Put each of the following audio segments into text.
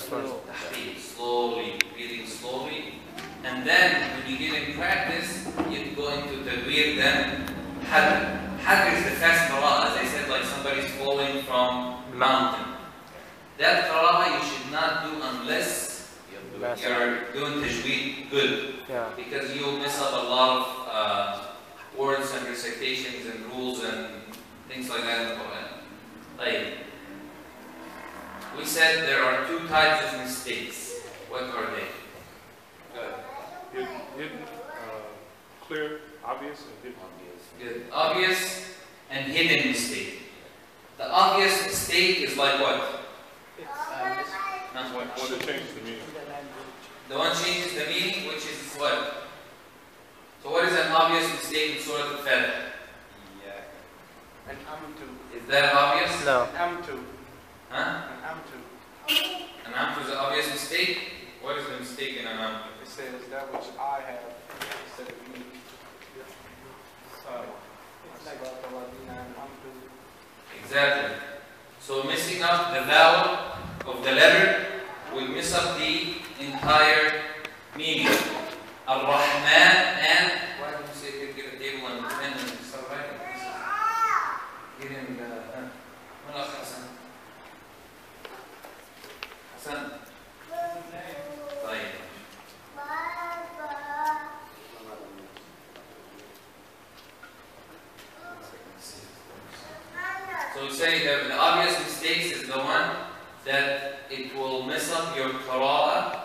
slowly, breathing slowly. And then when you get in practice, you go into Tajweed, then Hadr. Hadr is the fast qira'ah, as I said, like somebody's falling from a mountain. That qira'ah you should not do unless you're doing Tajweed good. Because you'll mess up a lot of words and recitations and rules and things like that in the Qur'an. Like, we said there are two types of mistakes. What are they? Hidden, clear, obvious, and hidden. Good. Obvious and hidden mistake. The obvious mistake is like what? One that changes the meaning. The one changes the meaning, which is what? So what is an obvious mistake in Surah Al-Fatiha? An amtu. Is that obvious? No. An amtu. Huh? An amtu. An amtu is an obvious mistake? What is the mistake in an amtu? It says that which I have instead of me. Exactly. So messing up the vowel of the letter will mess up the entire meaning. Ar-Rahman and why don't you say get a table and pen and start writing? Get in the Hassan. Hassan. So we say that the obvious mistakes is the one that it will mess up your qira'ah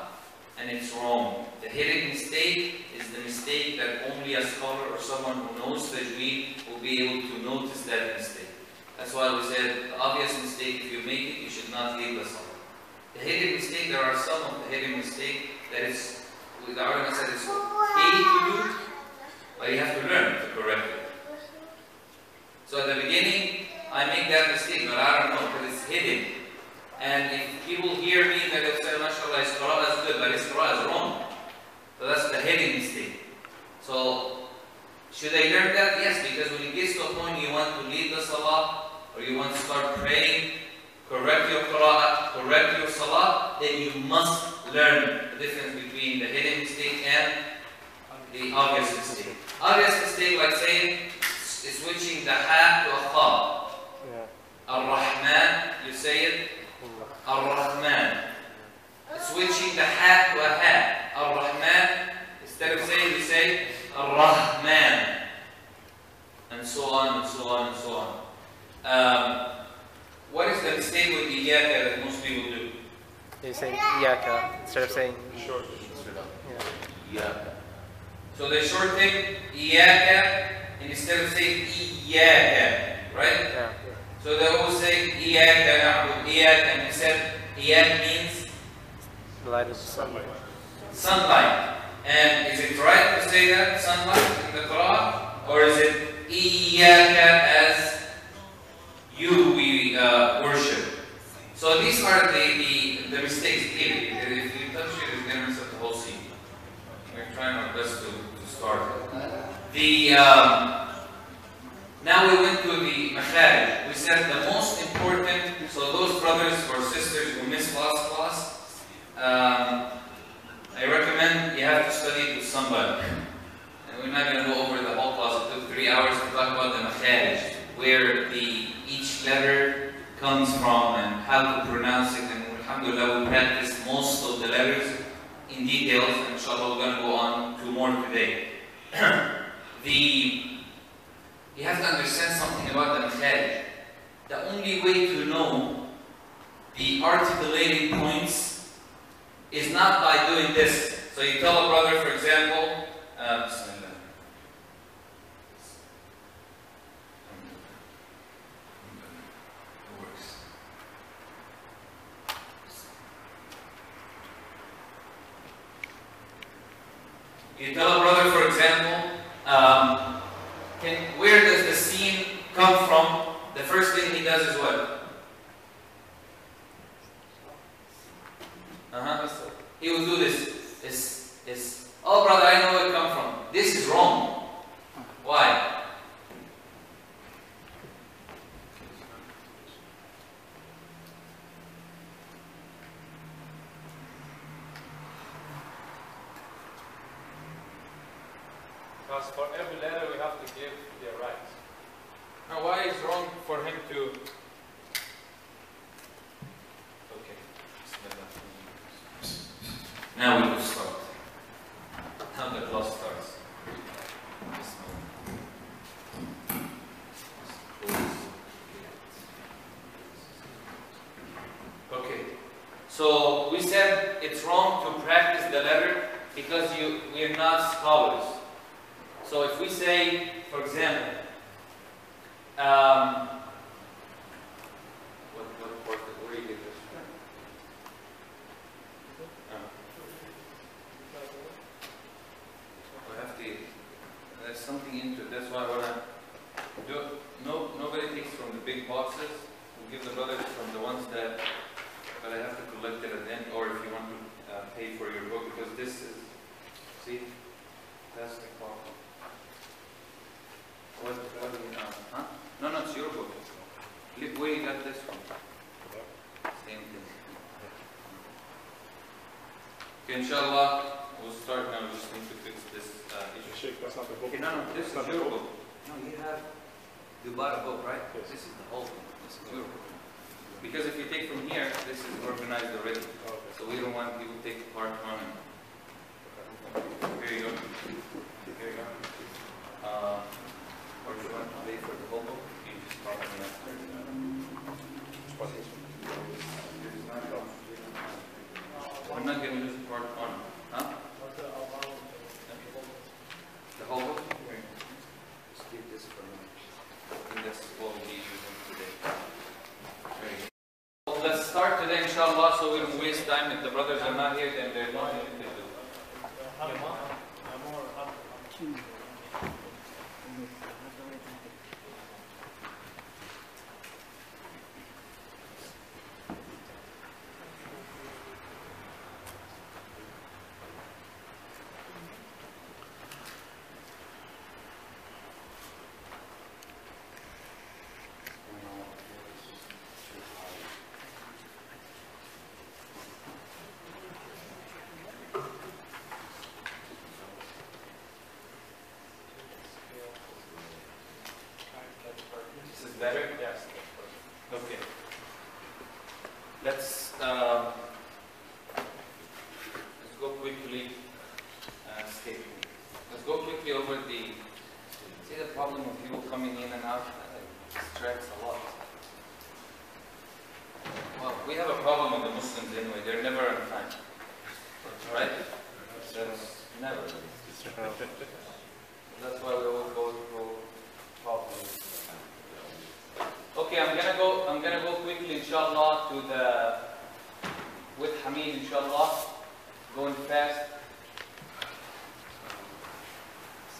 and it's wrong. The hidden mistake is the mistake that only a scholar or someone who knows Tajweed will be able to notice that mistake. That's why we said the obvious mistake, if you make it, you should not leave the salah. The hidden mistake, there are some of the hidden mistake that is, the ulama said it's okay to do, but you have to learn to correct it. So at the beginning, I make that mistake, but I don't know because it's hidden. And if people hear me, then they'll say, mashallah, his qira'ah is good, but his qira'ah is wrong. So that's the hidden mistake. So, should I learn that? Yes, because when it gets to a point you want to lead the salah, or you want to start praying, correct your qira'ah, correct your salah, then you must learn the difference between the hidden mistake and the obvious mistake. Obvious mistake, like saying, is switching the ha to a kha. Ar-Rahman, you say it, Ar-Rahman. Switching the ha to a ha. Ar-Rahman, instead of saying, you say Ar-Rahman. And so on, and so on, and so on. What is the mistake with iyaka that most people do? You say iyaka instead of saying short. Iyaka. So they shorten iyaka instead of saying iyaka, right? Yeah. So they always say iyaka na'budu, iyaka, and you said iyak means the light is sunlight. Sunlight. And is it right to say that sunlight in the Qur'an, or is it iyaka as you we worship? So these are the mistakes clearly. If you touch it, it's going to mess up the whole scene. We're trying our best to start. Now we went to the makharij. We said the most important, so those brothers or sisters who missed last class, I recommend you have to study it with somebody. And we're not going to go over the whole class. It took 3 hours to talk about the makharij, where each letter comes from and how to pronounce it. And alhamdulillah, we practiced most of the letters in details. And inshallah, we're going to go on to more today. You have to understand something about the makharij. The only way to know the articulating points is not by doing this. So you tell a brother, for example, Bismillah. It works. You tell a brother, for example, where does the scene come from? The first thing he does is what? He will do this. Oh brother, I know where it comes from. This is wrong. Why? Because for every letter we have to give their rights. Now, why is it wrong for him to? Okay. Now we will start. Now the class starts. Okay. So we said it's wrong to practice the letter because we are not scholars. So if we say, for example, where do you get this? I have to. There's something into it. That's why I want to do. Nobody takes from the big boxes. We give the brothers from the ones that. But I have to collect it at the end, or if you want to pay for your book, because this is. See, that's the problem. What do you know? Huh? No, it's your book. Look where you got this from. Same thing. Okay, inshallah, we'll start now. We just need to fix this issue. Sheikh, that's not the book. Okay, no, this is That's not your the book. No, you bought a book, right? Yes. This is the whole thing. This is your book. Because if you take from here, this is organized already. Okay. So we don't want people to take part one. Here you go. Here you go. Or if you want to pay for the whole book, you just call me after. We're not going to use part one. Huh? The whole book? Just keep this for me. I think that's what we'll be using today. Well, let's start today, inshallah, so we don't waste time. If the brothers are not here, then there's nothing to do. Better? Yes. Okay. Let's go quickly. Let's go quickly over the. See the problem of people coming in and out. It distracts a lot. Well, we have a problem with the Muslims anyway. They're never on time, right? That's never. That's why we always go properly. Okay, I'm gonna go quickly, inshallah, to the with Hamid, inshallah, going fast.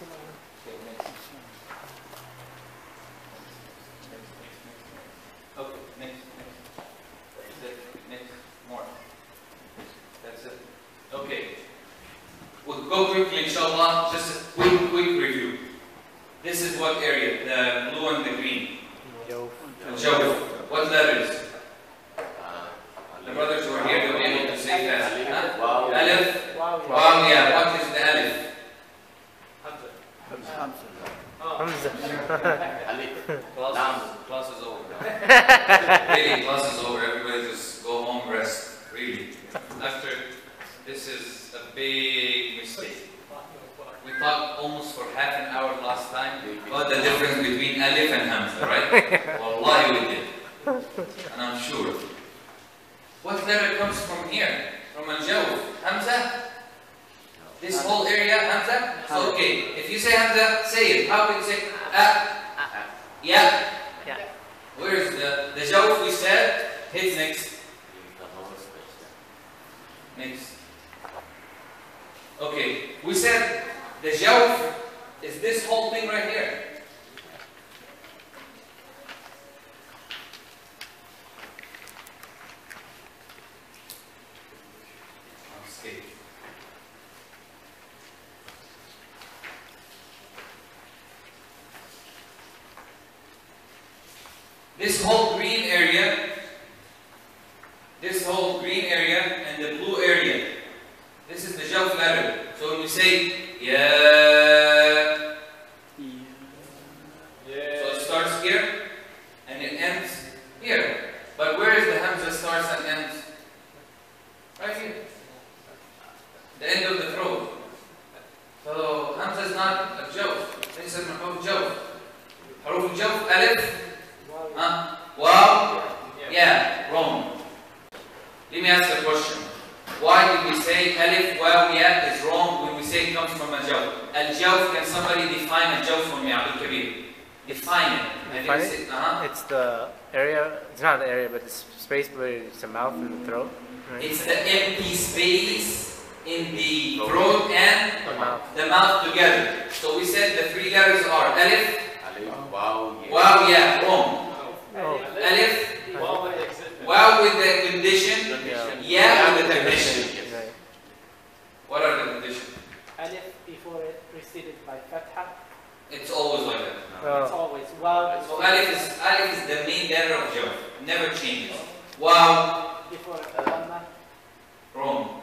Okay, next. Okay, next. That's it. Next, more. That's it. Okay. We'll go quickly, inshallah. Just a quick review. This is what area? The blue and the green. Jawf. What letters? The brothers who are here, they'll be able to say fast. Huh? Alif. Wow, yeah. What is the alif? Class is over. Really, class is over. Everybody just go home, rest. Really. After, this is a big mistake. We talked almost for half an hour last time about the difference between alif and hamza, right? Wallahi we did. And I'm sure. What letter comes from here? From al-jawf? Hamza? This whole area, hamza? So okay, if you say hamza, say it. How can you say yeah? Where is the jawf we said? Hit next. Next. Okay, we said the jawf is this whole thing right here. Okay. This whole green area, and the blue area, this is the jawf letter. So when you say ya, Let me ask a question. Why did we say alif, waw, ya is wrong when we say it comes from a jawf? Al-jawf, can somebody define a jawf for me, Abdul Kabir? Define it. Define it? It's the area, it's not the area, but it's space between the mouth and the throat. Right? It's the empty space in the throat and the mouth together. So we said the three letters are alif, waw, ya, wrong. Oh. Alif, waw with the condition, ya with the condition. Right. What are the conditions? Alif before it preceded by fatha. It's always like that. It's always wow. So alif is the main letter of jawf. Never changes. Wow. Before dhamma. Wrong.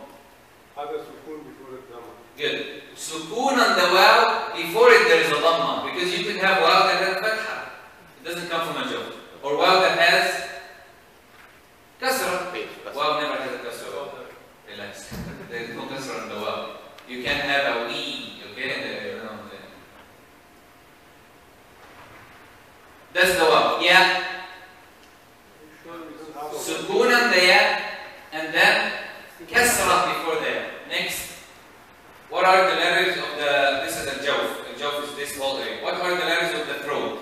Other sukun before the dhamma. Good. Sukun on the waw, before it there is a dhamma. Because you could have waw that has fatha. It doesn't come from a jawf. Or waw that has kasra. Waw never has a kasra. Relax. There is no kasra on the waw. You can have a we. Okay? That's the waw. Yeah. Sukun on the ya, and then kasra before the ya. Next. What are the letters of the, this is a jawf. A jawf is this whole area. What are the letters of the throat?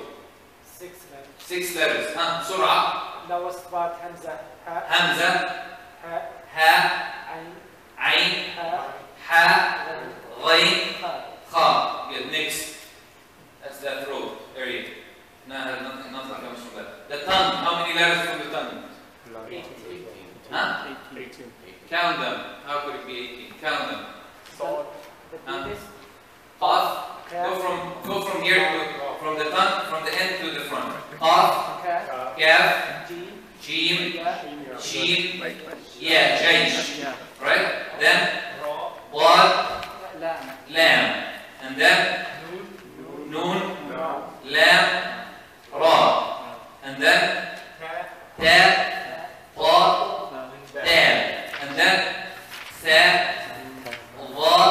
6 letters. 6 letters. Surah. Lowest part Hamza. Ha. Hamza. Ha. Ha. Ain. Ain. Ha. Ha. Ghain. Ha. Kha. Good. Next. That's the throat area. No, nothing comes from that. The tongue. How many letters from the tongue? 18. Huh? 18. Count them. How could it be 18? Count them. The biggest. Qaf. Go from here to, from the tongue, from the end to the front. Qaf. Ka. Kaf. Jim. Jim. Ya. Sheen. Yeah. Jaish. Ya. Right? Then Wad. Lam. Lam. And then Noon. Ra. Lam. Ra. And then Ta. Ta. Ta. Dal. And then Tha. Dha.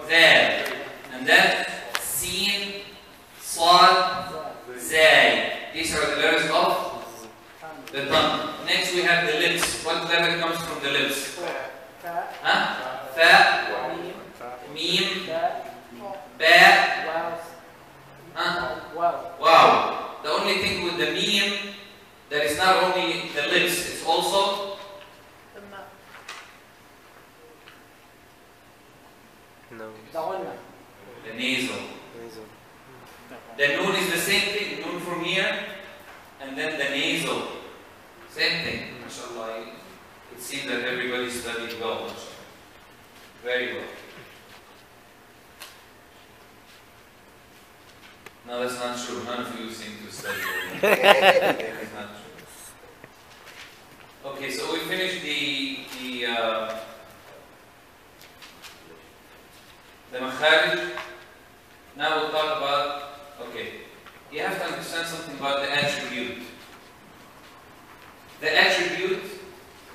Zal. And then Sin. Sad. Zay. These are the letters of the tongue. Next we have the lips. What letter comes from the lips? Ta. Huh? Fa. Mim. Mim. Ta. Ba. Wow. Huh? Wow. Wow. The only thing with the meme that is not only the lips, it's also No. The ghunna. the nasal. Nasal. The noon is the same thing. Noon from here, and then the nasal. Same thing. MashaAllah. It seems that everybody studied well. MashaAllah. Very well. No, that's not true. None of you seem to study well. That's not true. Okay, so we finished the makharij. Now we'll talk about, okay, you have to understand something about the attribute. The attribute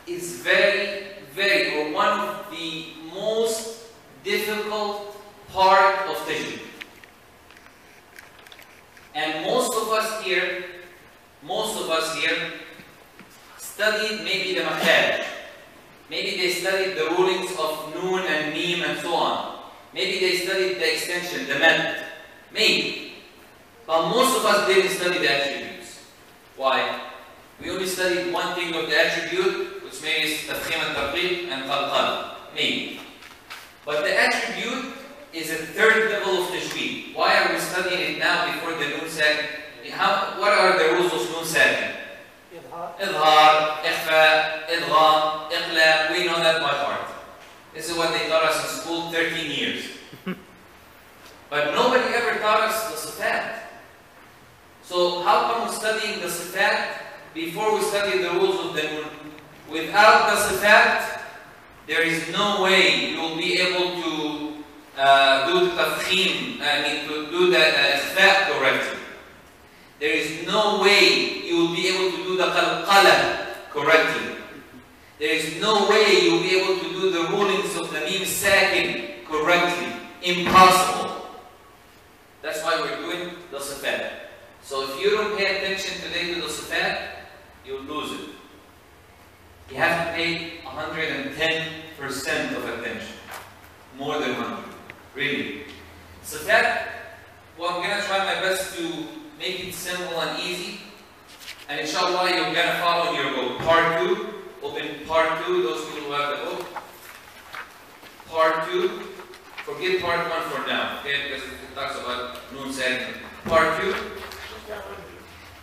is or one of the most difficult part of tajweed. And most of us here studied maybe the makharij. Maybe they studied the rulings of noon and meme and so on. Maybe they studied the extension, the method. Maybe. But most of us didn't study the attributes. Why? We only studied one thing of the attribute, which maybe is tafkhim and tarqiq and qalqalah. Maybe. But the attribute is a third level of tajweed. Why are we studying it now before the noon sakin? What are the rules of noon sakin? Idhar, ikhfa, idgham, iqlab. We know that by heart. This is what they taught us in school 13 years. But nobody ever taught us the sifat. So how come we're studying the sifat before we study the rules of the noon? Without the sifat, there is no way you will be able to do the tafkhim, to do the ikhfa correctly. There is no way you will be able to do the qalqalah correctly. There is no way you will be able to do the rulings of the meme sakin correctly. Impossible. That's why we're doing the sifat. So if you don't pay attention today to the sifat, you'll lose it. You have pay 110% of attention. More than 100. Really. So that, well, I'm going to try my best to make it simple and easy. And inshallah, you're going to follow your book. Part 2. Open part 2. Those people who have the book. Part 2. Forget part 1 for now. Okay? Because it talks about noon second. Part 2.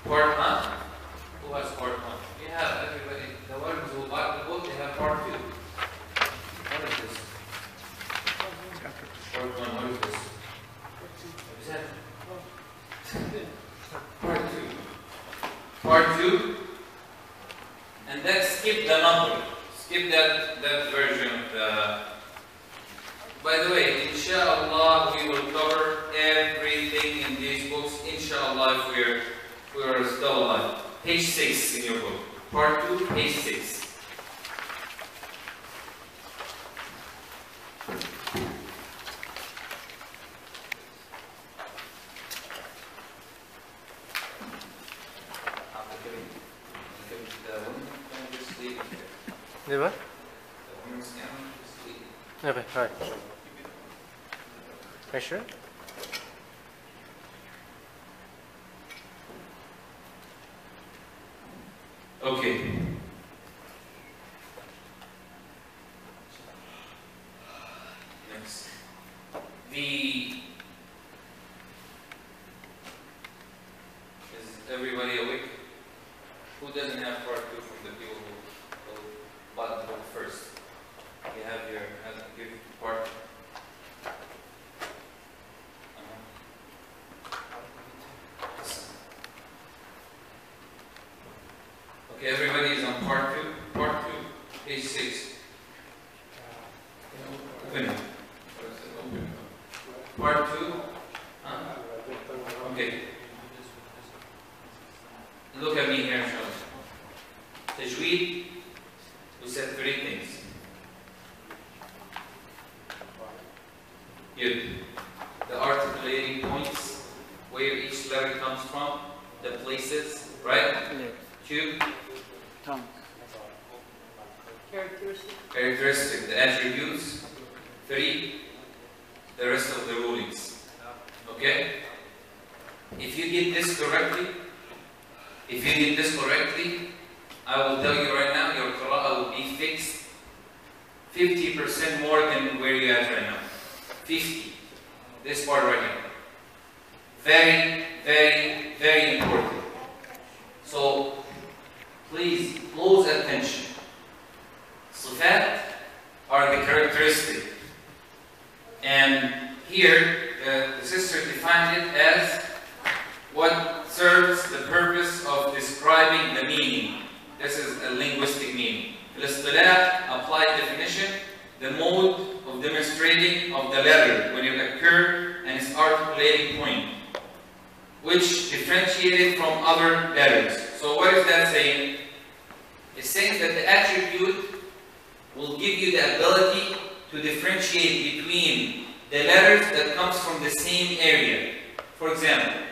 Part 1. Who has part 1? We have everybody. The ones who bought the book, they have part 2. What is this? Part 1. What is this? What is that? Part 2. Part 2. And then skip the number. Skip that version of the. By the way, inshallah, we will cover everything in these books. Inshallah, if we are still alive. Page 6 in your book. Part 2, page 6. The what? Okay, alright. Are you sure? Okay. Next. Is everybody awake? Who doesn't have part 2 from the people who bought the book first? You have your give part. Okay, everybody is on part 2. Part 2, page 6. Open it. Part 2. Okay. Look at me here, inshallah. Tajweed, we said 3 things. Good. The articulating points, where each letter comes from, the places, right? 2. Tongue. Characteristic, the attributes. 3. The rest of the rulings. Okay? If you get this correctly, I will tell you right now, your qira'ah will be fixed 50% more than where you're at right now. 50. This part right here. Very, very, very important. So, please, close attention. Sifat are the characteristic. And here, the sister defined it as what serves the purpose of describing the meaning. This is a linguistic meaning. Al-istilah, applied definition, the mode of demonstrating of the letter when it occurs and its articulating point, which differentiated from other letters. So what is that saying? It's saying that the attribute will give you the ability to differentiate between the letters that comes from the same area. For example,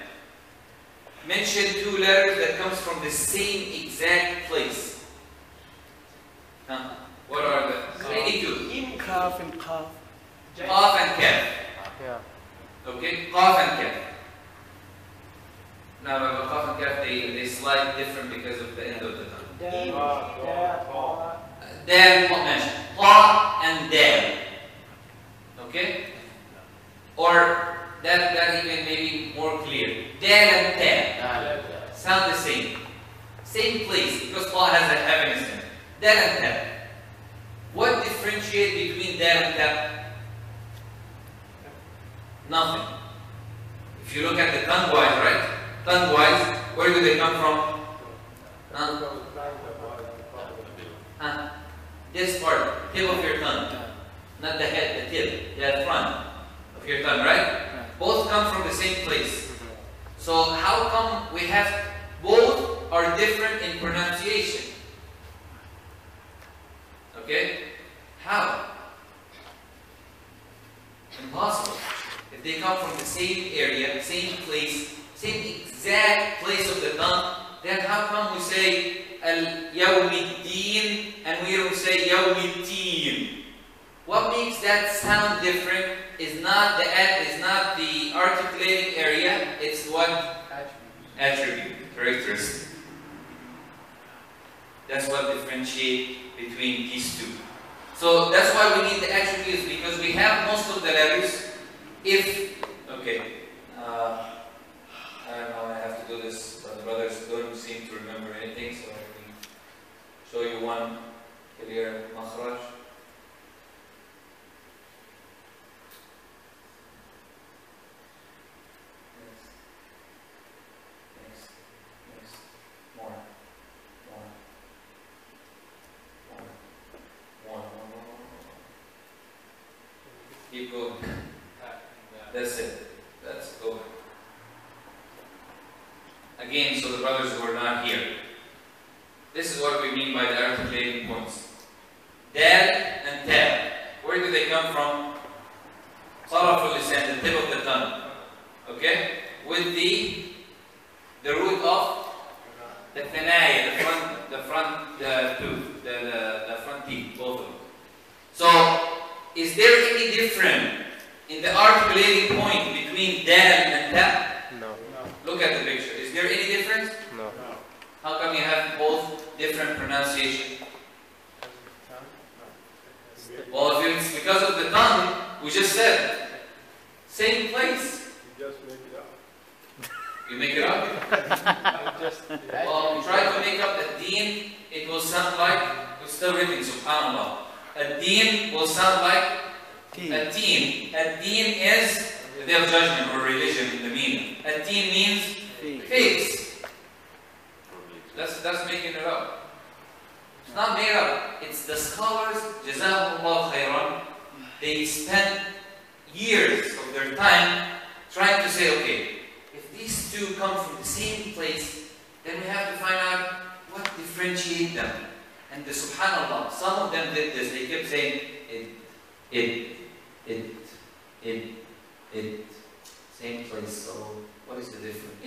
mention 2 letters that comes from the same exact place. What are the? Any 2. Kaf and Qaf. Qaf and Kaf. Yeah. Okay? Qaf and Kaf. Now, Qaf and Kaf, they slide different because of the end of the tongue. Dal, not mentioned. Qa and Dal. Okay? Or that even maybe more clear. Dal and Ta. Sound the same. Same place, because Qa has a heaviness in it. Dal and Ta. What differentiates between Dal and Ta? Nothing. If you look at the tongue-wise, right? Tongue-wise, where do they come from? This part, tip of your tongue. Not the head, the tip, the front of your tongue, right? Both come from the same place. So how come we have both are different in pronunciation? Okay? How? Impossible. If they come from the same area, same place, same exact place of the tongue, then how come we say يوم الدين and we don't say يوم الدين. What makes that sound different is not the articulating area, it's what? Attribute, characteristic. That's what differentiates between these two. So that's why we need the attributes, because we have most of the letters. I don't know, I have to do this, but the brothers don't seem to remember anything, so I can show you one clear makhraj. Keep going. That's it. That's go. Again, so the brothers who are not here. This is what we mean by the articulating points. Dal and tab. Where do they come from? Taraf al-lisan, the tip of the tongue. Okay? With the root of the thanaya, the front tooth, the front teeth, both of them. So, is there any difference in the articulating point between dal and ta? No. Look at the picture. Is there any difference? No. How come you have both different pronunciation? Well, if it's because of the tongue, we just said same place. You just make it up. You make it up? Well, you try to make up the deen, it will sound like, it's still written, subhanAllah. A deen will sound like a teen. A deen is the day of judgment or religion in the meaning. A teen means face. That's making it up. It's not made up. It's the scholars, Jazahumullah khairan, they spend years of their time trying to say, okay, if these two come from the same place, then we have to find out what differentiates them. And the subhanAllah, some of them did this. They kept saying, it. Same place. So, what is the difference?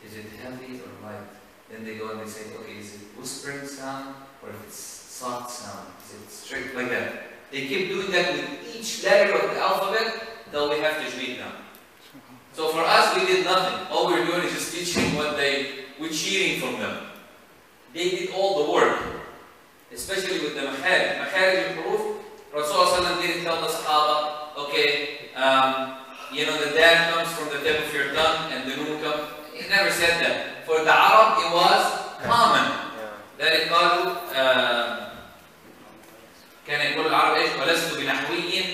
Is it heavy or light? Then they go and they say, okay, is it whispering sound or if it's soft sound? Is it straight like that? They keep doing that with each letter of the alphabet till we have Tajweed now. So for us, we did nothing. All we're doing is just teaching we're cheating from them. They did all the work, especially with the makharij. Makharij al-huruf, Rasulullah didn't tell the Sahaba, okay, the dal comes from the tip of your tongue and the noon comes. He never said that. For the Arab, it was common. That it قالوا كان يقول العرب ايش؟ ولست بنحوي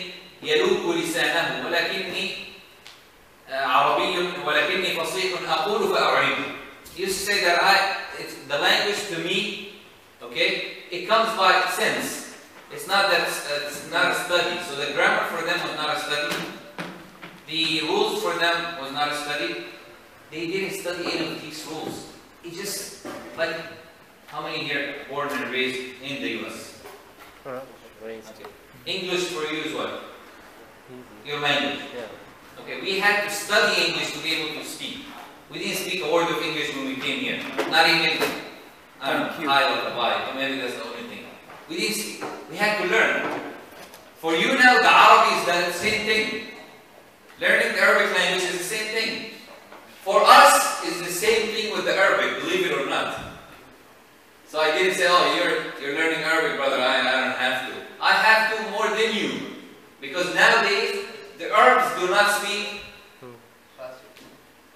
يلوك لسانه ولكني عربي ولكني فصيح أقول فأعرب. He used to say that the language to me, okay, it comes by sense. It's not that it's not a study. So the grammar for them was not a study. The rules for them was not a study. They didn't study any of these rules. It just like how many here born and raised in the US? English for you is what? Your language. Yeah. Okay, we had to study English to be able to speak. We didn't speak a word of English when we came here. Not even, I don't know, I or the or maybe that's the only thing. We didn't speak. We had to learn. For you now, the Arabic is the same thing. Learning the Arabic language is the same thing. For us, it's the same thing with the Arabic, believe it or not. So I didn't say, oh, you're learning Arabic, brother, I don't have to. I have to more than you. Because nowadays, the Arabs do not speak,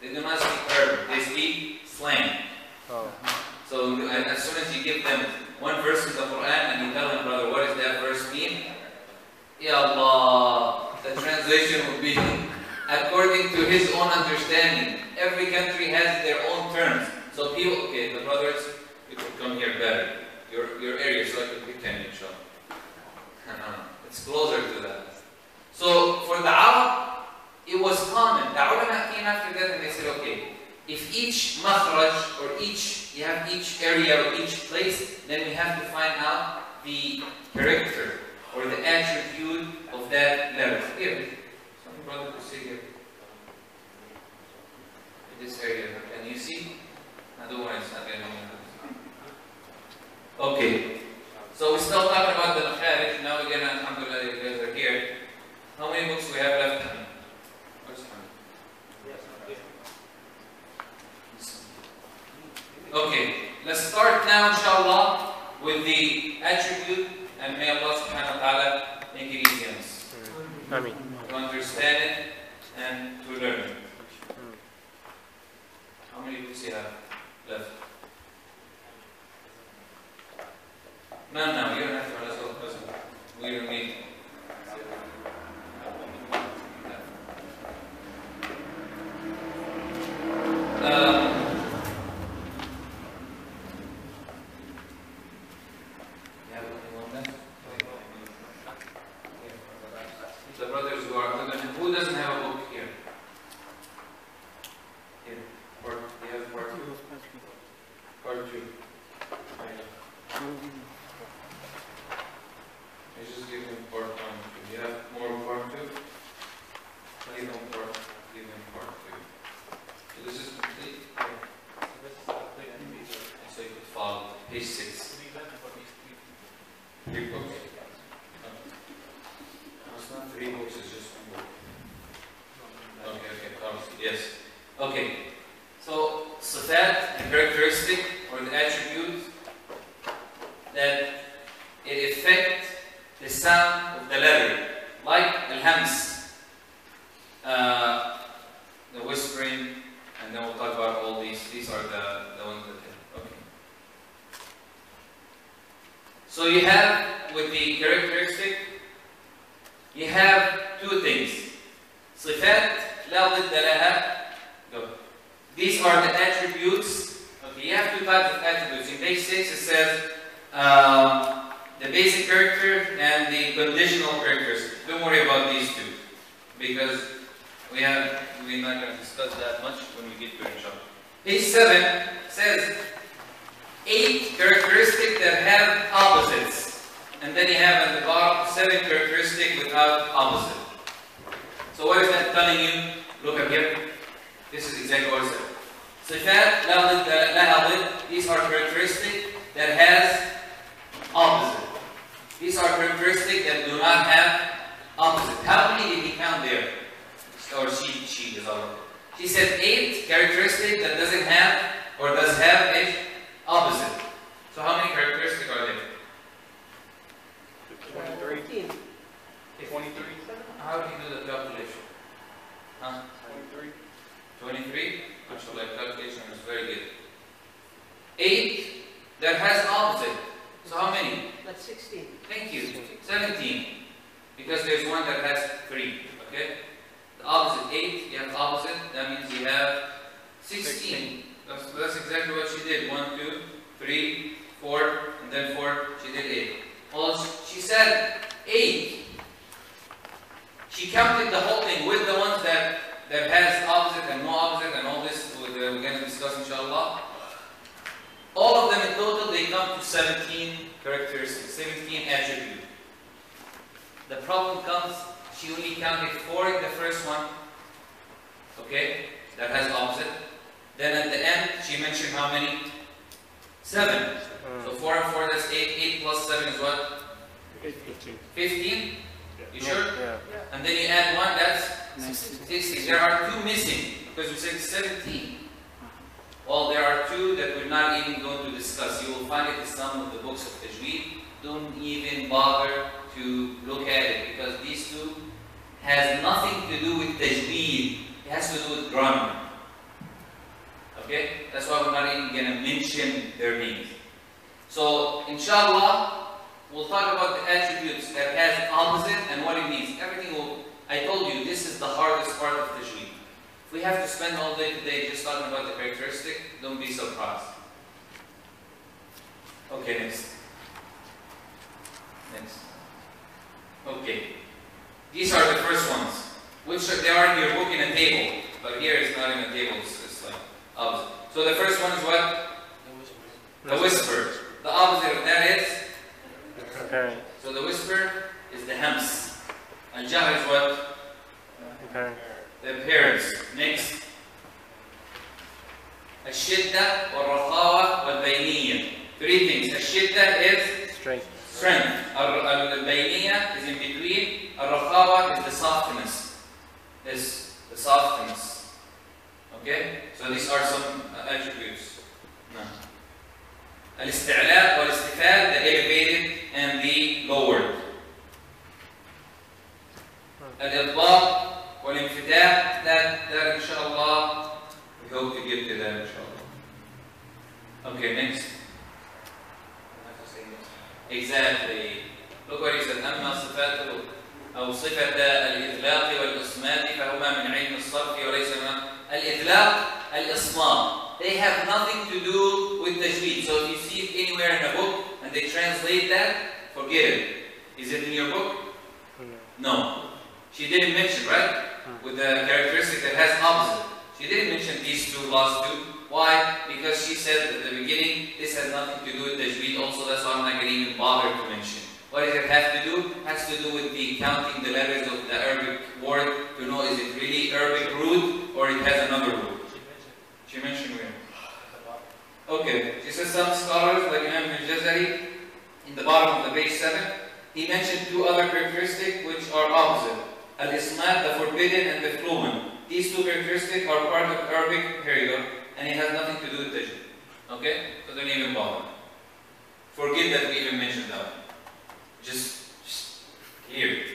they do not speak Arabic, they speak slang. Oh. So as soon as you give them one verse in the Qur'an and you tell them, brother, what does that verse mean? Ya Allah, the translation would be according to his own understanding. Every country has their own terms. So people, okay, the brothers, you could come here better. Your area, so I could pick 10 inshallah. It's closer to that. So for the Arab, it was common. The ulama came after that and they said, okay, if each makhraj or you have each area or each place, then we have to find out the character or the attribute of that letter. Here, some brother could sit here. In this area, can you see? Otherwise, not going to Okay. So we're still talking about the makharij. Now we're gonna, alhamdulillah, you guys are here. How many books we have left? Where's mine? Okay. Let's start now, inshallah, with the attribute, and may Allah subhanahu wa ta'ala make it easy on us. Ameen. To understand it and to learn it. How many books you have left? None now. You don't have to. Let's go. We don't need. The brothers who are who doesn't have a book here? Here. They have part 2. Part 2. I just give them part 1. Do you have more part 2? Give them part 2. So this is complete. So you could follow. Page 6. 3 books. It's not 3 books, it's just 1 book. Okay, yes. Okay. So, sifat, the characteristic or the attribute that it affects the sound of the letter, like al-hams, the whispering, and then we'll talk about all these. These are the ones that okay. So you have, with the characteristic, you have 2 things. Sifat, la didda laha. Go. These are the attributes. Okay, you have 2 types of attributes. In page 6 it says the basic character and the conditional characteristic. Don't worry about these 2 because we're not going to discuss that much when we get to it, inshallah. Page 7 says 8 characteristics that have opposites. And then you have at the bottom 7 characteristics without opposite. So what is that telling you? Look up here. This is exactly what it says. Sifat, la didda laha. These are characteristics that has opposite. These are characteristics that do not have opposite. How many did he count there? Or she is all. She said 8 characteristics that doesn't have or does have a opposite. So how many characteristics are there? 23. 23. How do you do the calculation? Huh? 23. 23? Actually, calculation is very good. 8 that has opposite. So how many? That's 16. Thank you. 17. Because there's one that has 3. Okay? The opposite 8, you have opposite, that means you have 16. That's exactly what she did. 1, 2, 3, 4, and then 4, she did 8. Well, she said 8. She counted the whole thing with the ones that has opposite and no opposite and all this we're going to discuss, inshallah. All of them in total, they come to 17 characteristics, 17 attributes. The problem comes, she only counted 4 in the first one, okay, that has opposite. Then at the end, she mentioned how many? 7. So 4 and 4, that's 8. 8 plus 7 is what? 15. 15? You sure? Yeah. And then you add 1, that's 16. There are 2 missing, because we said 17. Well, there are 2 that we're not even going to discuss. You will find it in some of the books of Tajweed. Don't even bother to look at it, because these 2 has nothing to do with Tajweed. It has to do with grammar. Okay? That's why we're not even going to mention their names. So, inshallah, we'll talk about the attributes that has opposite and what it means. Everything will, I told you, this is the hardest part of Tajweed. If we have to spend all day today just talking about the characteristic, don't be surprised. Okay, next. Next. Okay. These are the first ones. They are in your book in a table. But here it's not in a table, it's like opposite. So the first one is what? The whisper. The opposite of that is? Apparent. So the whisper is the hams. Al-jahr is what? Apparent. The appearance. Next. Al-shidda, wal-rakhawa, wal-bayniyya. 3 things. ease. الشدة is Strength. strength. البينية is in between. الرخاوة is the softness. Is the softness. Okay? So these are some attributes. No. الاستعلاء والاستفال, the elevated and the lowered. الإطباق والانفتاح, that إن شاء الله we hope to get to that إن شاء الله. Okay, next. Exactly. Look what he said. أما صفات أو صفة الإطلاق والإصمات فهما من علم الصرف وليس من الإطلاق الإصمات. They have nothing to do with Tajweed. So if you see it anywhere in a book and they translate that, forget it. Is it in your book? No. She didn't mention, right? With the characteristic that has opposite. She didn't mention these two last two. Why? Because she said at the beginning, this has nothing to do with Tajweed also, that's why I'm not going to even bother to mention. What does it have to do? It has to do with the counting the letters of the Arabic word to know is it really Arabic root or it has another root. She mentioned where? Okay. She says some scholars like Imam al-Jazari in the bottom of the page 7, he mentioned two other characteristics which are opposite. Al-Ismat, the forbidden, and the fluent. These two characteristics are part of Arabic, here you go, and it has nothing to do with Tajweed. Okay? So don't even bother. Forget that we even mentioned that. Just hear it.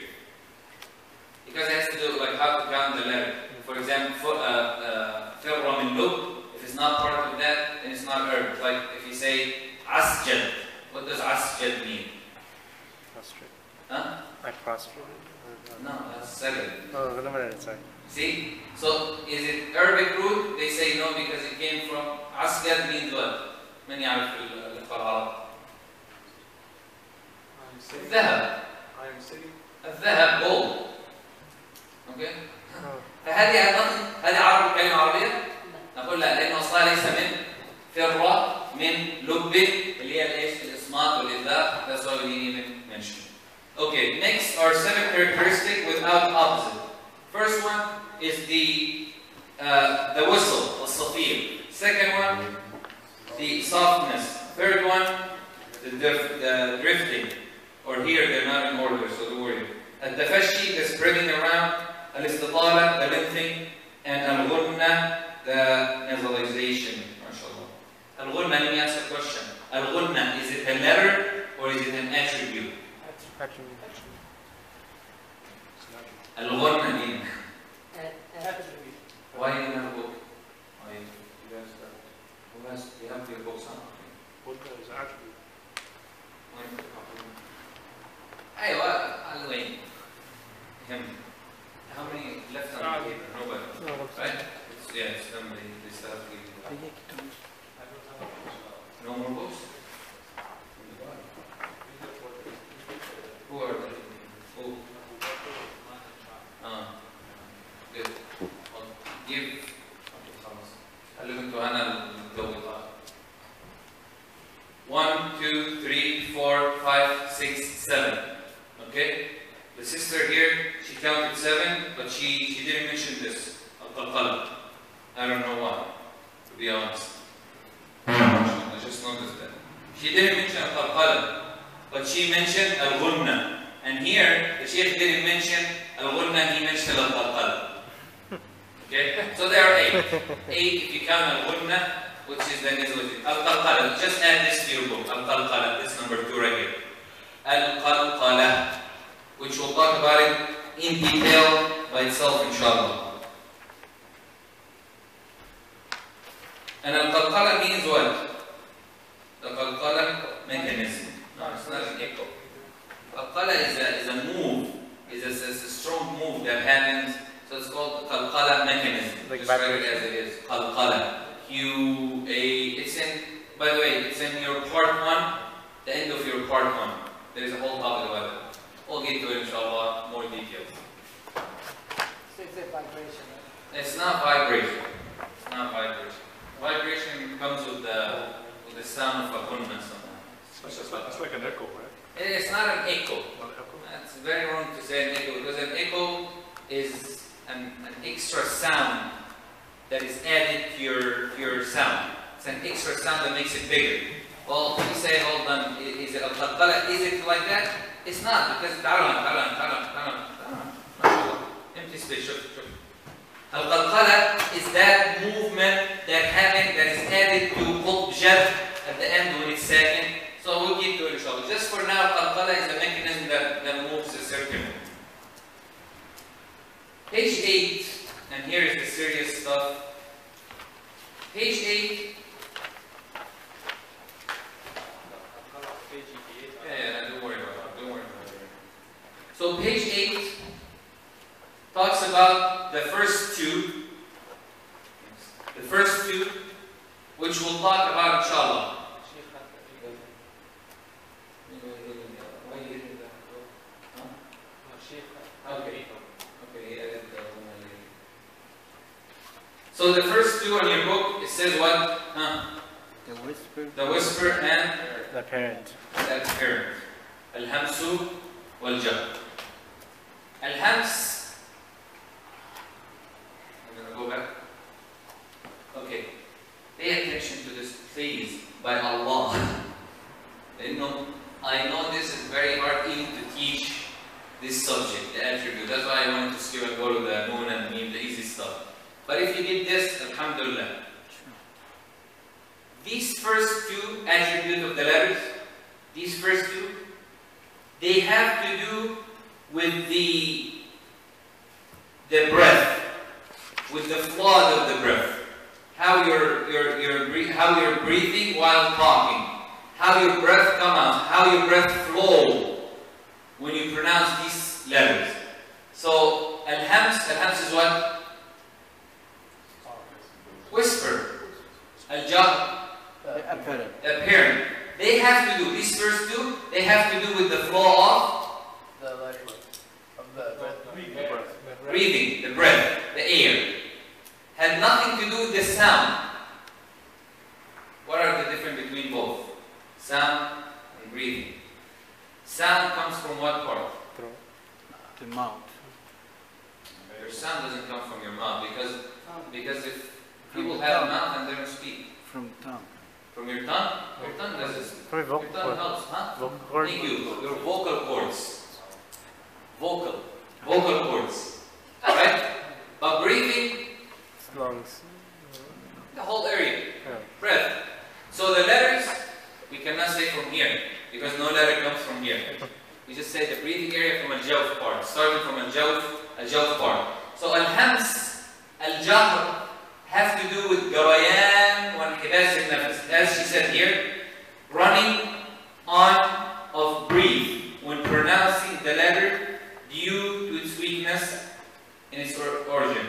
Because it has to do with like how to count the letter. For example, Firra min lub, if it's not part of that, then it's not Arabic. Like if you say Asjad, what does Asjad mean? Prostrate. Huh? Like prostrate. No, that's second. Oh, eliminated, sorry. See? So, is it Arabic root? They say no because it came from Asgad means what? من يعرف القراءة؟ الذهب. الذهب gold. Okay? فهذه هذه عربي كلمة عربية؟ نقول لا لأنه أصلها ليس من فرة من لب اللي هي الايش؟ الإصمات والإذلاق. That's why we didn't even mention. Okay, next are 7 characteristics without opposite. First one is the whistle, الصفير. Second one, the softness. Third one, the drifting. Or here they're not in order, so don't worry. التفشي, the spreading around. الاستطالة, the lengthening. And الغنة, the nasalization. MashaAllah. الغنة, let me ask a question. الغنة, is it a letter or is it an attribute? الغنة mean. Why do you have a book? Why you guys who has you have your books on? What is attribute? أيوة على وين؟ him. How many left on the paper? Nobody. Right? Yeah, it's them. They still have to give. No more books? Who are they? Who? Good. Give. Okay, خلاص. to أنا الجو. 1, 2, 3, 4, 5, 6, 7. Okay? The sister here, she counted 7, but she didn't mention this. Qalqalah. I don't know why, to be honest. I just noticed that. She didn't mention Qalqalah, but she mentioned al-ghunna. And here, the Shaykh didn't mention al-ghunna, he mentioned al-qalqalah. Okay? So there are 8. 8 if you count al-ghunna, which is the nizwati. Al-qalqalah. Just add this to your book. Al-qalqalah. This number 2 right here. Al-qalqalah. Which we'll talk about it in detail by itself, inshallah. And al-qalqalah means what? The Qalqalah Mechanism. No, it's not an echo. Qalqalah is a move. It's a strong move that happens. So it's called the Qalqalah Mechanism. Like just write it as it is. Qalqalah. It's in, by the way, it's in your part 1, the end of your part 1. There is a whole topic about it. We'll get to it, inshallah, more details. So it's a vibration. It's not vibration. It's not vibration. Vibration comes with the sound of a gunna sometimes. It's like an echo, right? It's not an echo. Not an echo? It's very wrong to say an echo because an echo is an extra sound that is added to your sound. It's an extra sound that makes it bigger. Well, we say hold Qalqalah, is it like that? It's not, because empty space. Al-Qalqalah is that movement that is added to Qutb Jad at the end when it's second. So we'll get to it inshallah. Just for now, Qalqalah is the mechanism that moves the circle. Page 8, and here is the serious stuff. Page 8. Yeah, don't worry about it. So page 8 talks about the first two. Which we'll talk about inshallah. So the first two on your book, it says what? The whisper and the parent. Al-hamsu wal-jahr. Al-hams. I'm going to go back. Okay. Pay attention to this, please, by Allah. I know this is very hard even to teach this subject, the attribute. That's why I wanted to skip and go to the noon and meme, the easy stuff. But if you did this, alhamdulillah. These first two attributes of the letters, these first two, they have to do with the breath, with the flow of the breath. How you're breathing while talking. How your breath come out, how your breath flow when you pronounce these letters. So al-hams is what? Whisper. Al-jahr, apparent. They have to do, these first two, they have to do with the flow of The breathing, the breath, the air. Had nothing to do with the sound. What are the difference between both? Sound and breathing. Sound comes from what part? The mouth. Your sound doesn't come from your mouth because if people have a mouth and they don't speak. From tongue. From your tongue? Your tongue doesn't speak. From your Your tongue helps, huh? vocal cord. Thank you. Your vocal cords. Vocal cords. Right? But breathing, Lungs. the whole area. Yeah. Breath. So the letters, we cannot say from here, because no letter comes from here. We just say the breathing area from al-jawf part, starting from al-jawf part. So al-hams, al-jahr, have to do with garayan wa inhibas al-nafs. As she said here, running on of breathe when pronouncing the letter due to its weakness in its origin,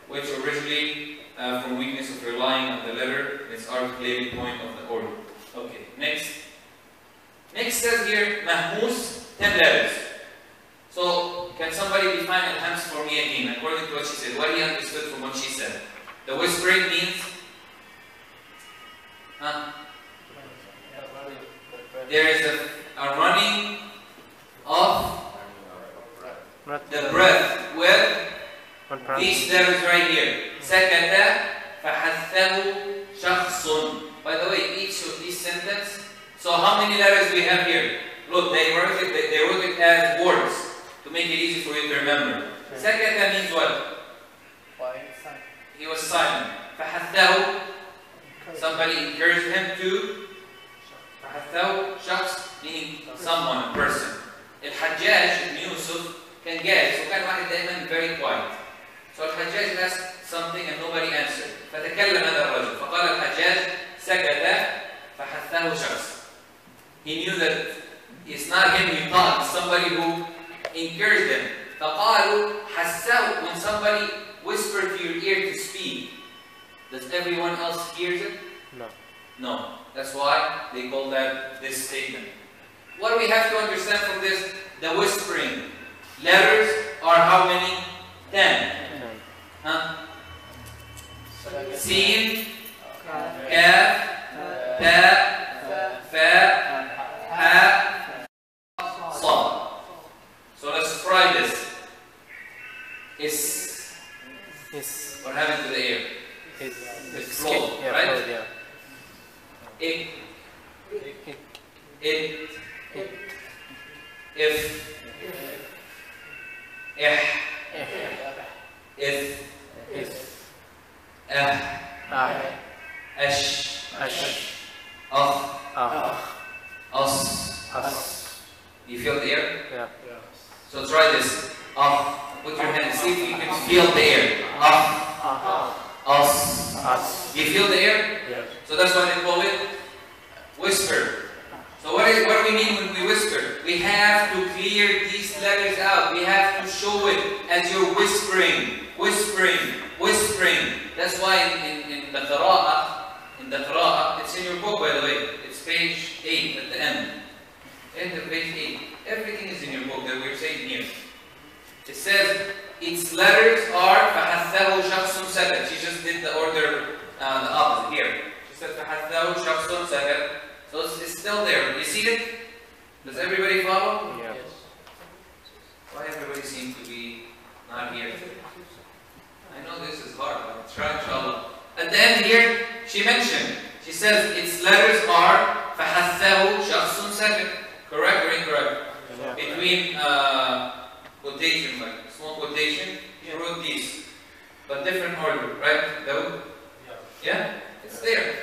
which originally from weakness of relying on the letter in its articulating point of the order. Okay, next. Next says here, mahmus, 10 letters. So, can somebody define al-hams for me again, according to what she said? What he understood from what she said? The whispering means? There is a running of the breath with these letters right here. Sakata, fahathahu, shakhsun. By the way, each of these sentences, so how many letters we have here? Look, they wrote it as words to make it easy for you to remember. Sakata means what? He was silent. Fahathahu, somebody encouraged him to. Fahathahu, shakhs, meaning someone, a person. Al-Hajjaj ibn Yusuf can guess, so كان واحد دائما very quiet. So Al-Hajjaj asked something and nobody answered. فتكلم هذا الرجل. فقال الحجاج سكت فحثه شخص. He knew that it's not him who talked, it's somebody who encouraged him. فقالوا حسه, when somebody whispered to your ear to speak, does everyone else hear it? No. No. That's why they call that this statement. What do we have to understand from this? The whispering. Letters are how many? 10. Huh? Sin, Kaf, Ta, Fa, Ha, Sad. So let's try this. What happened to the air? It's flowed, right? Flowed, yeah. It, if, you feel the air? Yeah. So try this. Put your hand and see if you can feel the air. You feel the air? Yes. So that's why they call it whisper. So what do we mean when we whisper? We have to clear these letters out. We have to show it as you're whispering. That's why in the Qur'an, it's in your book, by the way. It's page 8 at the end. End of page 8. Everything is in your book that we're saying here. It says its letters are فَحَثَّهُ شَخْصٌ سَكَتْ. She just did the order, the opposite here. She said فَحَثَّهُ شَخْصٌ سَكَتْ. So it's still there. You see it? Does everybody follow? Yeah. Why everybody seems to be not here? I know this is hard, but try inshallah. At the end here, she mentioned, she says its letters are فَحَثَّهُ شَخْصٌ سَكَتْ. Correct or incorrect? Yeah. Between quotation, like small quotation, you wrote these, but different order, right? Dawood? Yeah? It's there.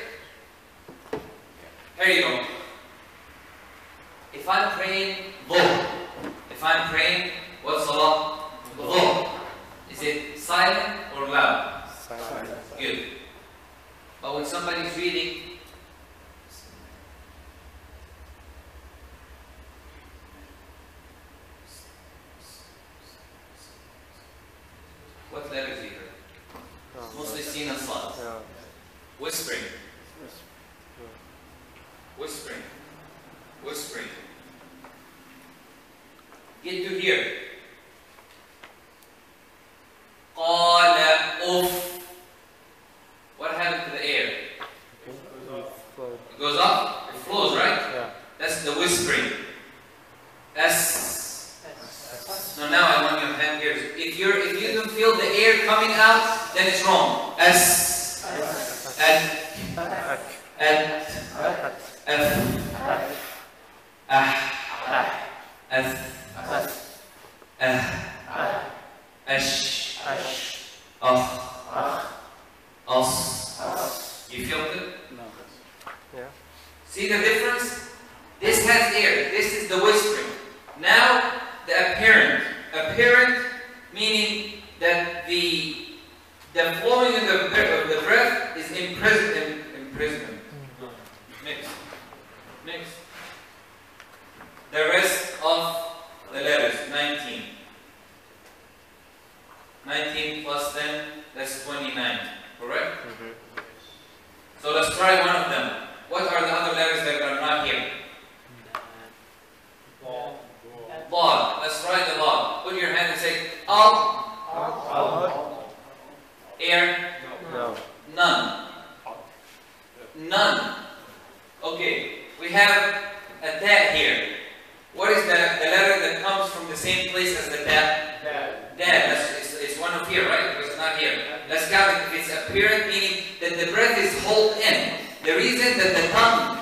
Here you go. If I'm praying dhuhr, what salah? Dhuhr. Is it silent or loud? Silent. Good. But when somebody's reading, what letters do you hear? Mostly seen and sad. Yeah. Whispering. Get to here. Qala uff. What happened to the air? It goes up? It flows, right? Yeah. That's the whispering. No, now I want your hand here. If you don't feel the air coming out, then it's wrong. You feel it? No. Yeah. See the difference? This has air. This is the whispering. Now the apparent. Apparent meaning that the flowing of the breath is imprisonment. Mixed. The rest of the letters, 19. 19 plus 10, that's 29. Correct? Mm-hmm. So let's try one of them. What are the other letters that are not here? Log. Let's try the log. Put your hand and say al. Air. No. None. Okay. We have a ta here. What is the letter that comes from the same place as the ta? Dad. It's one of here, right? It's not here. Let's count it. It's apparent, meaning that the breath is held in. The reason that the tongue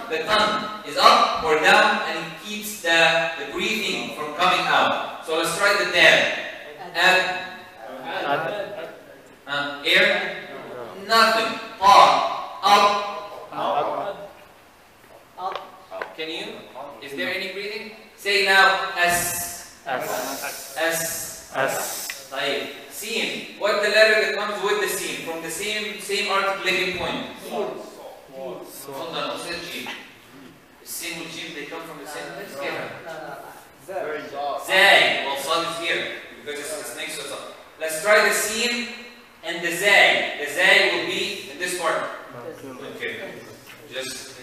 is up or down, and it keeps the breathing from coming out. So let's try the dad. Air? Nothing. Up. Can you? Is there any breathing? Say now S. Right. Sin. What the letter that comes with the sin? From the same articulating point. Hold on, who said jim? Sin and jim, they come from the same place? Zay. Well, sad is here because it's next to us. Let's try the sin and the zay. The zay will be in this part. Okay. Just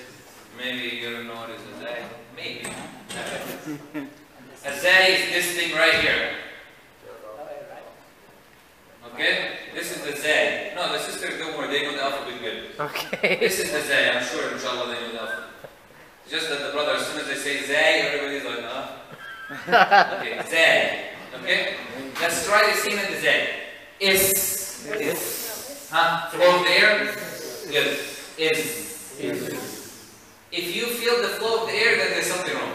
maybe you don't know what is a zay. Maybe. A zay is this thing right here. Okay? This is the zay. No, the sisters don't worry, they know the alphabet good. Okay. This is the zay. I'm sure, inshallah, they know the alphabet. It's just that the brother, as soon as they say zay, everybody's like, Okay, zay. Okay? Let's try the sin and the zay. Is. Flow of the air? Good. Is. If you feel the flow of the air, then there's something wrong.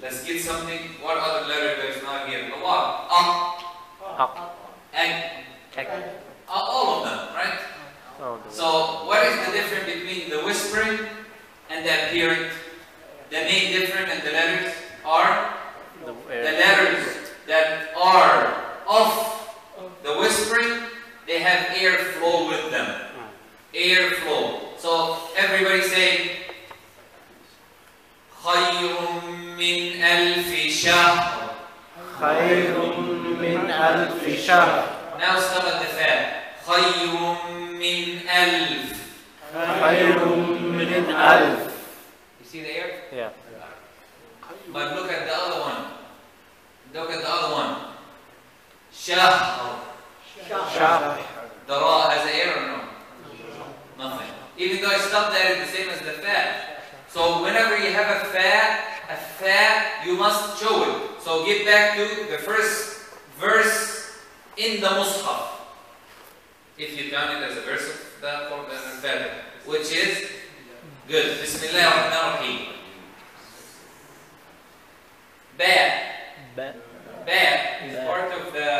Let's get something. What other letter there's not here? A lot. Up. All of them, right? So what is the difference between the whispering and the apparent? The main difference and the letters are the letters that are of the whispering, they have air flow with them. Air flow. So everybody say خير من ألف شهر. خير من ألف شهر. Now stop at the fa. خير من ألف. خير من ألف. You see the air? Yeah. But look at the other one. Look at the other one. شهر. شهر. The ra has an air or no? Nothing. Even though I stopped there, it's the same as the fa. So whenever you have a fa, you must show it. So get back to the first verse in the Mus'haf. If you count it as a verse of the Quran, which is good. Bismillah ar-Rahman ar-Rahim. Ba is part of the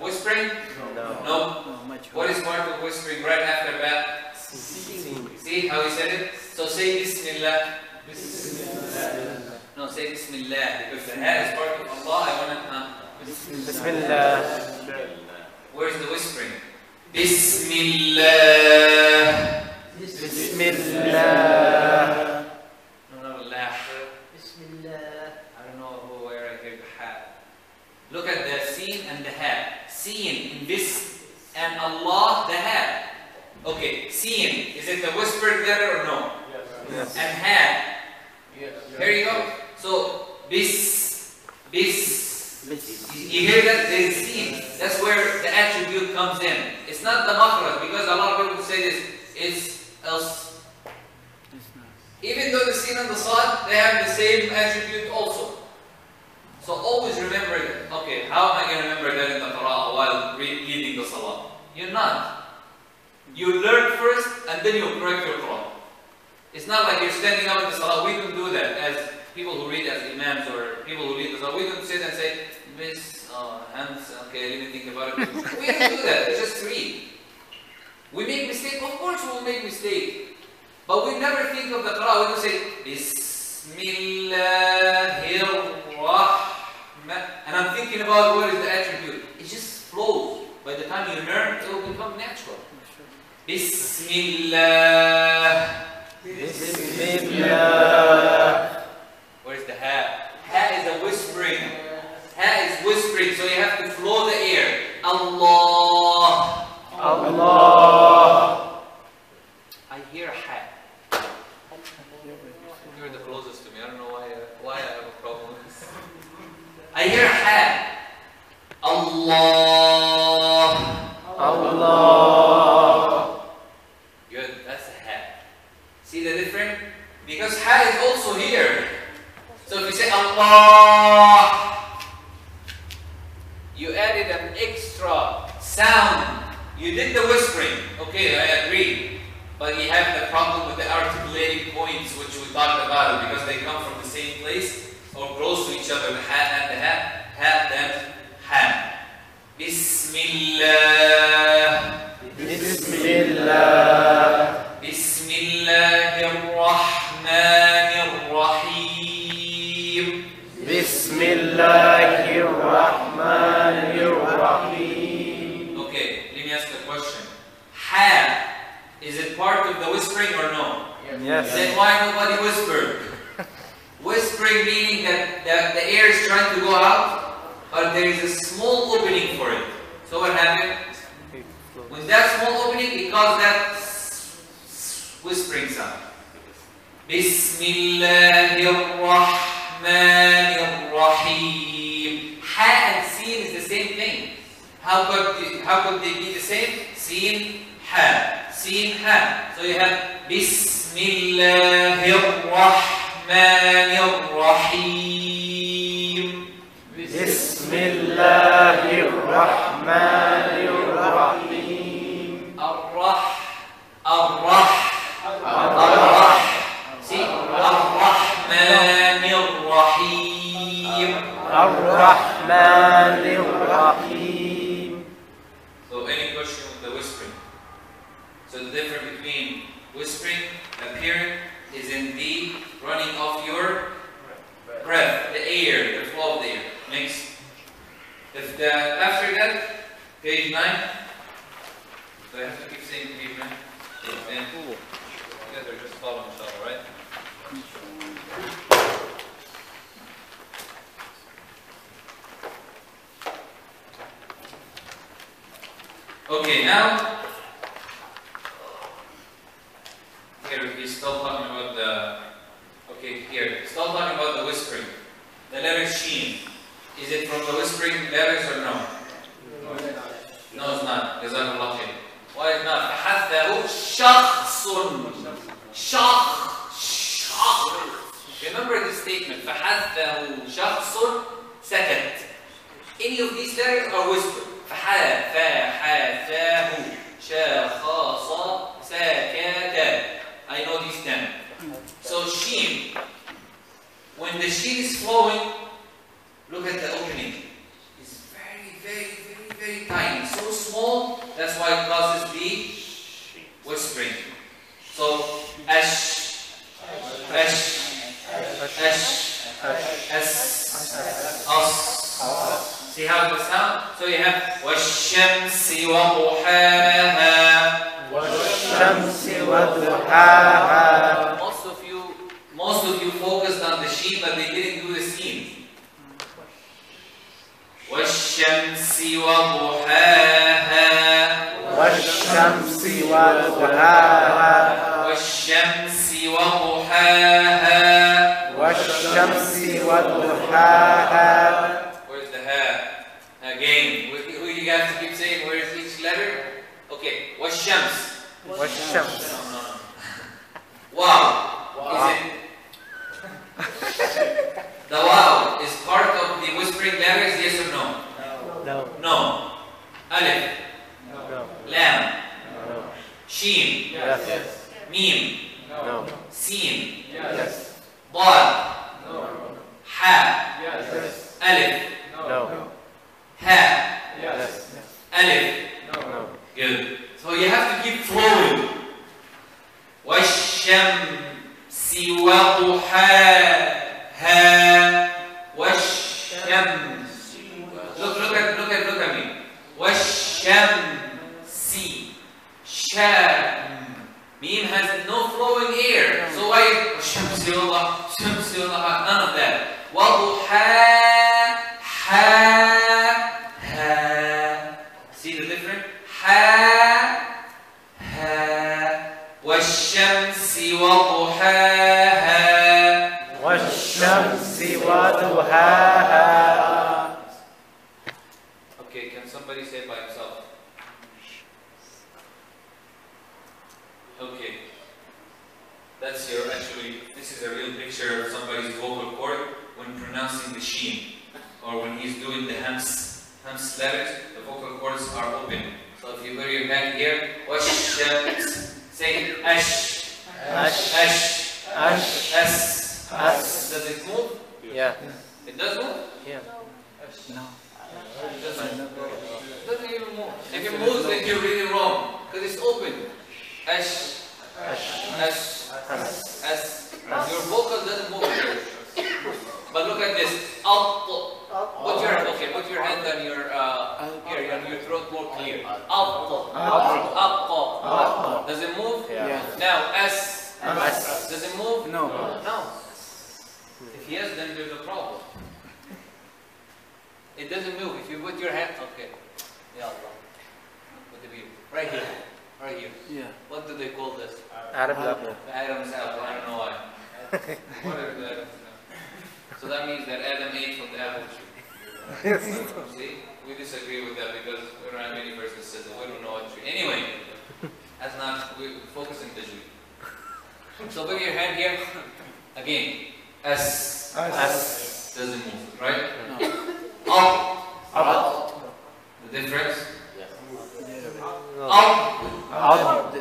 whispering? No. What is part of whispering right after ba? See how he said it? So say Bismillah. No, say Bismillah. Because the ha is part of Allah. I want to Bismillah. Where's the whispering? Bismillah. Bismillah. No, la. Bismillah. I don't know where I hear the ha. Look at the sin and the ha. Sin in this and Allah, the ha. Okay, sin. Is it the whispered letter or no? Yes. And ha. Yes. Here you go. So, bis. You hear that? There is sin. That's where the attribute comes in. It's not the makhraj, because a lot of people say this. It's else. Even though the sin and the sad, they have the same attribute also. So always remember that. Okay, how am I going to remember that in the Qur'an while leading the salah? You're not. You learn first and then you correct your Qur'an. It's not like you're standing up in the salah. We don't do that as people who read as imams or people who read the salah. We don't sit and say, Miss, hands, okay, let me think about it. We don't do that. It's just read. We make mistake. Of course we will make mistake. But we never think of the Qur'an. We don't say, Bismillahirrahman. And I'm thinking about what is the attribute. It just flows. By the time you learn, it will become natural. Bismillah. Bismillah. Where's the ha? Ha is a whispering. Ha is whispering, so you have to flow the air. Allah. Allah. I hear ha. You're the closest to me. I don't know why I have a problem with this. I hear ha. Allah. Allah. Good, that's a ha. See the difference? Because ha is also here. So if you say Allah, you added an extra sound. You did the whispering. Okay, I agree. But you have the problem with the articulating points, which we talked about, because they come from the same place or close to each other. The ha and the ha, then ha. Bismillah. Bismillah. Bismillahirrahmanirrahim. Bismillahirrahmanirrahim. Okay, let me ask a question. Ha, is it part of the whispering or no? Yes. Then why nobody whispered? Whispering meaning that the air is trying to go out, but there is a small opening for it. So what happened? With that small opening, it caused that whispering sound. Bismillahirrahmanirrahim. Ha and sin is the same thing. How could they be the same? Sin, ha. Sin, ha. So you have Bismillahirrahmanirrahim. Bismillahirrahmanirrahim. Ar-Rah. Ar-Rah. Allah. الرحمن الرحيم. So any question with the whispering? So the difference between whispering, appearing, is in the running of your breath, the air, the flow of the air. Next. If the, after that, page 9. So I have to keep saying page 9. Page 10. You guys are just following inshallah, right? Okay, now here he's still talking about the. Okay, here he's still talking about the whispering. The letter Sheen. Is it from the whispering letters or no? No, it's not. Jazakallah khair. Why is not? فحثه شخص. Remember this statement. فحثه شخص سكت. Any of these letters are whispered. فحثه شخص سكت. I know these 10. So sheen. When the sheen is flowing, look at the opening. It's very tiny. So small, that's why it causes the whispering. So ash, ash, ash, as. See how it sounds? So you have وَالشَّمْسِ وَضُحَاهَا. وَالشَّمْسِ وَضُحَاهَا. Most of you focused on the sheen, but they didn't do the scene. وَالشَّمْسِ وَضُحَاهَا. وَالشَّمْسِ وَضُحَاهَا. وَالشَّمْسِ وَضُحَاهَا. وَالشَّمْسِ وَضُحَاهَا. Where's the ha? Again, who you guys keep saying? Where is each letter? Okay, وَالشَّمْس. وَالشَّمْسِ. No. Wow. Is it? The wow is part of the whispering letters, yes or no? No. No. Alif. No. Lam. No. Sheen. Yes. Mim. No. Sin. Yes. Dal. No. Ha. Yes. Alif. No. Ha. Yes. Alif. No. Good. So you have to keep flowing. وَالشَّمْسِ وَضُحَاهَا. وَالشَّمْسِ. Look at me. وَالشَّمْسِ. Mim has no flowing air. So why وَالشَّمْسِ وَضُحَاهَا? None of that. وَضُحَاهَا. See the difference? وَالشَّمْسِ وَضُحَاهَا. وَالشَّمْسِ وَضُحَاهَا. Okay, can somebody say it by himself? Okay. That's your, actually, this is a real picture of somebody's vocal cord when pronouncing the sheen. Or when he's doing the hams letters, the vocal cords are open. So if you put your hand here, وَالشَّمْسِ. Say ash, Ash. ash, Ash. as. Does it move? Yeah. It does move? Yeah. No. It doesn't. It doesn't even move. If it moves, then you're really wrong. Because it's open. Ash, ash, as. Your vocal doesn't move. But look at this. Put your hand on your here, on your throat more clear. Does it move? Yeah. Now, as. As. Does it move? No. No. If yes, then there's a problem. It doesn't move. If you put your hand, okay. Ya Allah. What do you? Right here. Right here. Yeah. What do they call this? Adam's apple. The Adam's apple. I don't know why. What is the Adam's apple? So that means that Adam ate from the apple tree. See? We disagree with that because we don't have any verse that says that. We don't know what tree. Anyway, that's not, we focus on Tajweed. So put your hand here. Again. As. Doesn't move, right? No. Up. The difference? No. Up.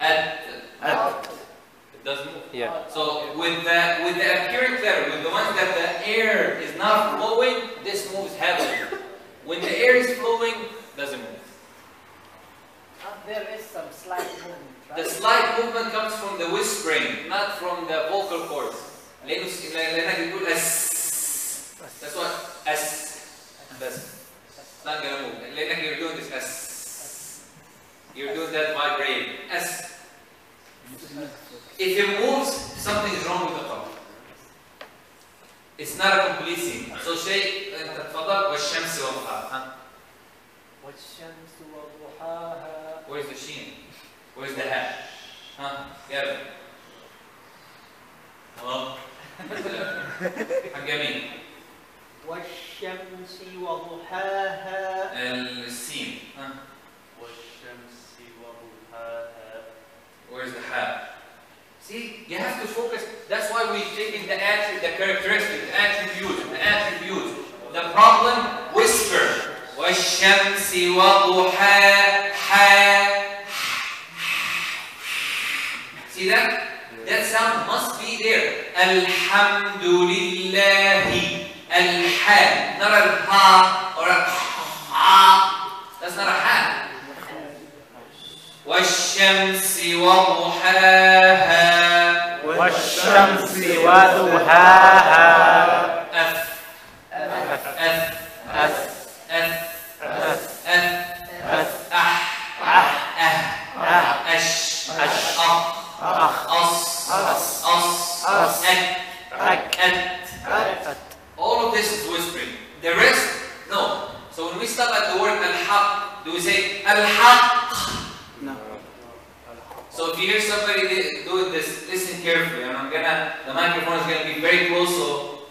Ad. At. It does move. Yeah. So with the apparent letter, with the ones that the air is not flowing, this moves heavily. When the air is flowing, doesn't move. There is some slight movement, right? The slight movement comes from the whispering, not from the vocal cords. لأنك بتقول أس. That's what أس. It's not gonna move. لأنك you're doing this أس. You're doing that vibrating أس. If it moves, something is wrong with the qalb. It's not a complete scene. So شيء أنت تفضل والشمس وضحاها. والشمس وضحاها. Where's the sheen? Where's the hat? Gavin. Hello? حق والشمس وضحاها. السين. والشمس وضحاها. Where's the hat? See, you have to focus. That's why we've taken the characteristics, the attributes. The problem, whisper. والشمس وضحاها. See that? That sound must be there. Alhamdulillahi. Al-ha. Not al-ha or al-ha. That's not a ha. والشمس وضحاها. والشمس وضحاها. All of this is whispering. The rest, no. So when we stop at the word al-haq, do we say al-haq? No. So if you hear somebody doing this, listen carefully. And the microphone is gonna be very close, so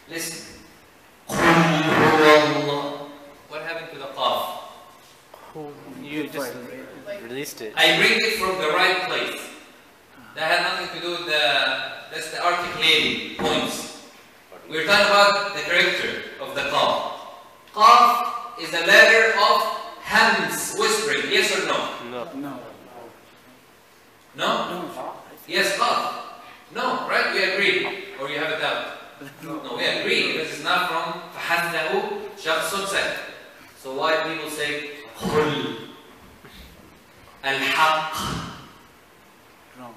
listen. What happened to the qaf? You just released it. I bring it from the right place. That had nothing to do with that's the articulating points. We're talking about the character of the qaf. Qaf is a letter of hams, whispering. Yes or no? No. No. No? Yes, qaf. No, right? We agree. Or you have a doubt? No, we agree because it's not from فَحَثَّهُ شَخْصٌ سَكْ. So why people say قُلْ الْحَقِّ? Wrong.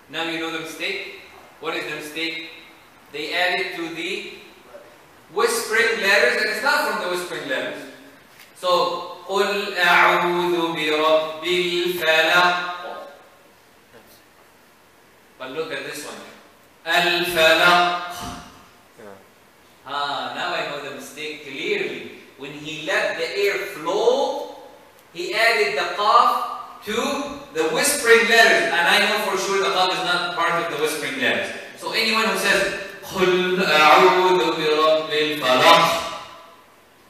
Now you know the mistake? What is the mistake? They added to the whispering letters and it's not from the whispering letters. So قُلْ أَعُوذُ بِرَبِّ الْفَلَقِ. But look at this one. Al-falaq. Now I know the mistake clearly. When he let the air flow, he added the qaf to the whispering letters. And I know for sure the qaf is not part of the whispering letters. So anyone who says, قُلْ أَعُوذُ بِرَبِّ الْفَلَقِ,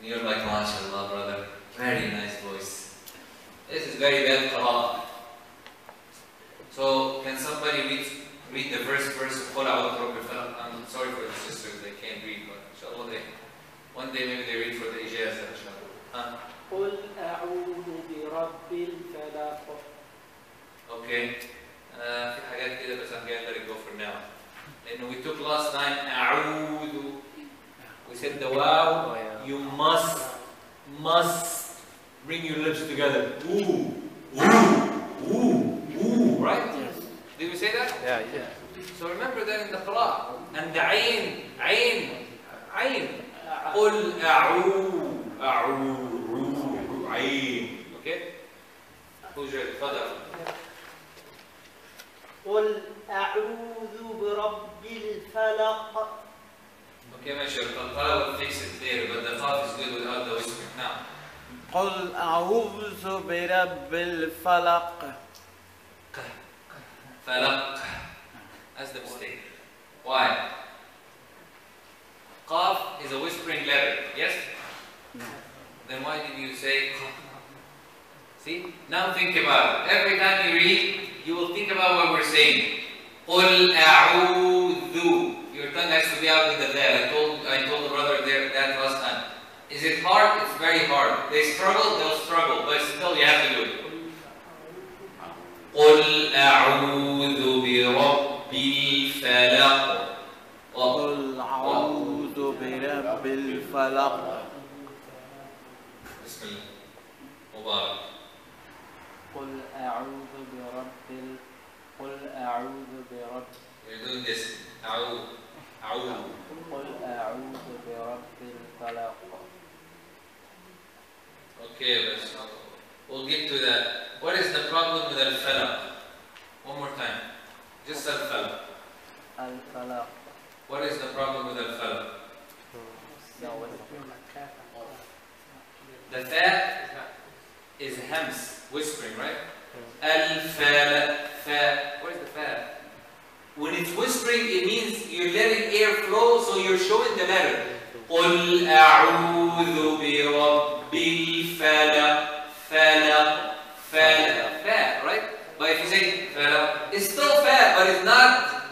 you're like, MashaAllah, brother. Very nice voice. This is very bad qira'ah. So can somebody read the first verse of قُلْ أَعُوذُ بِرَبِّ الْفَلَقِ? I'm sorry for the sisters, they can't read, but inshallah one day maybe they read for the ijazah, inshallah. قل أعوذ برب الفلق. Okay. في حاجات كده بس I'm gonna let it go for now. لأنه we took last time أعوذ. We said the wow, you must bring your lips together. Ooh, right? Did we say that? Yeah. So remember that in the qira'ah. And the ayn. قُلْ أَعُوذُ عَيْن. Okay? Who's ready? Fadal. قل أعوذ برب الفلق. Okay, ماشي. Qalqalah will fix it there, but the qaf is good without the whispering. Now. قل أعوذ برب الفلق. Falaq. That's the mistake. Why? Qaf is a whispering letter, yes? No. Then why did you say qaf? See? Now think about it. Every time you read, you will think about what we're saying. قُلْ أَعُوذُ. Your tongue has to be out with the dal. I told the brother there that last time. Is it hard? It's very hard. They struggle, they'll struggle, but still you have to do it. قُلْ أَعُوذُ بِرَبِّ الفلق. قل أعوذ برب الفلق. بسم الله. مبارك. قل أعوذ برب You're doing this. أعوذ. أعوذ. قل أعوذ برب الفلق. Okay, we'll get to that. What is the problem with al-falaq? One more time. Just al-falaq. الفلق. What is the problem with al-falaq? The fa is hams, whispering, right? Al-falaq, fa. Where's the fa? When it's whispering, it means you're letting air flow, so you're showing the letter. قُلْ أَعُوذُ بِرَبِّ الْفَلَقِ. Falaq, falaq, fa, right? But if you say falaq, it's still fa, but it's not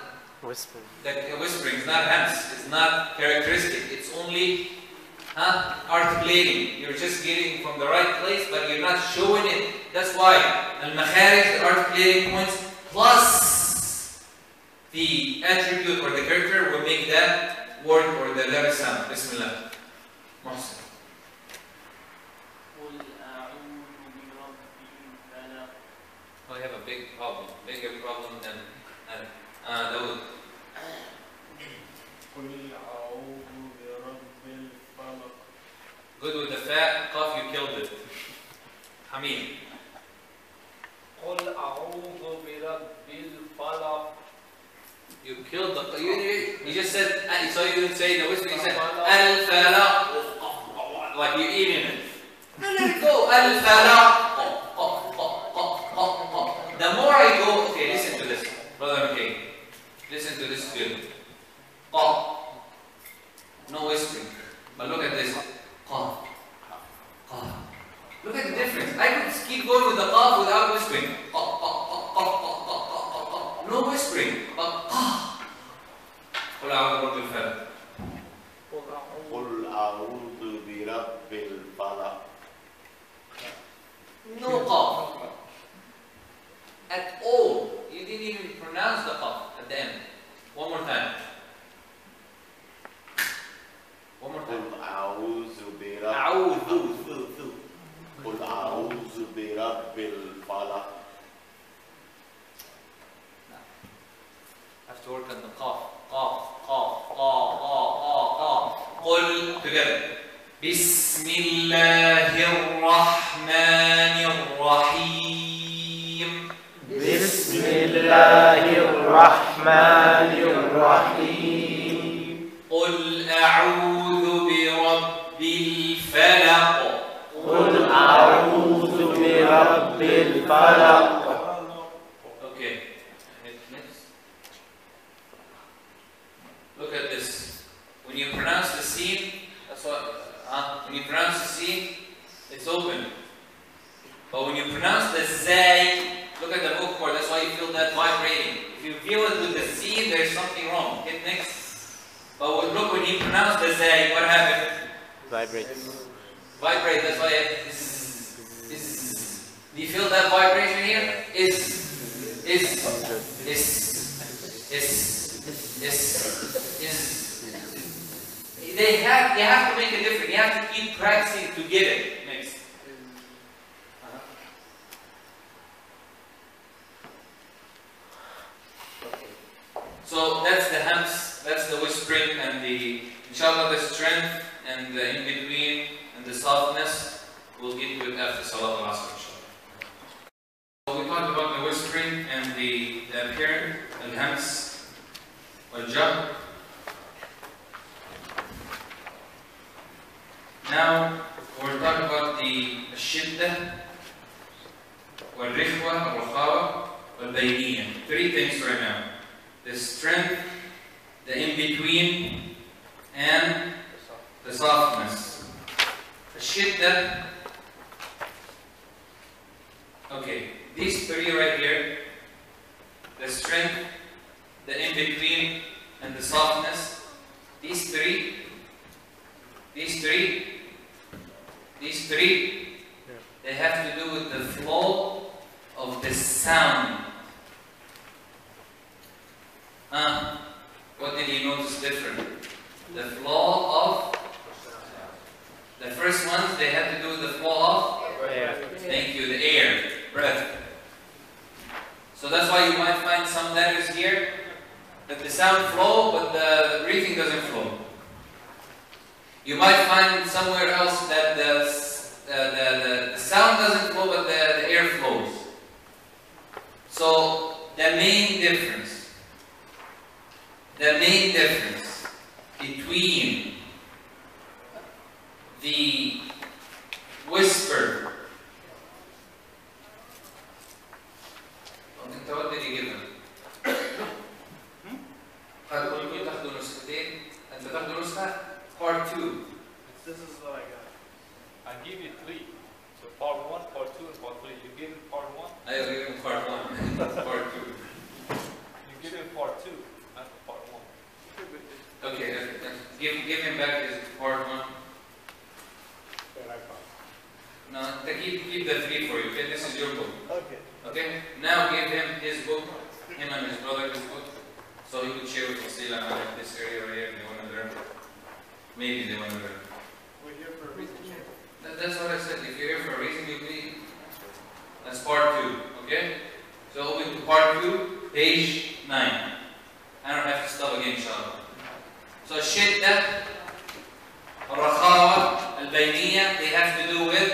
Whispering. the whispering. It's not hams. It's not characteristic. It's only articulating. You're just getting from the right place, but you're not showing it. That's why al-makharij, the articulating points, plus the attribute or the character will make that word or the letter sound. Bismillah. Muhsin. Oh, I have a big problem. Bigger problem than Dawood. Good with the fa, qaf, you killed it. Hamid. You killed the. You just said. So you didn't say the whispering. You said al-falaq. Like you're eating it. No, let it go. Al-falaq. The more I go, okay, listen to this, brother. Okay, listen to this good. Qaf. No whispering. But look at this. Qaf. Qaf. Look at the difference. I could keep going with the qaf without whispering. Qaf, qaf, qaf, qaf, qaf, qaf, qaf, qaf. No whispering. But qaf. قل أعوذ برب الفلق. قل أعوذ برب الفلق. No qaf. At all. You didn't even pronounce the qaf at the end. One more time. One more time. قل أعوذ برب أعوذ. قل أعوذ برب الفلق. Have to work on the qaf. Qaf, qaf, qaf, qaf, qaf, qaf. قل together. بسم الله الرحمن الرحيم. بسم الله الرحمن الرحيم. قل أعوذ برب الفلق. قل أعوذ برب الفلق. Okay. Next. Look at this. When you pronounce the scene, that's what. When you pronounce the scene, it's open. But when you pronounce the zay, look at the book chord. That's why you feel that vibrating. If you feel it with the scene, there's something wrong. Get next. But look, when you pronounce the zay, what happened? Vibrates. Vibrate. That's why it is. Do you feel that vibration here? Is. You have to make a difference. You have to keep practicing to get it. Next. So that's the hams, that's the whispering and the, inshallah, the strength and the in-between and the softness. We'll get to it after Salat al-Asr, inshallah. So we talked about the whispering and the appearance, al-hams, wal-jahr. Now, we're talking about the shiddah, wal-rikhwa, wal-rakhawa, wal-bayniyah. Three things right now. The strength, the in-between, and the softness. The shiddah. Okay, these three right here. The strength, the in-between, and the softness. These three, they have to do with the flow of the sound. What did you notice different? The flow of the first ones, they had to do with the flow of air. thank you, the air, breath. So that's why you might find some letters here that the sound flow, but the breathing doesn't flow. You might find somewhere else that the sound doesn't flow, but the air flows. So the main difference between the whisper. What did you give them? ممكن تاخدوا نسختين. أنت تاخدوا نسخة part 2. This is like I give you 3. So part 1, part 2, and part 3. You give him part 1. I give him part 1, part 2. You give him part 2, not part 1. Okay, give him back his part 1. No, keep the 3 for you. Okay, this is your book. Okay. Okay, now give him his book, him and his brother his book, so he could share with Wasila about this area right here. They want to learn. Maybe they want to learn. We're here for a reason. That's what I said. If you're here for a reason, you be. That's part 2. Okay. So open to part 2, page 9. I don't have to stop again, inshallah. So shidda, rakhawa, al-bayniyah, they have to do with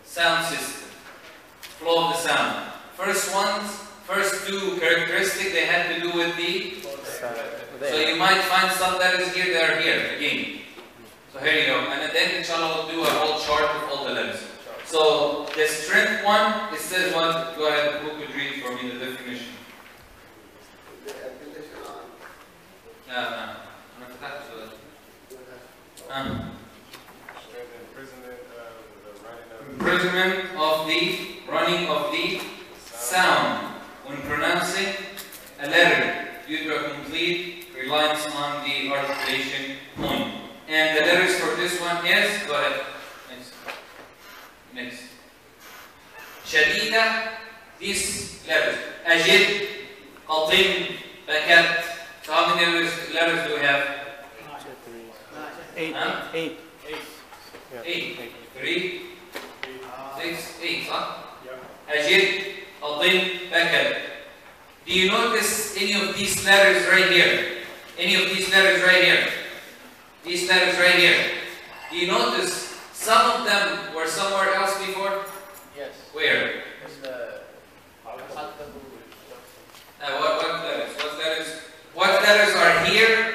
sound system. Flow of the sound. First 2 characteristics, they had to do with the so you might find some letters here that are here again. So here you go. And then inshallah we'll do a whole chart of all the letters. So the strength one, it says what? Go ahead, who could read for me the definition? Imprisonment of the running of the sound when pronouncing a letter due to a complete reliance on the articulation point. And the letters for this one is, go ahead, next. Shadida, these letters. Ajid, Qatim, Bakat. So how many letters do we have? 8. Huh? 8. 8. 3, 6, 8, huh? Ajid, Qatim, Bakat. Do you notice any of these letters right here? Any of these letters right here? These letters right here. Do you notice some of them were somewhere else before? Yes. Where? What letters are here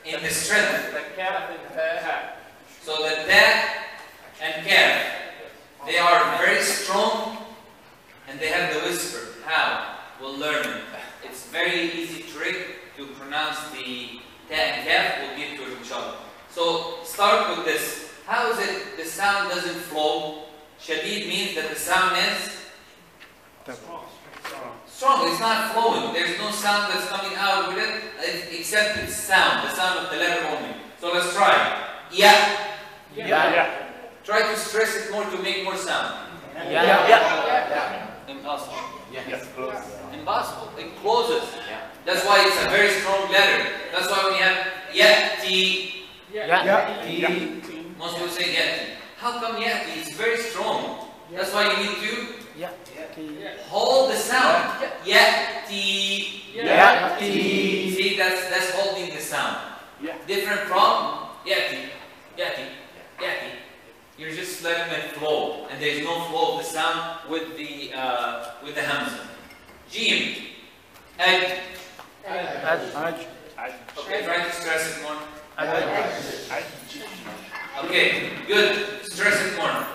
in the strength? The kaf and ta. So the ta and kaf, they are very strong and they have the whisper. How? We'll learn it. It's very easy trick to pronounce the ta and kaf. We'll get to it inshallah. So start with this. How is it the sound doesn't flow? Shadid means that the sound is strong. It's not flowing. There's no sound that's coming out with it except its sound, the sound of the letter only. So let's try. Ya. Try to stress it more to make more sound. Impossible. Impossible. It closes. That's why it's a very strong letter. That's why we have yati. Most people say yati. How come yati? It's very strong. That's why you need to hold the sound. Yati. See, that's holding the sound. Different from yati. You're just letting it flow, and there's no flow of the sound with the hamza. Jim. Aj. Okay, try to stress it more. Okay, good. Stress it more.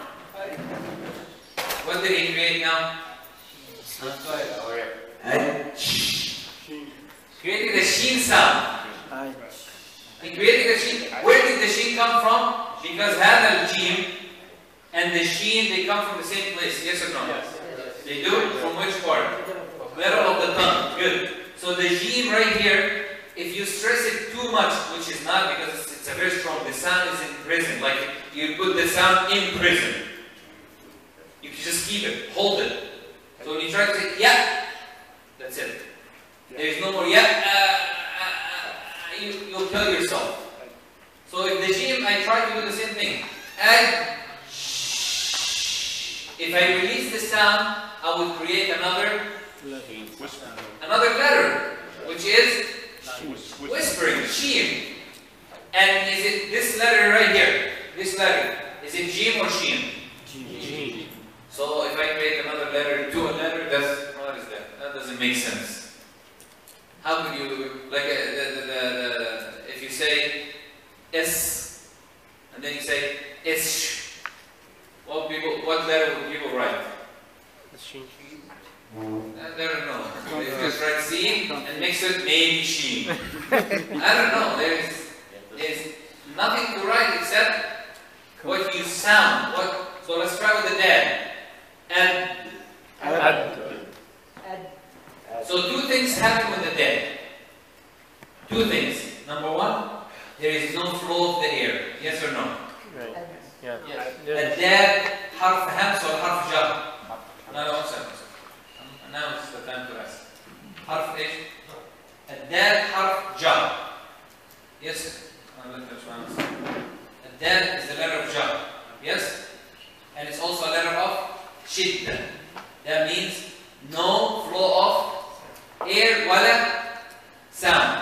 What did he create now? Created the sheen sound. He created the sheen. Where did the sheen come from? Because had al-jim and the sheen, they come from the same place. Yes or no? Yes. They do? From which part? Middle of the tongue. Good. So the jim right here, if you stress it too much, which is not because it's a very strong, the sound is in prison. Like you put the sound in prison. You can just keep it, hold it. So when you try to say, yeah, that's it. There is no more you'll kill yourself. So if the jim, I try to do the same thing. And if I release the sound, I will create another letter, which is whispering, sheen. And is it this letter right here? This letter, is it jim or sheen? G. So if I create another letter to a letter, what is that? That doesn't make sense. How could you, like, if you say S, and then you say S, what letter would people write? Sheen. They don't know. They just write seen and mix it maybe sheen. I don't know. There's nothing to write except what you sound. So let's try with the dad. And so two things happen with the dead. Two things. Number one, there is no flow of the air. Yes or no? Right. Yeah. الدال حرف همس ولا حرف جر؟ لا one second. Now it's the time to ask. حرف ايش؟ الدال حرف جر. Yes. الدال is the letter of jar. Yes? And it's also a letter of shidda. That means no flow of air ولا sound.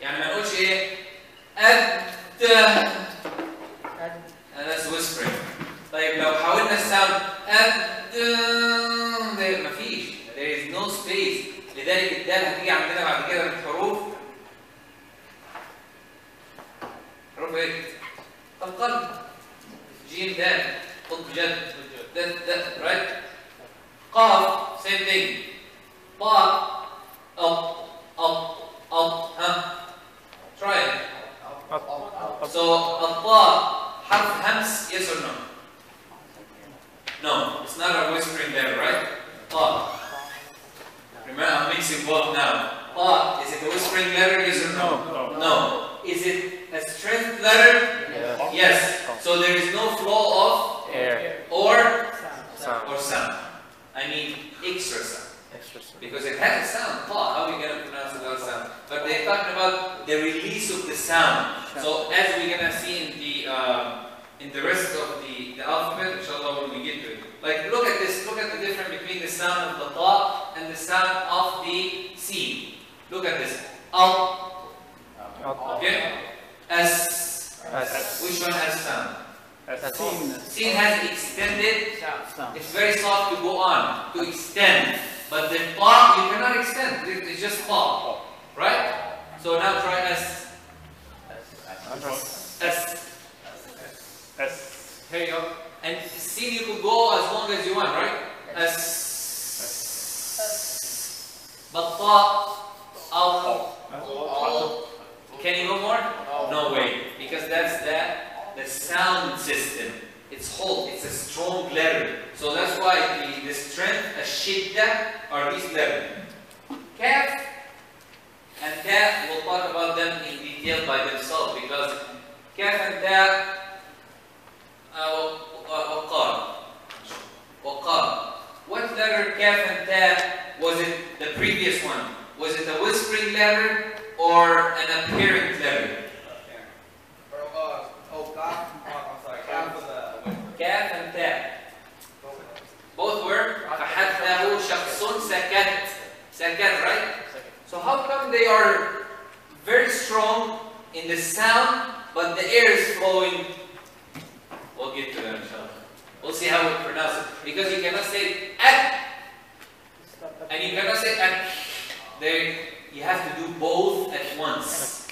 يعني ما نقولش ايه؟ and that's whispering. طيب لو حاولنا الساوند مفيش. There is no space. لذلك الدال هتيجي عندنا بعد كده من حروف ايه؟ القلب. جيم دال خد بجد. that right? قاف same thing. طاء try it. So الطاء حرف همس yes or no? No, it's not a whispering letter, right? طاء. Remember, I'm mixing both now. طاء, is it a whispering letter yes or no? No. Is it a strength letter? Yeah. Yes. So there is no flow of Air. or Sound. sound. I mean extra sound. Extra sound. Because it has a sound. How are we going to pronounce it without sound? But they're talking about the release of the sound. So as we're going to see in the rest of the alphabet, inshallah, when we get to it. Like, look at this. Look at the difference between the sound of the ta and the sound of the sin. Look at this. Okay? As. Which one has sound? Sin has extended. It's very soft to go on, to extend. But the ta, you cannot extend. It's just ta. Right? So now try S. Here you go. And sin you could go as long as you want, right? S. But ta, can you go more? No way. Because that's the sound system. It's a strong letter. So that's why the strength, shidda, are these letters. Kaf and ta, we'll talk about them in detail by themselves because kaf and ta, waqar. What letter kaf and ta was it the previous one? Was it a whispering letter or an apparent letter? كاف and تاء. Both were فحثه شخص سكت, right? So how come they are very strong in the sound, but the air is flowing? We'll get to that inshallah. We'll see how we pronounce it. Because you cannot say at, and you cannot say at. There, you have to do both at once.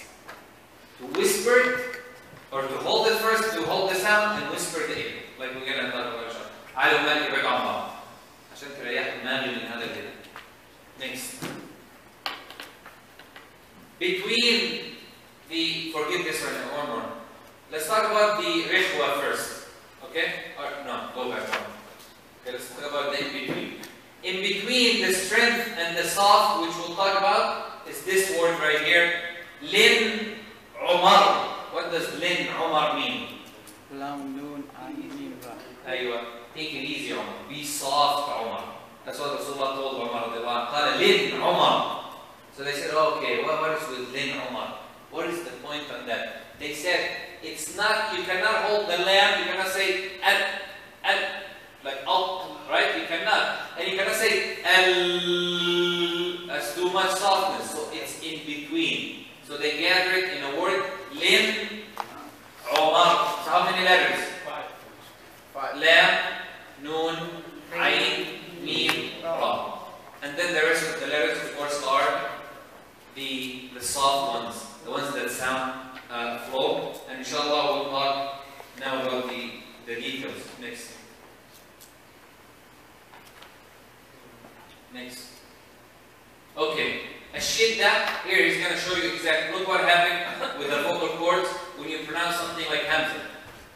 To whisper, or to hold it first, to hold the sound and whisper the air. Like we're gonna talk about inshallah. على ما يبعد عن بعض عشان تريح دماغي من هذا الكلام. Next. Between the, forget this one more. Let's talk about the rihwa first. Okay? Or no, go back one. Okay, let's talk about the in-between. In between the strength and the soft, which we'll talk about, is this word right here. Lin Umar. What does Lin Umar mean? Lam, noon, ayn, mim, ra. Aywa. Take it easy, Umar. Be soft, Umar. That's what Rasulullah told Umar. قال لن عمر. So they said, oh, okay, what is with lin Umar? What is the point on that? They said, it's not, you cannot hold the lam, you cannot say al, like al, right? You cannot. And you cannot say al, that's too much softness. So it's in between. So they gather it in a word, lin Umar. So how many letters? 5. Lam, noon, ayn, mim, ra. And then the rest of the letters, of course, are the soft ones, the ones that sound flow. And inshallah, we'll talk now about the details. Next. Okay. Ashidda, here he's going to show you exactly. Look what happened with the vocal cords when you pronounce something like Hamza.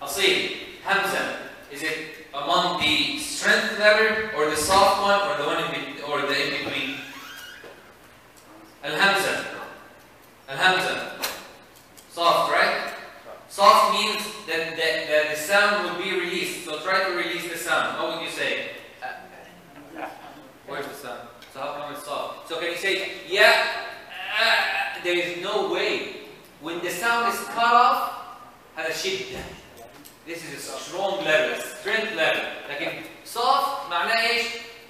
Asil, Hamza. Is it among the strength letter, or the soft one, or the one in between? Al-Hamza. Al-Hamza. Soft, right? Soft means that the sound will be released. So try to release the sound. What would you say? Where's the sound? So how come it's soft? So can you say, yeah, there is no way. When the sound is cut off, هذا شدة. This is a strong level, strength level. لكن soft معناه ايش؟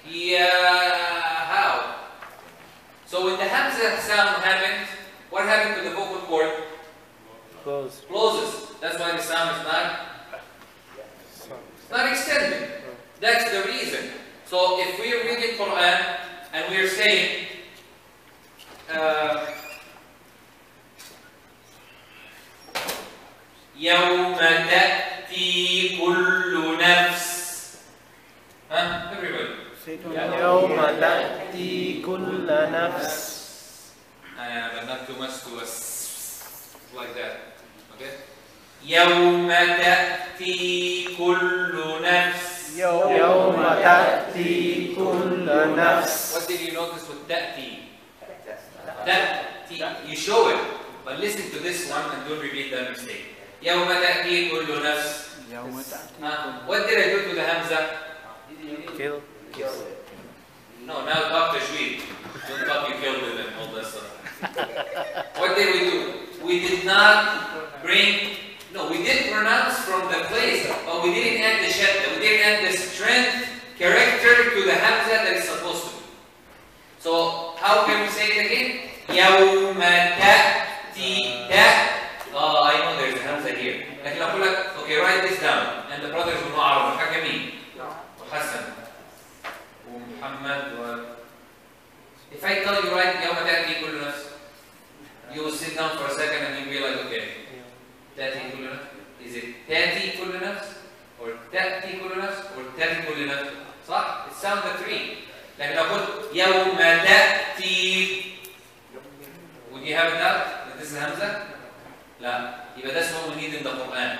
Yeah, how? So when the Hamza sound happens, what happened to the vocal cord? Closes. That's why the sound is not extended. That's the reason. So if we are reading Qur'an and we are saying يوم تأتي كل نفس. Everybody. يوم تأتي كل نفس. But not too much to us like that. Okay? يوم تأتي كل نفس. يوم تأتي كل نفس. What did you notice with تأتي? تأتي. You show it, but listen to this one and don't repeat that mistake. يوم تأتي كل نفس. يوم تأتي. What did I do to the Hamza? Kill. No, now talk Tajweed. Don't talk you killed with him, all that stuff. What did we do? We did not bring, no, we did pronounce from the place, but we didn't add the shadda. We didn't add the strength character to the Hamza that is supposed to be. So, how can we say it again? يوم تأتي تا. Oh, I know there's a Hamza here. لكن أقول لك, okay, write this down. And the brothers will know Arabic. حكى مين؟ وحسن. ومحمد. If I tell you write يوم تأتي كل نفس, you will sit down for a second and you'll be like, okay, تأتي كل نفس. Is it تأتي كل نفس? Or تأتي كل نفس? Or تأتي كل نفس? صح? It sounds the three. لكن أقول يوم تأتي. Would you have that? That this is Hamza? لا. يبقى that's what we need in the Qur'an.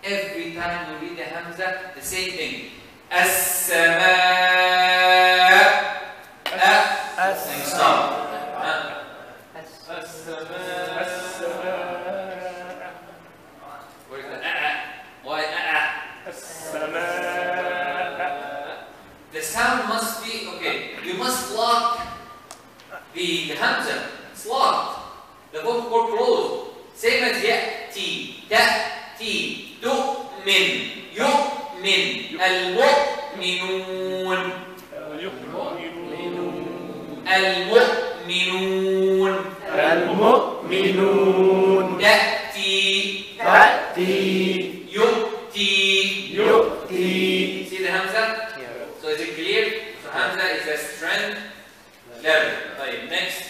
Every time we read the Hamza, the same thing. السماء. And stop. Where's the Why The sound must be, okay, you must lock the Hamza. It's locked. The vocal cord closed. Same as يأتي, تأتي, تؤمن, يؤمن, المؤمنون. المؤمنون. المؤمنون. تأتي. تأتي. يؤتي. يؤتي. See the Hamza? So is it clear? So Hamza is a strength level. Right, next.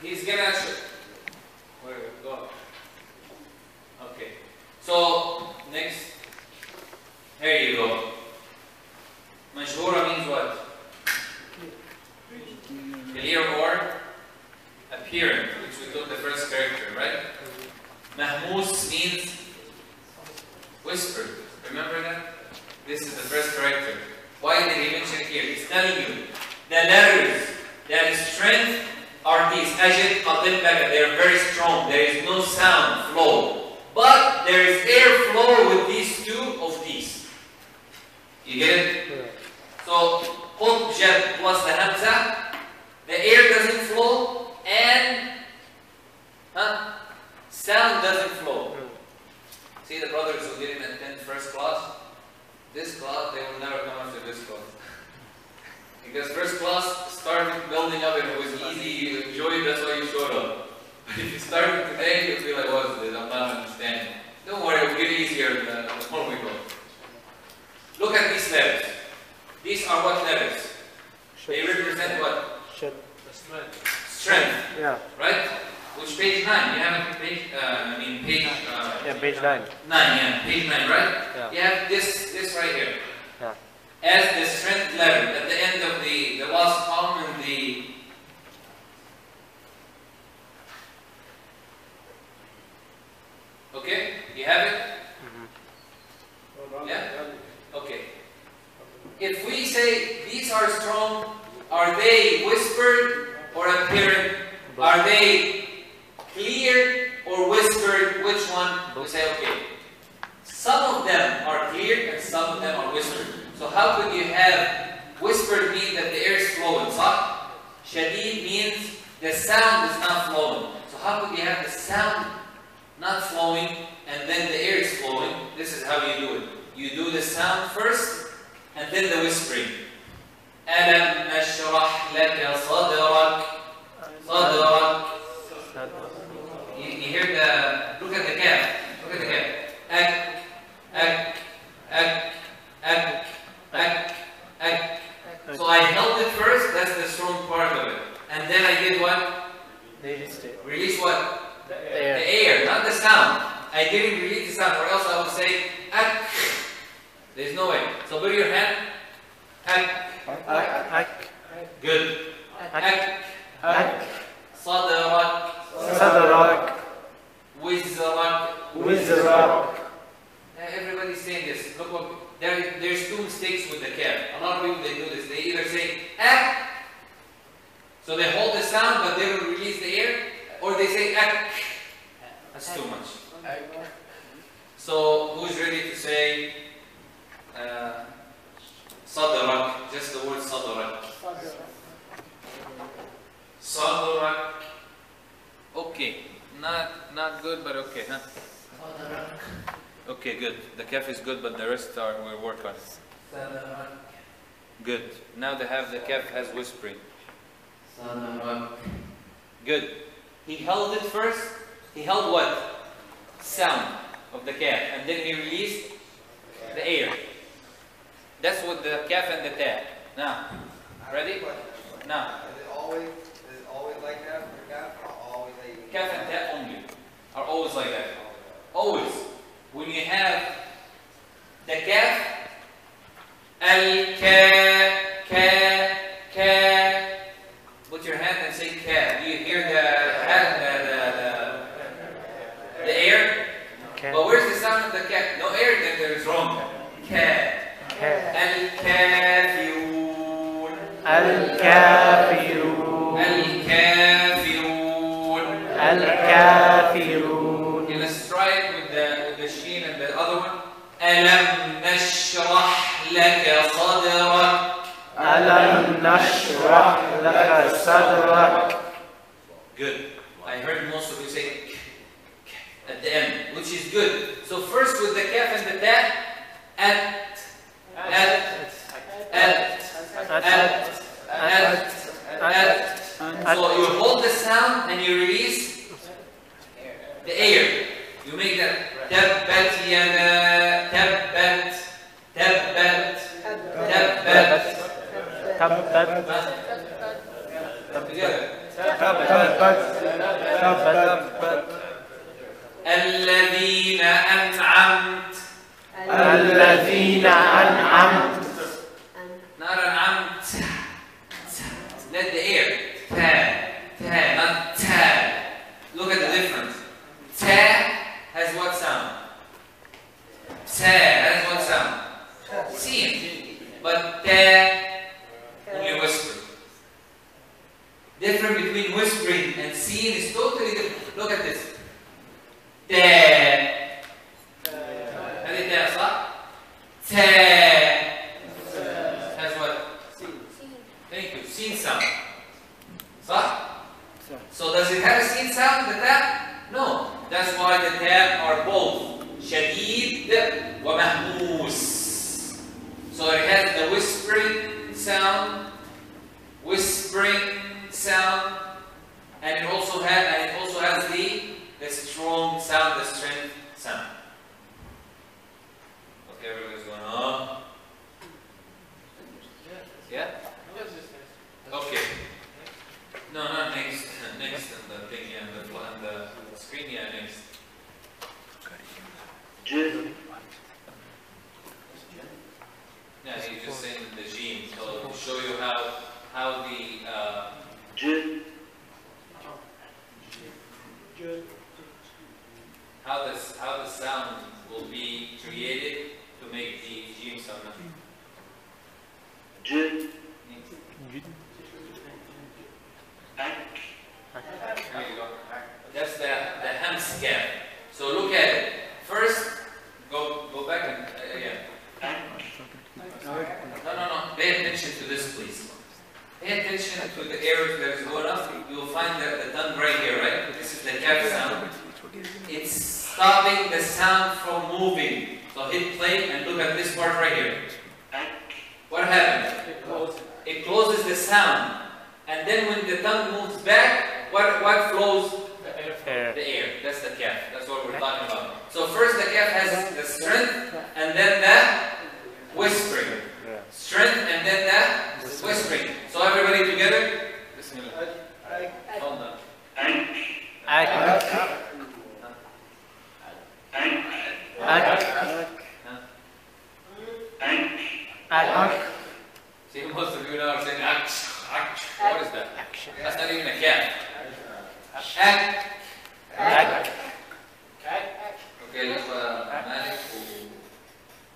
He's gonna show. Where we go? Okay. So next. Here you go. Mashhura means what? Clear or apparent, which we took the first character, right? Mahmus means whispered. Remember that? This is the first character. Why did he mention it here? He's telling you the letters that is strength are these. Ajid, Atil, Baga. They are very strong. There is no sound flow. But there is air flow with these two of these. You get it? So Qutb plus the hamza, the air doesn't flow and sound doesn't flow. See the brothers who didn't attend first class? This class, they will never come after this class. Because first class started building up and it was easy, you enjoyed it, that's why you showed up. But if you started today, you'll be like, what is this? I'm not understanding. Don't worry, it will get easier the more we go. Look at these letters. These are what letters? They represent what? Strength. Yeah. Right? Which page 9? You have a page, page... Yeah, page 9. 9, yeah. Page 9, right? Yeah. You have this right here. Yeah. As the strength letter at the end of the last column in the... Okay? You have it? Yeah? Okay. If we say these are strong, are they whispered or apparent? Are they clear or whispered? Which one? We say, okay. Some of them are clear and some of them are whispered. So how could you have whispered mean that the air is flowing? Sah? Shadid means the sound is not flowing. So how could you have the sound not flowing and then the air is flowing? This is how you do it. You do the sound first and then the whispering. أَلَمْ نَشْرَحْ لَكَ صَدْرَكَ صَدْرَكَ. You hear the, look at the calf. Look at the calf. Ak, ak, ak, ak, ak, ak. So I held it first, that's the strong part of it. And then I did what? Release what? The air. The air, not the sound. I didn't release the sound, or else I would say ak. There's no way. So put your hand. Ak. Good. Ak. Sadrak. Sadrak. Wizrak. Everybody's saying this. Look what, there's two mistakes with the calf. A lot of people, they do this. They either say ak, so they hold the sound but they don't release the air, or they say ak. That's too much. So who's ready to say sadrak? Just the word sadrak. Sadrak. Okay. Not good, but okay, huh? Okay, good. The calf is good, but the rest we'll work on it. Good. Now they have the calf has whispering. Good. He held it first. He held what? Sound of the calf, and then he released the air. That's what the calf and the ta. Now, ready? Now. Is it always like that for calf, or always like Calf and ta only are always like that. Always. When you have the calf, ka, put your hand and say ka. Do you hear the air? Okay. But where's the sound of the calf? No air, then there is wrong. Ka. Al-kafirun. Al-kafirun. Al-kafirun. Al-kafirun. Okay, let's try it with the sheen and the other one. ألم نشرح لك صدرك. ألم نشرح لك صدرك. Good. I heard most of you say at the end, which is good. So first with the kaf and the ta, at. So you hold the sound and you release the air. You make that tabbat yada, tabbat, tabbat, tabbat. Together. الذين أنعمت. الذين أنعمت. Not أنعمت. Let the air. Ta, not ta. Look at the difference. Ta has what sound? Ta has what sound? Sin. But ta only whisper. Difference between whispering and seeing is totally different. Look at this. Ta. هذه تا صح؟ تا has what? sound, the ta? No. That's why the ta are both شديد ومهموس. So it has the whispering sound, and it also has the strong sound, the strength sound. Okay, everybody's going on. Yeah? Okay. No, not next. Next and the thing, and the screen, yeah, next. Yeah, he's just saying the gene. So to show you how the how the sound will be created to make the gene sound. There you go. That's the Hams gap. So look at it. First, go back and again. No. Pay attention to this, please. Pay attention to the air that is going up. You will find that the tongue right here, right? This is the kaf sound. It's stopping the sound from moving. So hit play and look at this part right here. What happens? It closes the sound. And then when the tongue moves back, what flows? The air. That's the kaf. That's what we're talking about. So first the kaf has the strength and then the whispering. Strength and then the whispering. So everybody together. Hold on. See, most of you now are saying act. What is that? That's not even a kaf. اوكي الاخوه مالك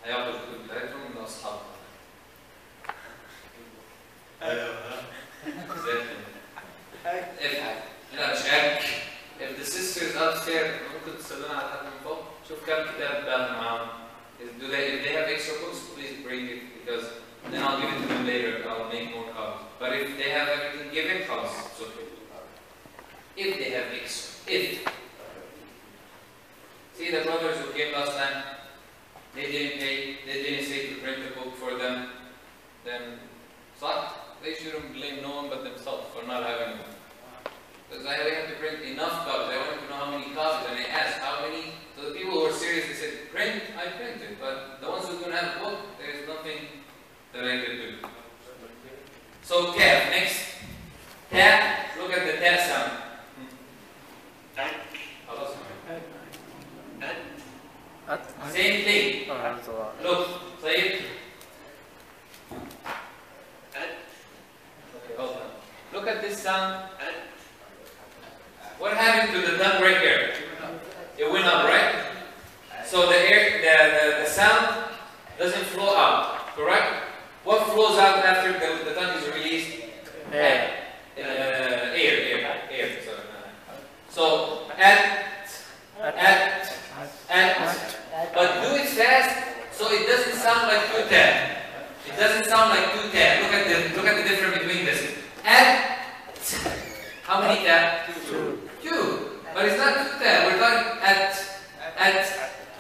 وهياخدوا الكتب بتاعتهم من اصحابهم. لا مش هيك. If the sisters upstairs ممكن تسلمنا على حد من فوق. شوف كم كتاب باقي معاهم. If they have extra books, please bring it because then I'll give it to them later. I'll make more copies. But if they have everything given, comes. So if they have extra, see the brothers who came last time, they didn't pay, they didn't say to print the book for them, then they shouldn't blame no one but themselves for not having one. Because I have to print enough copies, I wanted to know how many copies, and I asked how many, so the people who were serious, they said, print, I printed, but the ones who don't have a book, there is nothing that I could do. So kaf, next, tap, look at the tap sound. Same thing. Look, طيب. Look at this sound. What happened to the tongue right here? It went up, right? So the air, the sound doesn't flow out, correct? What flows out after the tongue is released? Air. Air. So but do it fast so it doesn't sound like two tap. It doesn't sound like two tap. Look at the difference between this. How many tap? Two. But it's not two tap. We're talking at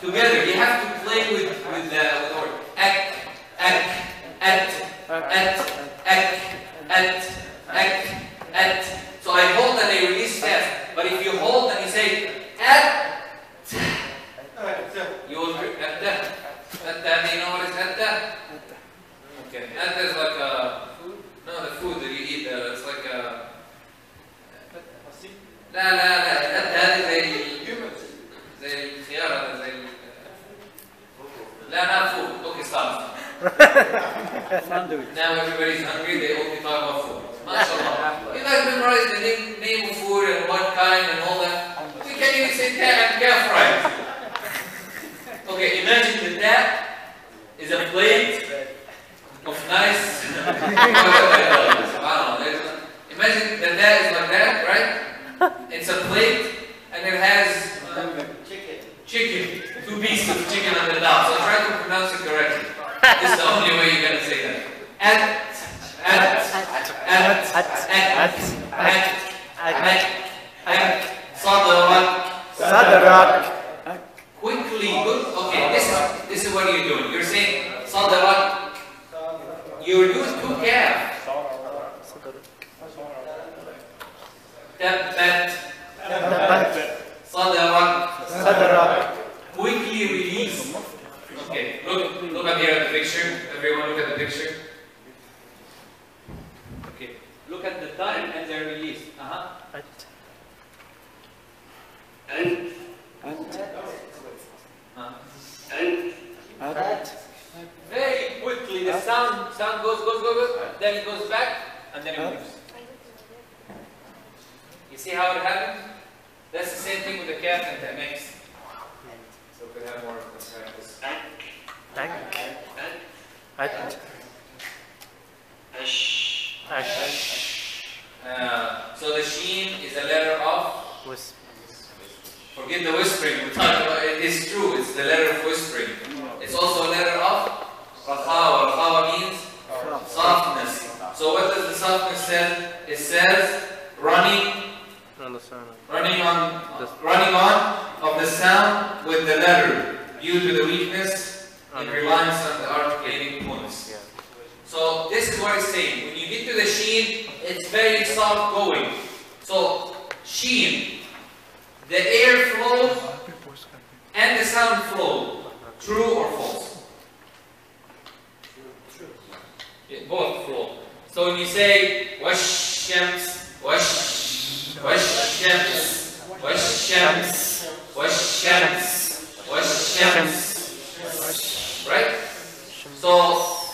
together. You have to play with the word. So I hold and I release fast. But if you hold and you say you will you know what is atta? Okay, atta is like the food that you eat. It's like لا atta هذه زي الخيارة زي لا not food. Okay, stop. Now everybody's hungry. They only talk about food. MashaAllah. You guys memorize the name of food and what kind and all that. We can't even say calf fries. Okay, imagine that that is a plate of nice. Imagine that that is like that, right? It's a plate and it has chicken, 2 pieces of chicken on the top. So try to pronounce it correctly. This is the only way you're gonna say that. صدرك. صدرك. Quickly, good. Okay, this is what you're doing. You're saying صدرك. You're using two calf. تبت. صدرك. صدرك. Quickly release. Okay, look up here at the picture. Everyone look at the picture. Okay, look at the time and the release. Very quickly the sound goes, then it goes back, and then it moves. You see how it happens? That's the same thing with the calf and the next. So we have more practice. So the sheen is a letter of. Forget the whispering. We're talking about it. It's true. It's the letter of whispering. It's also a letter of rakhawa. Rakhawa means softness. So what does the softness say? It says running on of the sound with the letter due to the weakness in reliance on the articulating points. So this is what it's saying. When you get to the sheen, it's very soft going. So sheen, the air flows and the sound flows. True or false? Yeah, both flow. So when you say wash-shams, wash-shams, wash-shams, wash-shams, wash-shams, right? So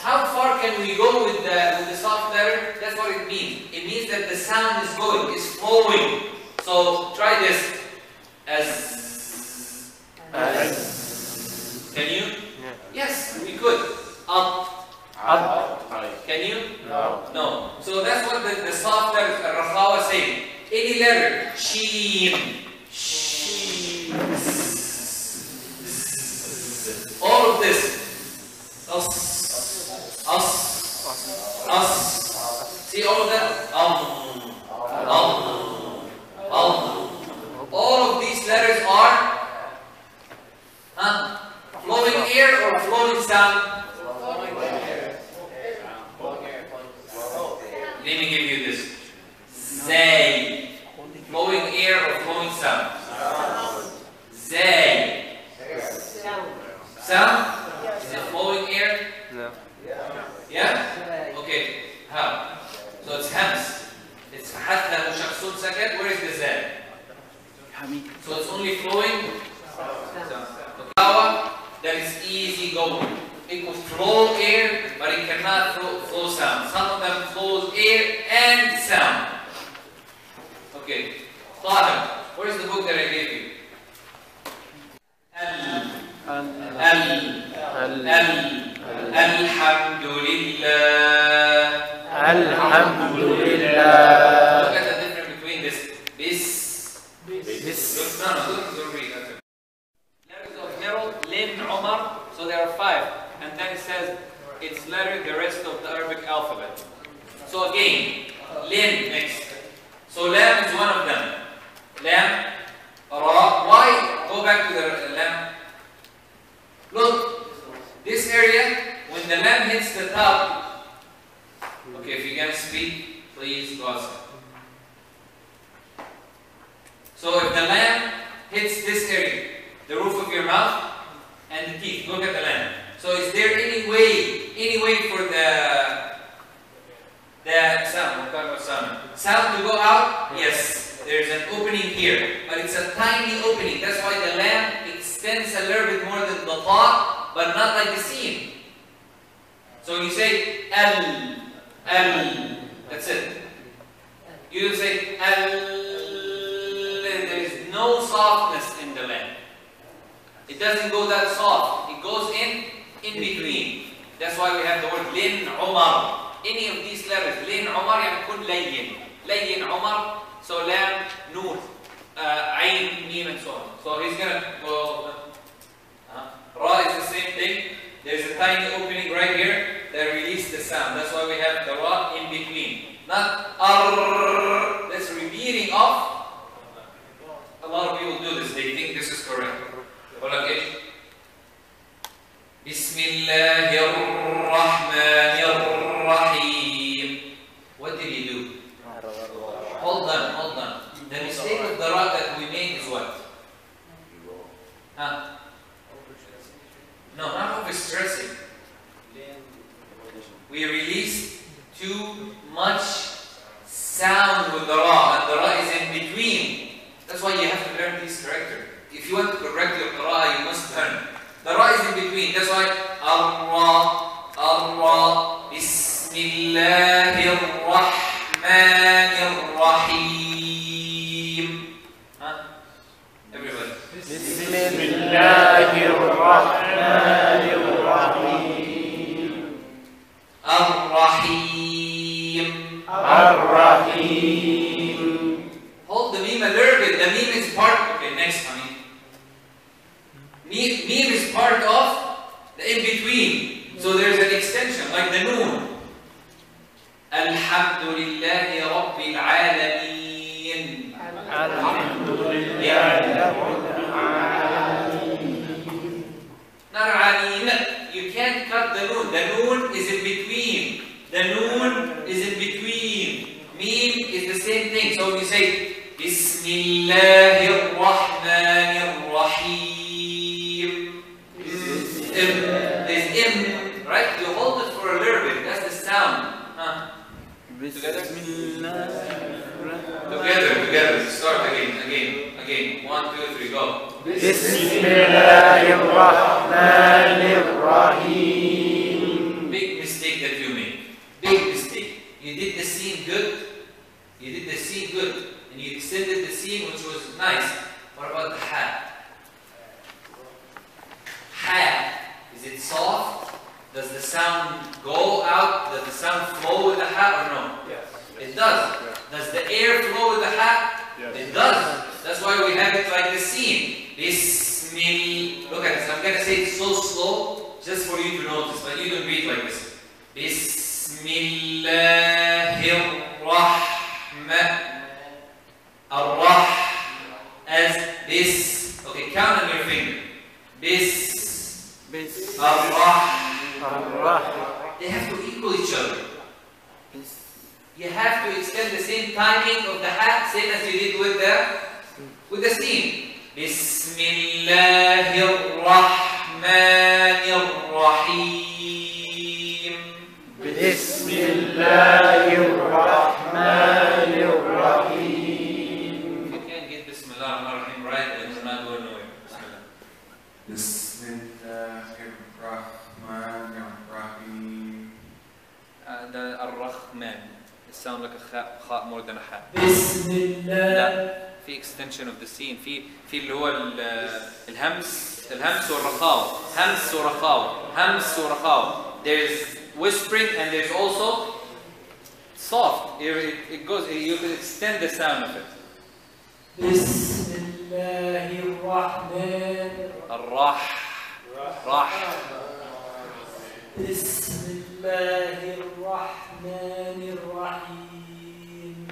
how far can we go with the soft letter? That's what it means. It means that the sound is going, is flowing. So try this. As. Can you? Yeah. Yes, we could. Can you? No. So that's what the soft letter Rakhawa saying. Any letter, sheen, all of this. See all of that? All of these letters are flowing air or flowing sound? Let me give you this. Zay. Flowing air or flowing sound? Zay. Sound? Is it flowing air? No. Yeah? Okay. How? So it's hams. It's حتى شخصون سكت. Where is the zay? So it's only flowing sound. The power that is easy going. It could flow air, but it cannot flow sound. Some of them flows air and sound. Okay. Tahir, where is the book that I gave you? Alhamdulillah. Alhamdulillah. Look at the difference between this. Don't read that. Letters of Herald, Lin, Umar. So there are 5. And then it says it's letter the rest of the Arabic alphabet. So again, Lin next. So Lam is one of them. Lam, Ra. Why? Go back to the Lam. Look, this area, when the Lam hits the top. Okay, if you're going to speak, please go outside. So if the Lam hits this area, the roof of your mouth and the teeth, look at the Lam. So is there any way for the sound, we're talking about sound to go out? Yes, there's an opening here, but it's a tiny opening. That's why the lamp extends a little bit more than the top, but not like the seam. So when you say al, that's it. You don't say al, there is no softness in the lamp. It doesn't go that soft. It goes in between. That's why we have the word Lin Umar. Any of these letters, Lin Umar يكون لين. لين Umar. So Lam, Noor, Ain, Mim, and so on. So he's gonna go. Ra is the same thing. There's a tiny opening right here that releases the sound. That's why we have the Ra in between. Not Ar. That's repeating of. hold on. The mistake with the ra that we made is what? Huh? No, not overstressing. We released too much sound with the ra, and the ra is in between. That's why you have to learn these characters. If you want to correct your qira'ah, you must learn. The ra is in between. That's why Ar-Ra, Bismillahir-Rahmanir-Rahim. Huh? Everybody. Bismillahir-Rahmanir-Rahim. Ar-Rahim. Ar-Rahim. Hold the meme a little bit. The meme is part. Okay, next, honey. Meme is part of the in between. So there's an extension, like the noon. Alhamdulillahi Rabbil Alameen. Not aleen. You can't cut the noon. The noon is in between. The noon is in between. Meme is the same thing. So you say Bismillahir-Rahmanir-Rahim. There's im, right? You hold it for a little bit. That's the sound. Huh? Together? Together. Start again. 1, 2, 3, go. Bismillahir-Rahmanir-Rahim. Big mistake that you made. Big mistake. You did the scene good. And you extended the scene, which was nice. What about the ha? Ha. Is it soft? Does the sound go out? Does the sound flow with the ha or no? Yes. It does. Does the air flow with the ha? Yes. It does. That's why we have it like the scene. Bismillah. Look at this. I'm going to say it so slow just for you to notice, but you don't read like this. Bismillahir-Rahman. Ar-Rah. As this. Okay, count on your finger. Ar-Rah. They have to equal each other. You have to extend the same timing of the ha, same as you did with the scene. Bismillahir-Rahmanir-Rahim. Bismillahir-Rahmanir-Rahim. If you can't get Bismillahir-Rahmanir-Rahim right, then we're not going nowhere. Bismillah. Bismillahirrahmanirrahim. The Ar-Rahman. It sounds like a kha more than a ha. Bismillah. في extension of the scene. في اللي هو الهمس ورخاوة. There's whispering and there's also soft. It goes. You can extend the sound of it. Bismillahir-Rahman. Ar-Rah. Bismillahir-Rahmanir-Rahim.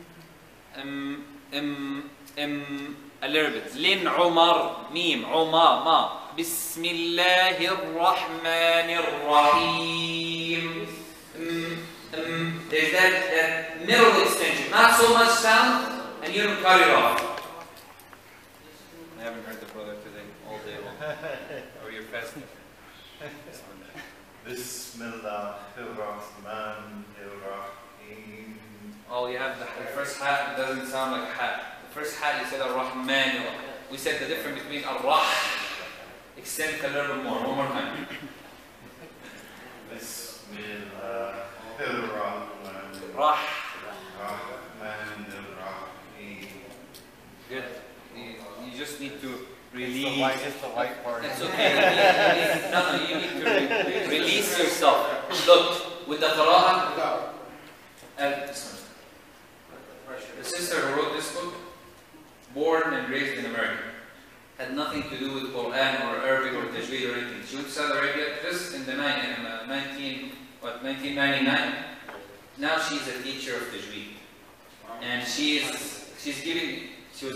A little bit. Lin Umar mim Umar ma. Bismillahir-Rahmanir-Rahim. There's that middle extension. Not so much sound, and you don't cut it off. I haven't heard the brother today all day long. Or you're fasting. Bismillahirrahmanirrahim. Oh, you have the first ha, it doesn't sound like ha. The first ha, you said Ar-Rahman. We said the difference between Ar-Rah. Extend it a little more. One more time. Bismillahirrahmanirrahim. Good. You just need to release. It's the white part. It's okay. You need to release yourself. Look, with the qira'ah. The sister who wrote this book, born and raised in America, had nothing to do with Qur'an or Arabic or Tajweed or anything. She went to Saudi Arabia just in the 1999. Now she's a teacher of Tajweed, and she was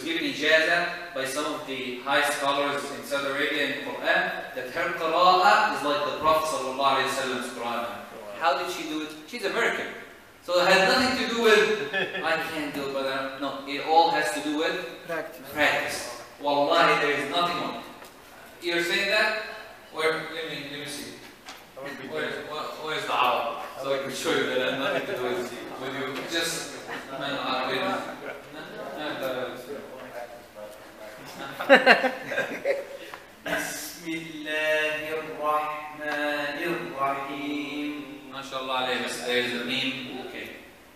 given ijazah by some of the high scholars in Saudi Arabia in Qur'an that her qira'ah is like the Prophet ﷺ's Qur'an. How did she do it? She's American. So it has nothing to do with, I can't do it, but no, it all has to do with practice. Wallahi, there is nothing wrong. You're saying that? Where? Let me see. Where's the Arab? So I can show you that it has nothing to do with you. Just, Bismillahirrahmanirrahim. MashaAllah alayhi, there is a meme. Okay.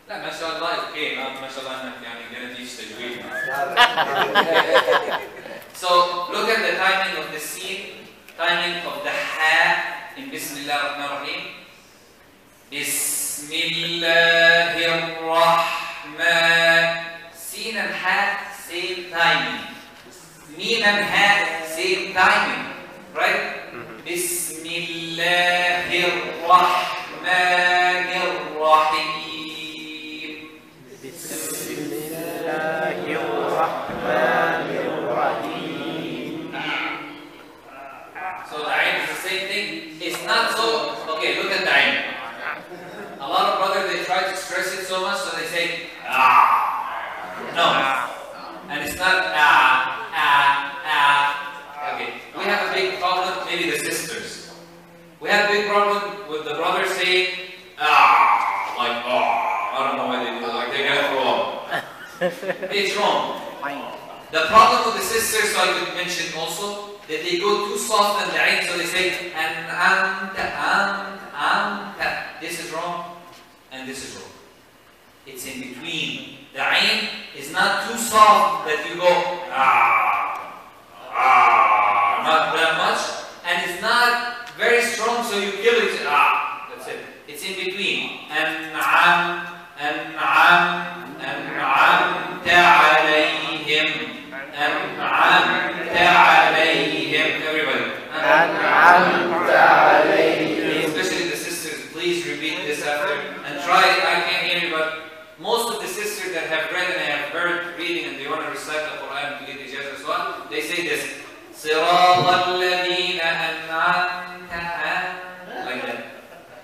لا ما شاء الله okay. ما شاء الله انك يعني gonna teach Tajweed. So look at the timing of the scene, timing of the ha in Bismillah ar-Rahman ar-Rahim. Bismillahirrahman. Sin and ha, same timing. Mim and ha, same timing. Right? Bismillahirrahmanirrahim. Bismillahirrahmanirrahim. So the ayn is the same thing. It's not so. Okay, look at the ayn. A lot of brothers they try to stress it so much, so they say no, and it's not Okay, we have a big problem. Maybe the sisters. We have a big problem with the brothers saying like I don't know why they do it. Like they're gonna throw up. It's wrong. The problem with the sisters, so I could mention also, that they go too soft on the ayn, so they say anta. This is wrong, and this is wrong. It's in between. The ayn is not too soft that you go not that much, and it's not very strong, so you kill it. That's it. It's in between. Everybody. Especially the sisters, please repeat this after and try it. I can't hear you, but most of the sisters that have read and I have heard reading and they want to recite the Qur'an to get the ijazah as well, they say this. صراط الذين أنعمت like that.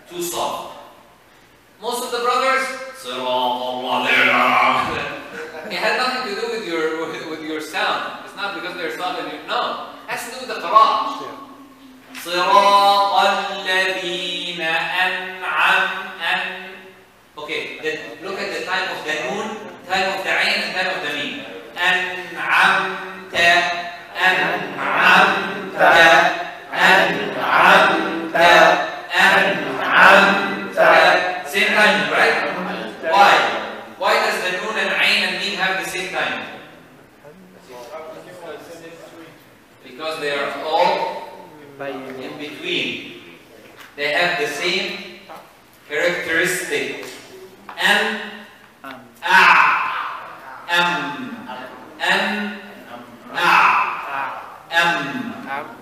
Too soft. Most of the brothers, it had nothing to do with your sound. It's not because they're soft and you no. It has to do with the qira'ah. صراط الذين Okay, then look at the time of the noon, time of the ayn, and time of the mim. Same timing, right? Why? Why does the noon and ayn and mim have the same timing? Because they are all in between. They have the same characteristic.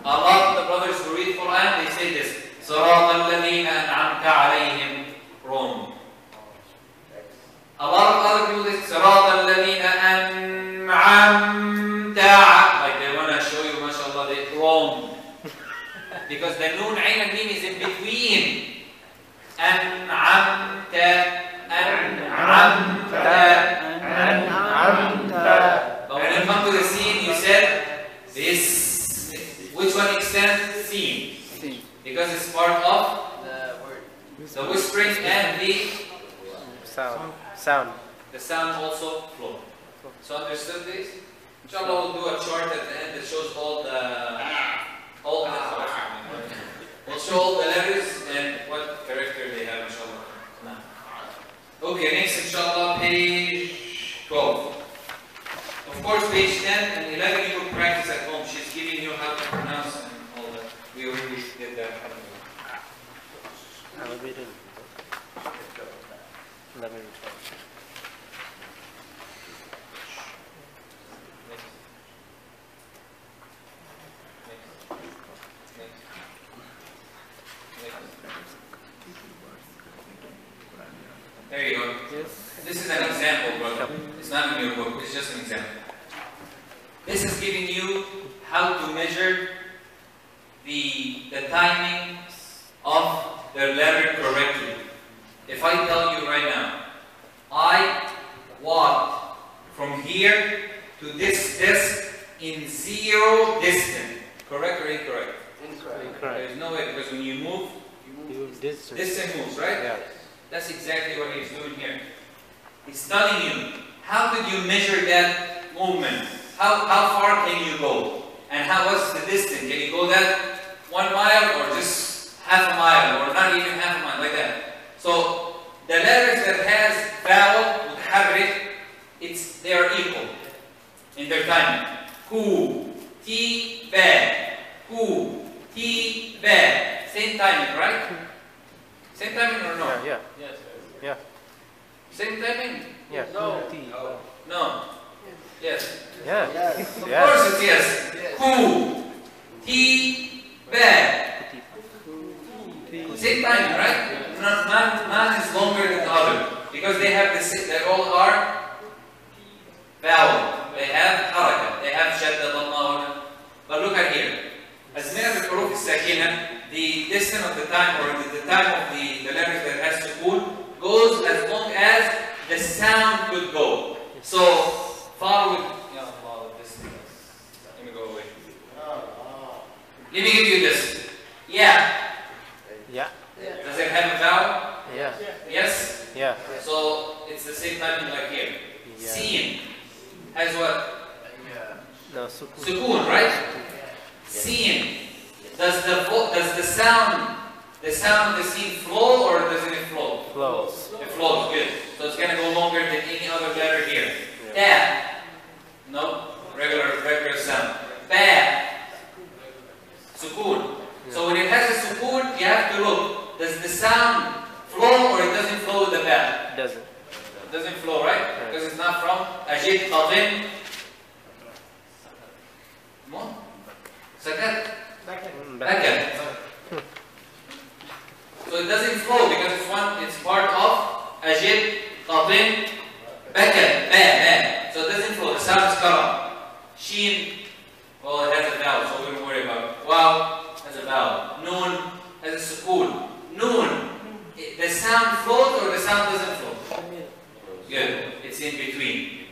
A lot of the brothers who read Quran, they say this. صراط الذين أنعمت عليهم wrong. A lot of other people say صراط الذين أنعمت like they want to show you, mashallah, they wrong. Because the noon, ayn and mim is in between. أنعمت. But when you come to the scene, you said this. Which one extends? Scene. Because it's part of the whispering and the sound. The sound also flow. So understood this? Inshallah, we'll do a chart at the end that shows all the we'll show all the letters and what character they have, inshallah. Okay, next, inshallah, page 12. Of course, page 10 and 11 you will practice at home. She's giving you how to pronounce and all that. We already did that. I will read it. Let me read it. There you go. Yes. This is an example, brother. It's not in your book. It's just an example. This is giving you how to measure the timing of the letter correctly. If I tell you right now, I walked from here to this desk in 0 distance. Correct or incorrect? Incorrect. There's no way, because when you move, distance moves, right? Yeah. That's exactly what he's doing here. He's telling you, how could you measure that movement? How far can you go? And what's the distance? Can you go that 1 mile or just half a mile or not even half a mile, like that? So the letters that has vowel, mutaharrik, they are equal in their timing. Ku, ti, ba. Ku, ti, ba. Same timing, right? Same timing or no? Yeah. Yes. Yeah. Same timing? Yeah. No. No. Yes. Yeah. Of course it's yes. Ku, ti, ba. Same timing, right? None is longer than the other because they have the same. They all are vowel. They have haraka. They have shadda, dhamma. But look at here. As many as the huruf is sakina, the distance of the time or the time of the letters that has sukun goes as long as the sound could go. So far with this thing. Let me go away. Let me give you this. Yeah. Yeah. Does it have a vowel? Yeah. Yes? Yeah. So it's the same timing like here. Yeah. Sin has what? No, sukun. Sukun, right? Sin. Does the sound of the sin flow or doesn't it flow? Flows. It flows, good. So it's gonna go longer than any other letter here. Ta. No, regular sound. Ba. Sukun. So when it has a sukun, you have to look. Does the sound flow or it doesn't flow with the ba? Doesn't. It doesn't flow, right? Because it's not from ajid, qatin. Mo? Sakat. Bakat. So it doesn't flow because it's part of ajid, qatin, bakat, ba. So it doesn't flow. The sound is cut off. Sheen, well, it has a vowel, so we don't worry about it. Wow has a vowel. Noon has a sukun. Noon, the sound flows or the sound doesn't flow? Good. It's in between.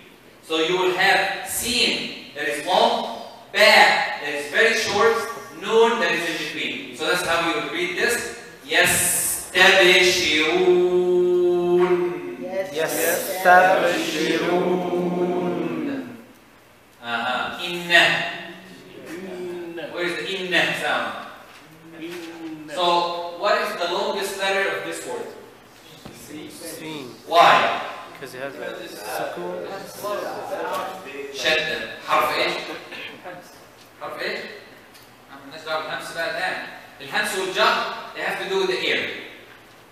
So you will have sin that is long, ba that is very short, noon that is in between. So that's how you would read this. Yes, tabishirun. Yes. Tabashirun. Inna. Where's the inna sound? So what is the longest letter of this word? Seen. Why? Because it has a sukun. شدة حرف ايش؟ حرف ايش؟ مالناش دعوة بالهمس بقى الآن. الهمس والجر they have to do with the ear.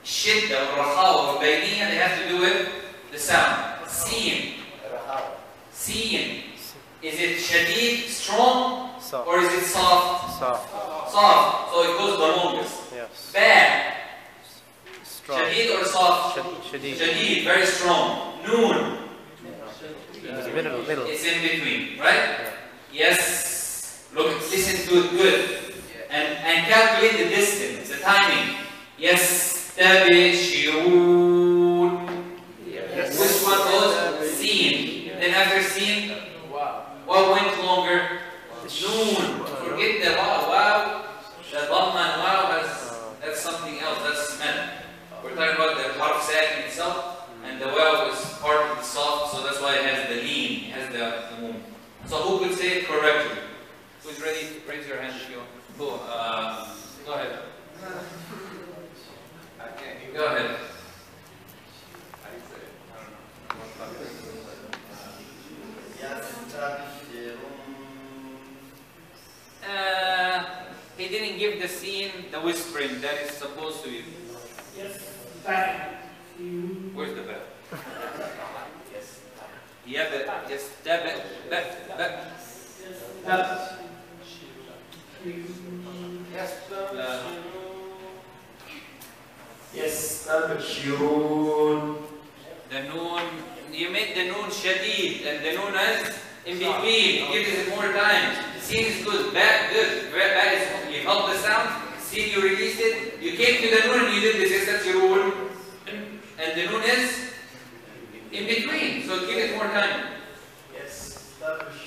الشدة والرخاوة والبينية they have to do with the sound. سين. سين. Is it شديد, strong, Soft. or is it soft? Soft. Soft. So it goes the longest. Yes. Ba. Strong. شديد or soft? Shadid. شديد, very strong. Noon. It's middle. It's in between, right? Yes. Look, listen to it good. And calculate the distance, the timing. Yes. Tabishirun. Yes. Which one goes? Seen. Then after seen, what went longer? Noon. Forget the wow. Wow. The dhamma and wow that's something else. That's meant. We're talking about the harf sakin itself, and the wow is part of the soft, so that's why it has the lean, it has the moon. So who could say it correctly? Who's ready? Raise your hand if you want. Go ahead. Go ahead. He didn't give the scene the whispering that is supposed to be. Where's the bell? Yes. Yeah, but yes, back. Yes, tabashirun. The noon, you made the noon shadid, and the noon is in between. Give it more time. Scene is good, bad, good. Bad is you held the sound. Scene you released it. You came to the noon and you did this. Yes, that's your noon. And the noon is In between, so give it more time. يستبشرون.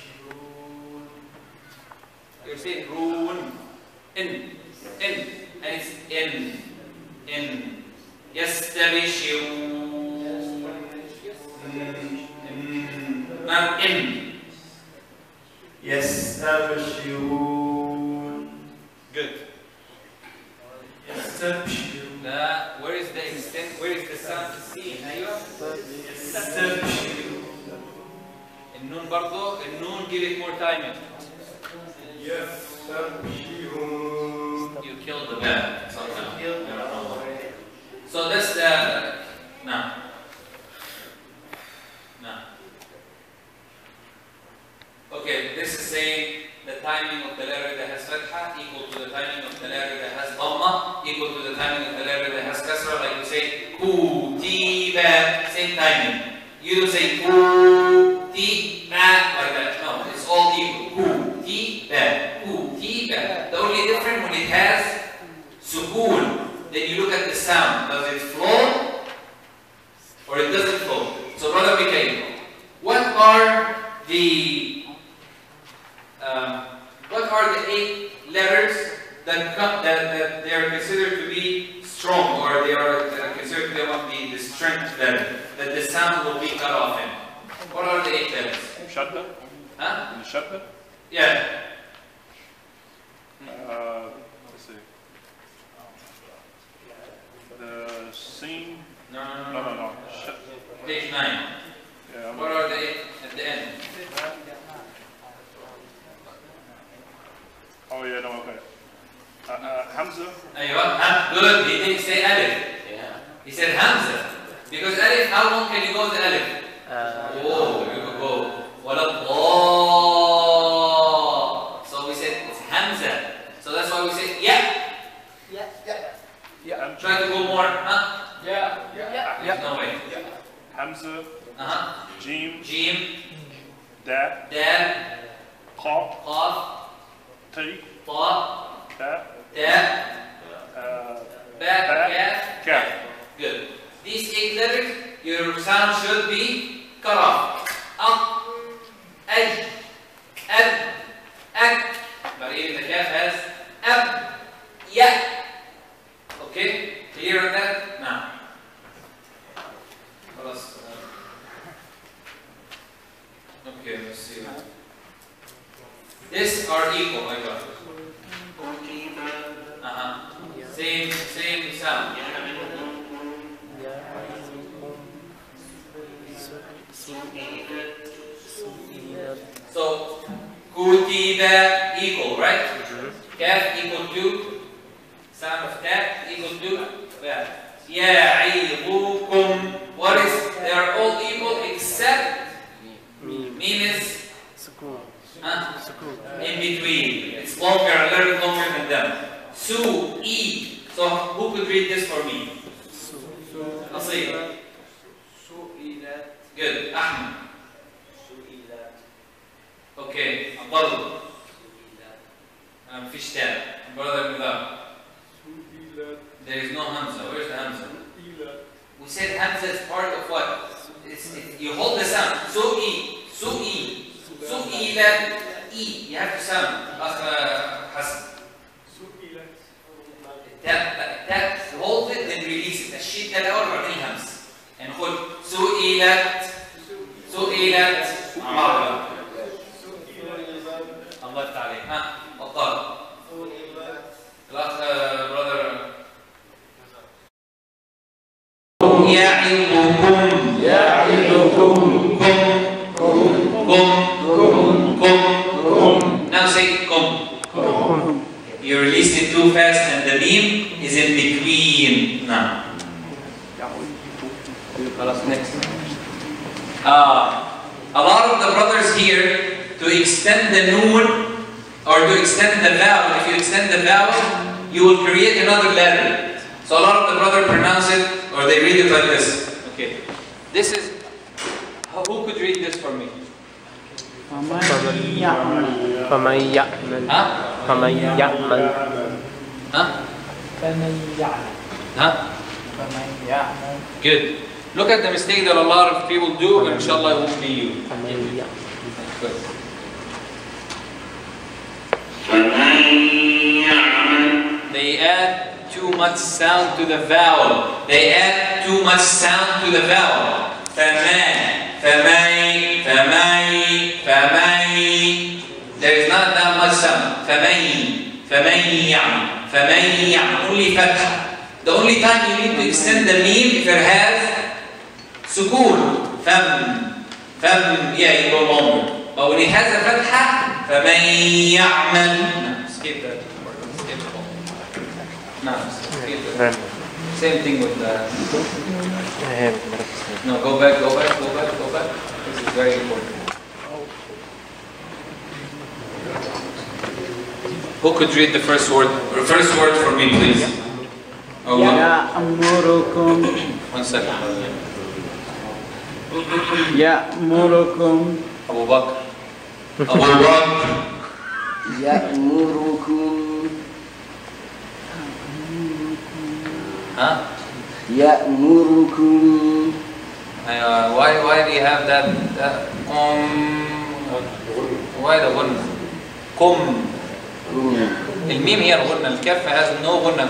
You're saying roon, in, and it's in. يستبشرون. Not in. يستبشرون. Good. يستبشرون. Where is the extent? Where is the sound to see? يستبشرون. النون برضو. النون give it more time. يستبشرون. You killed the bad somehow. I don't know. So that's the now. Okay, this is saying the timing of the letter that has fatha equal to the timing of the letter that has dhamma equal to the timing of the letter that has kasra. Like you say kutiba, same timing. You don't say kutiba like that. No, it's all equal. Kutiba. The only difference when it has sukoon, then you look at the sound. Does it flow or it doesn't flow? So brother Mikhail, what are the 8 letters that they are considered to be strong, or they are considered to be among the strength letter that the sound will be cut off in? What are the 8 letters? Shadda? Huh? Shadda? Yeah. Let's see. The scene. No. Shadda. Page 9. Yeah, What are the 8 at the end? Oh yeah, no, okay. Hamza. Good. He didn't say alif. Yeah. He said hamza. Because alif, how long can you go with the alif? You could go. So we said it's hamza. So that's why we say yeah. Try to go more. Yeah. There's no way. Hamza. Jim. Dal. Qaf. T. Ta. Ta. Kaf. Good. These 8 letters, your sound should be cut off. Aj. Ab. Ak. But even the kaf has ab. Ya. Okay? Clear on that? Now. Okay, let's see. These are equal, I got it. Same sound. So, kutiba equal, right? Kaf equal to sound of kaf equal to ya'idukum. What is? They are all equal except mim is in between. It's longer, a little longer than them. Su-i. So who could read this for me? Asif. Good. Ahmed. Okay. Abdul. Fish tab. Brother Nidar. There is no Hamza. Where's the Hamza? We said Hamza is part of what? You hold the sound. Su-i. Su'ilat. E. You have to sound. Hassan. That hold it then release it. الشيء ده الأول وبعدين الهمس. يعني خد سئلت عمار. الله يفتح عليك. بطل. الأخ brother. يعظكم. Now say kum. You released it too fast and the meme is in between. Now. Next. A lot of the brothers here, to extend the noon or to extend the vowel, if you extend the vowel, you will create another letter. So a lot of the brothers pronounce it or they read it like this. Okay. This is, who could read this for me? فمن يعمل Good. Look at the mistake that a lot of people do, and inshallah it won't be you. Good. They add too much sound to the vowel. They add too much sound to the vowel. There is not that much sound. Only fatha. The only time you need to extend the meme if it has sukoon. Yeah, you go longer. But when it has a fatha, skip that. No, skip that. Same thing with the... No, go back. This is very important. Who could read the first word? The first word for me, please. Oh, يأمركم 1 second. يأمركم Abu Bakr. يأمركم Huh? يأمركم Why do you have that? Why the غنة? الميم هي الغنة. الكاف has no غنة.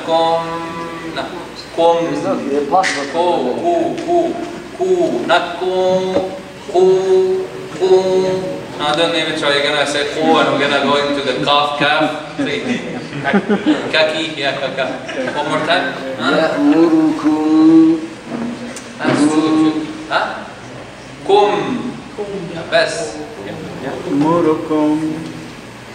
Not No, don't even try. You're gonna say and we're gonna go into the kaf. Kaki, yeah, kaka. One more time. يأمركم That's true. Huh? Best. يأمركم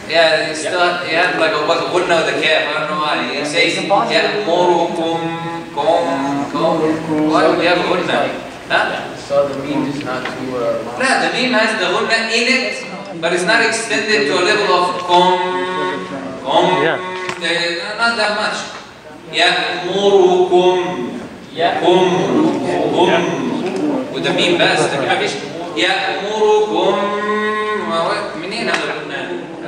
Yeah, you still you have like a wouldn't know the kaf. I don't know why. You say ya'murukum Why do we have a ghunna? Huh? So the meme is not too No, the meme has the ghunna in it, but it's not extended to a level of Yeah. Not that much. Ya'murukum with the meme best. Ya'murukum منين هذا الغنى؟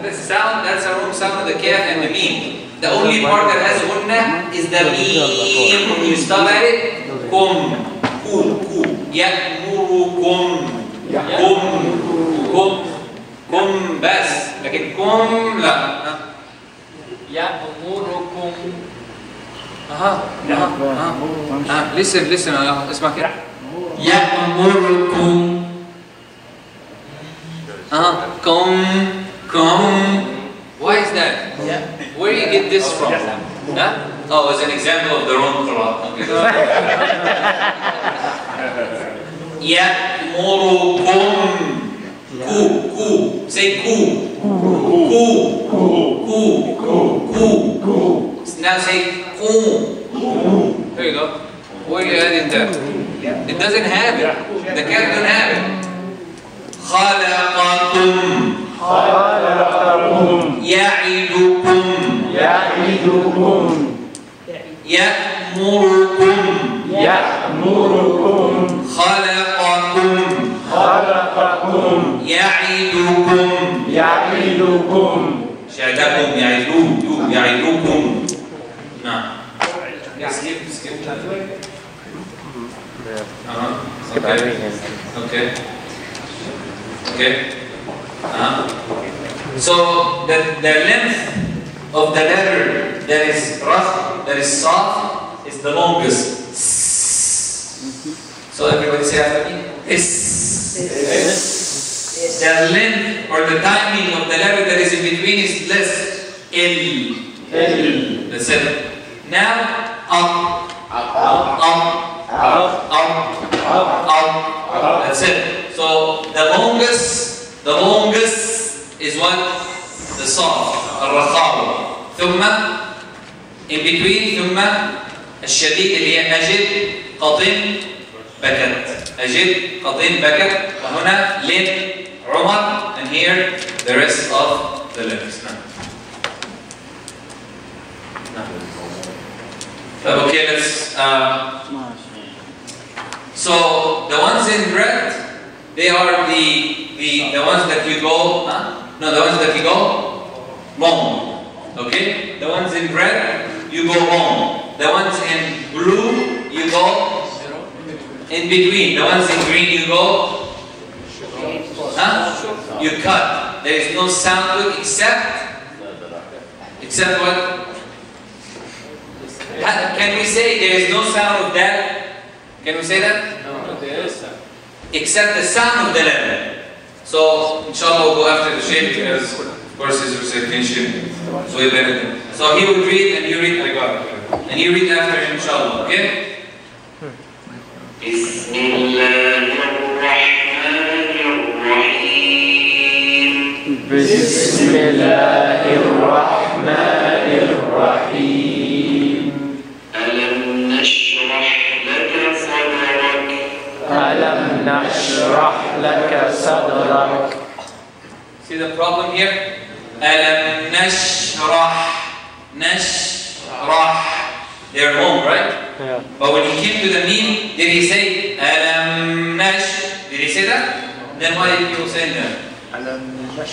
That's sound. That's our own sound of the kaf and the meme. The only part that has ghunna is the meme. You stop at it. يأمركم بس لكن لا يأمركم listen اسمع كده يأمركم why is that? Where do you get this from? Oh, as an example of the wrong Qur'an. يأمركم say ku. Now say ku. There you go. Where are you adding that? It doesn't have it. The cat doesn't have it. خلقكم يعدكم يأمركم خلقكم يعدكم شهدكم يعدكم نعم skip okay so the length of the letter that is rough, that is soft, is the longest. So everybody say after me. The length or the timing of the letter that is in between is less. That's it. Now up. That's it. So the longest is what? The soft. الرخاوة. ثم in between ثم الشديد اللي هي أجد قطن بكت وهنا لين عمر and here the rest of the letters. Okay, let's so the ones in red, they are the ones that you go the ones that you go long. Okay? The ones in red, you go long. The ones in blue, you go In between, the ones in green you go, huh? You cut. There is no sound to it except what? Can we say there is no sound of that? Can we say that? No, there is sound. Except the sound of the letter. So, inshallah, we'll go after the Shaykh because, of course, his recitation is way better than. So he would read and you read, I got it. And you read after him, inshallah, okay? Bismillahirrahmanirrahim. ألم نشرح لك صدرك Alam nashrah laka sadrak. See the problem here? Alam nashrah. They're home, right? Yeah. But when he came to the meme, did he say Alam nash? Did he say that? Then why did people say that?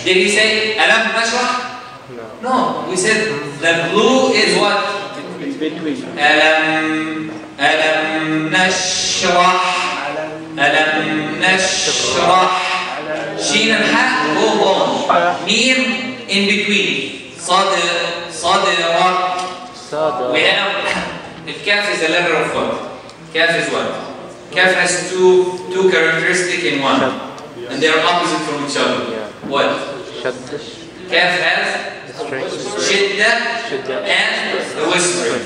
Did he say Alam nashrah? No. We said the blue is what? It's between. Alam nashrah. Alam nashrah. Sheen and ha go home. Meme in between. Sadrak. We have, if kaf is a letter of what? Kaf is what? Kaf has two characteristics in one. And they are opposite from each other. What? Kaf has shidda and the whispering.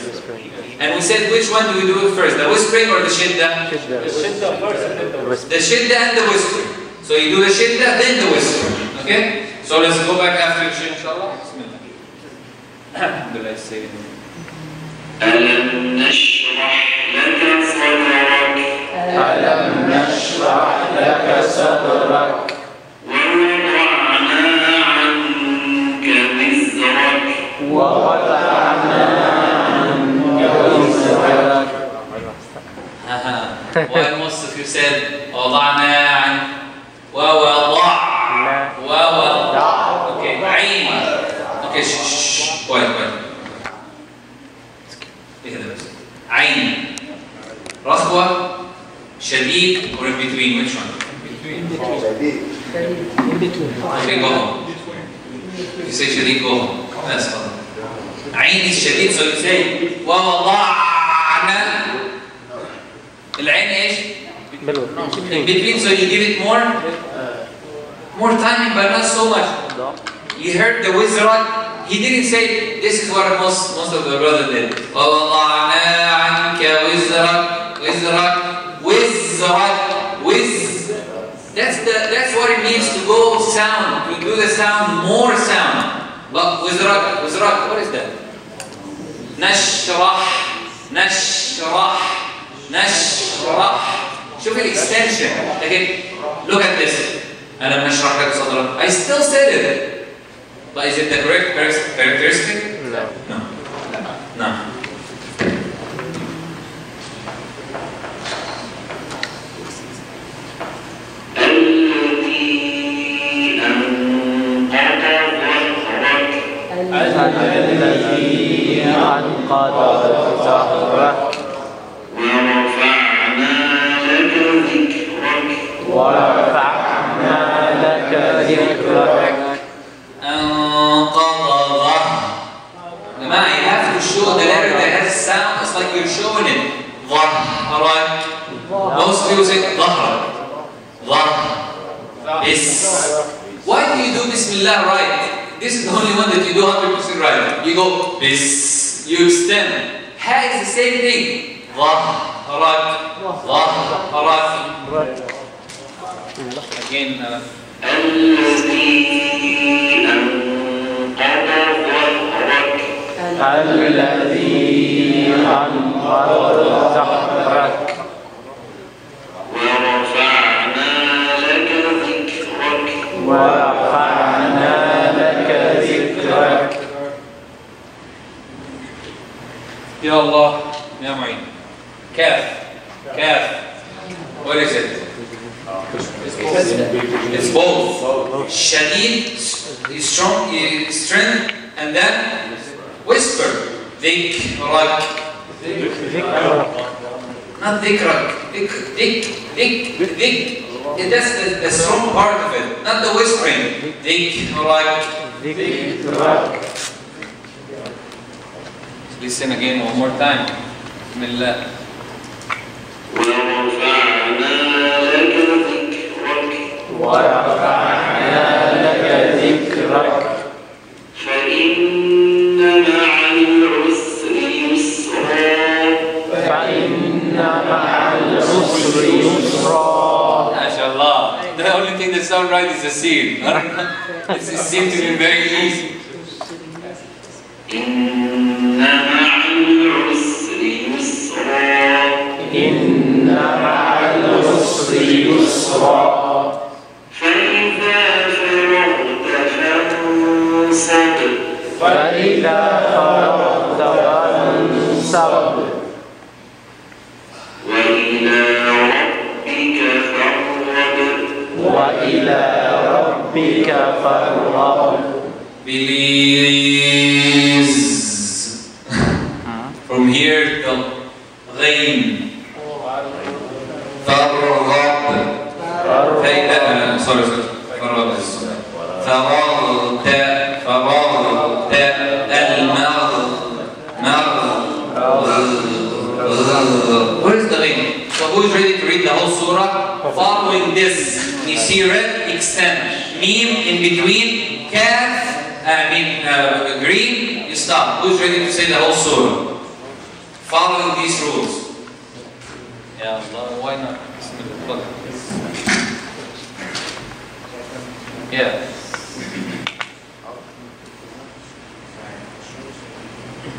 And we said which one do we do it first? The whispering or the shidda? The shidda first and then the whisper. The shidda and the whispering. So you do the shidda, then the whispering. Okay? So let's go back after the shidda, inshallah. Bismillah. Alhamdulillah, say it. ألم نشرح لك صدرك Alam nashrah laka sadrak. ووضعنا عنك وزرك ووضعنا عنك وزرك. Why most of you said وضعنا عن ووضع. Okay, عين. Okay, shh. Quiet. عين. رخوة, شديد, or in between? Which one? In between. Okay, go home. You say شديد, go home. That's all. عين is شديد, so you say ووضعنا. العين ايش? In between, so you give it more timing, but not so much. You heard the wizard. He didn't say this is what most of the brother did. وَوَضَعْنَا عَنْكَ وِزْرَكَ. That's what it means to go sound, to do the sound, more sound. But wizrak, what is that? نشرح. شوف extension. Okay, look at this. ألم نشرح لك صدرك. I still said it. But is it the correct characteristic? No. الذي أنقض ظهرك ورفعنا لك ذكرك. You have to show the letter that has sound. It's like you're showing it. Alright. Most people say ظهرك. Why do you do Bismillah right? This is the only one that you do 100% right. You go bis. You extend. Ha is the same thing. ظهرك. Again. الذي أنقض ظهرك ورفعنا لك ذكرك. Ya Allah, Ya Mu'in. Kaf. What is it? It's both. Shadid is strong, strength, and then whisper. Dhikrak. Not dhikrak. Dik, dik, dik, dik. That's the strong part of it, not the whispering. Dik, rak. ذكرك. Listen again one more time. Bismillah. ورفعنا لك ذكرك ورفعنا لك ذكرك. فإن مع العسر يسرا فإن مع العسر يسرا. MashaAllah. The only thing that sounds right is the seal. It seems to be very easy. إن مع العسر يسرا إن مع العسر يسرا. فإذا فرغت فانصب فإذا فرغت فانصب. وإلى ربك فارغب وإلى ربك فارغب. Please. From here to غين. فرغب. Sorry. فرغب. فرغت. Where's the غين? So who's ready to read the whole surah? Following this, you see red extend. Meme in between. Kaf. Green, you stop. Who's ready to say the whole surah? Following these rules. Ya Allah, why not? Bismillah. Yeah.